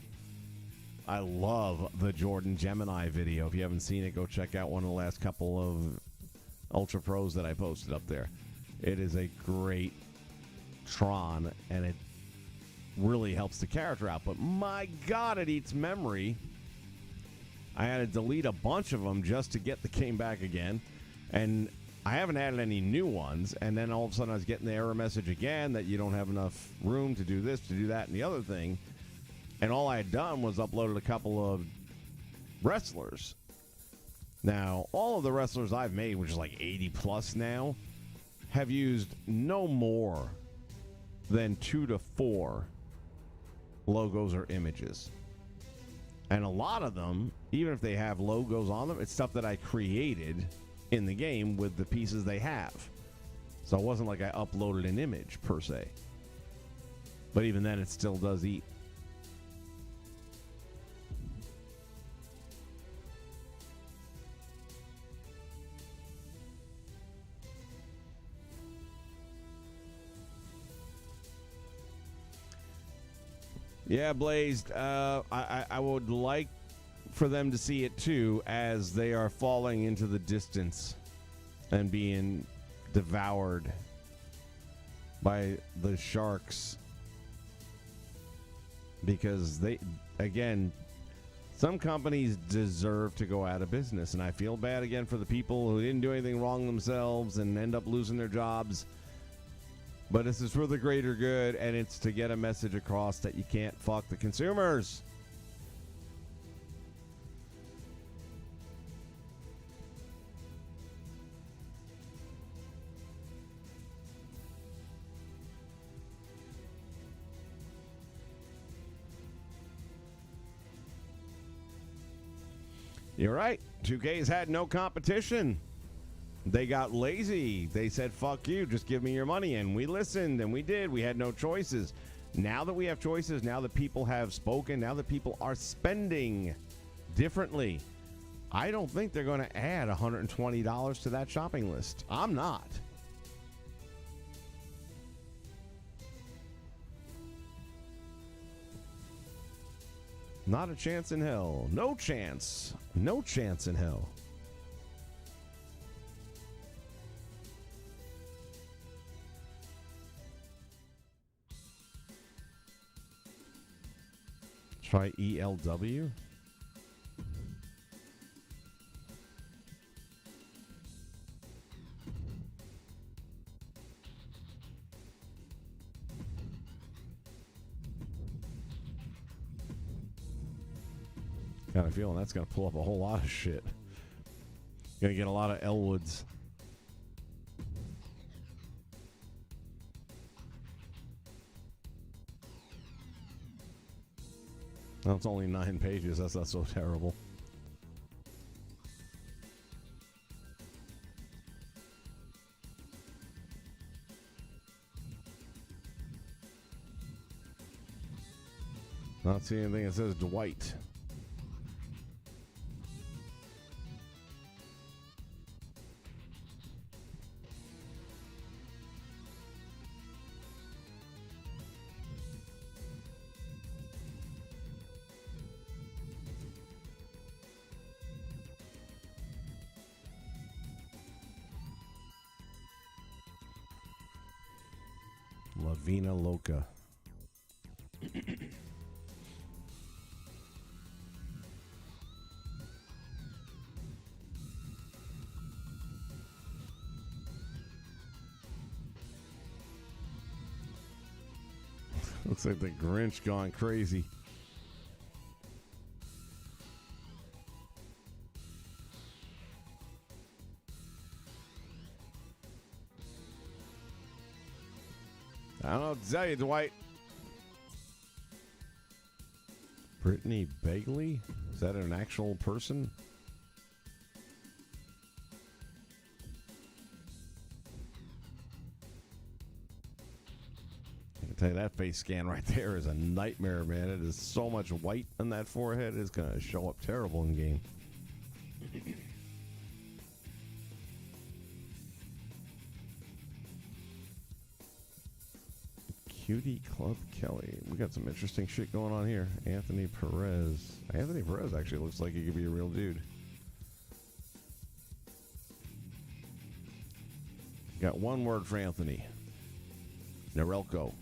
I love the Jordan Gemini video. If you haven't seen it, go check out one of the last couple of Ultra Pros that I posted up there. It is a great Tron, and really helps the character out. But my God, it eats memory. I had to delete a bunch of them just to get the game back again. And I haven't added any new ones. And then all of a sudden I was getting the error message again that you don't have enough room to do this, to do that, and the other thing. And all I had done was uploaded a couple of wrestlers. Now, all of the wrestlers I've made, which is like 80 plus now, have used no more than 2 to 4 logos or images. And a lot of them, even if they have logos on them, it's stuff that I created in the game with the pieces they have. So it wasn't like I uploaded an image per se. But even then, it still does eat. Yeah, Blazed. I would like for them to see it too, as they are falling into the distance and being devoured by the sharks. Because they, again, some companies deserve to go out of business, and I feel bad again for the people who didn't do anything wrong themselves and end up losing their jobs. But this is for the greater good, and it's to get a message across that you can't fuck the consumers. You're right. 2K's had no competition. They got lazy. They said, fuck you, just give me your money. And we listened, and we did. We had no choices. Now that we have choices, now that people have spoken, now that people are spending differently, I don't think they're going to add $120 to that shopping list. I'm not. Not a chance in hell. No chance. No chance in hell. Try ELW. Got a feeling that's going to pull up a whole lot of shit. Going to get a lot of Elwoods. Well, it's only 9 pages. That's not so terrible. Not seeing anything that says Dwight. Lavina Loca. Looks like the Grinch gone crazy. I don't know what to tell you, Dwight. Brittany Bagley? Is that an actual person? I can tell you that face scan right there is a nightmare, man. It is so much white on that forehead. It's going to show up terrible in game. Cutie Club Kelly. We got some interesting shit going on here. Anthony Perez. Anthony Perez actually looks like he could be a real dude. Got one word for Anthony. Norelco.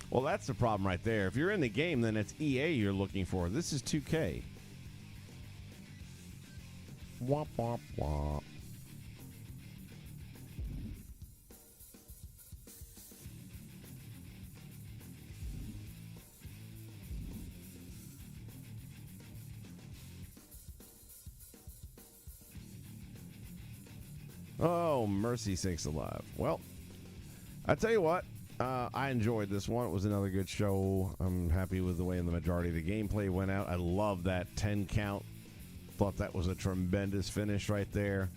Well, that's the problem right there. If you're in the game, then it's EA you're looking for. This is 2K. Womp, womp, womp. Oh, mercy sakes alive. Well, I tell you what, I enjoyed this one. It was another good show. I'm happy with the way the majority of the gameplay went out. I love that 10 count. Thought that was a tremendous finish right there.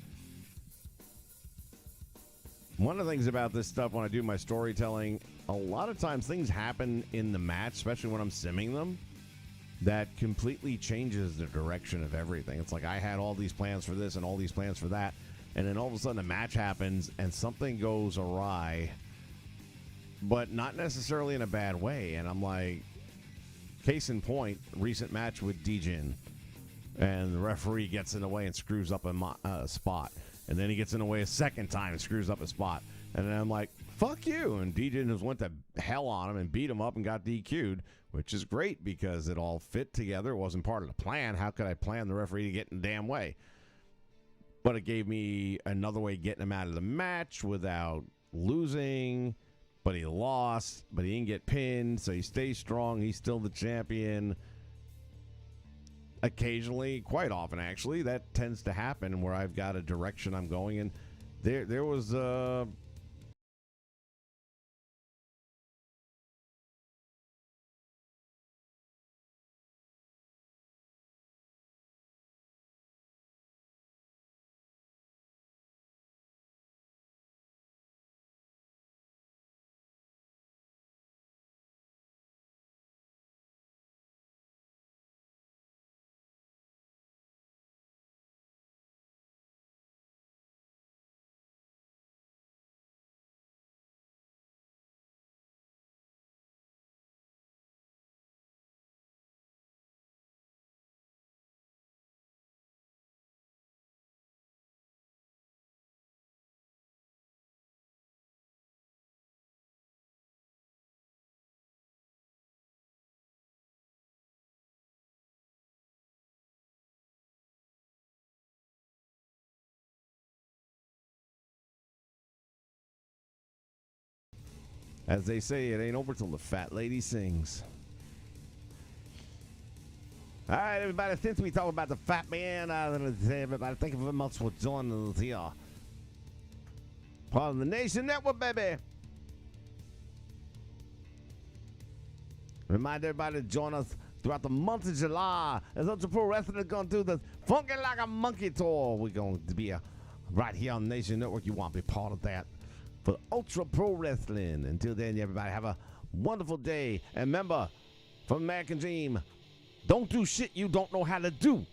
One of the things about this stuff when I do my storytelling, a lot of times things happen in the match, especially when I'm simming them, that completely changes the direction of everything. It's like I had all these plans for this and all these plans for that, and then all of a sudden a match happens and something goes awry, but not necessarily in a bad way. And I'm like, case in point, recent match with Dijin, and the referee gets in the way and screws up a spot. And then he gets in the way a second time and screws up a spot. And then I'm like, fuck you. And Dijin just went to hell on him and beat him up and got DQ'd, which is great because it all fit together. It wasn't part of the plan. How could I plan the referee to get in the damn way? But it gave me another way of getting him out of the match without losing. But he lost, but he didn't get pinned, so he stays strong. He's still the champion. Occasionally, quite often actually, that tends to happen where I've got a direction I'm going in. There was as they say, it ain't over till the fat lady sings. All right, everybody, since we talk about the fat man, everybody, thank you very much for joining us here. Part of the Nation Network, baby. Remind everybody to join us throughout the month of July as Ultra Pro Wrestling is going to do the Funkin' Like a Monkey tour. We're going to be right here on Nation Network. You want to be part of that for Ultra Pro Wrestling. Until then, everybody, have a wonderful day. And remember, from American Dream, don't do shit you don't know how to do.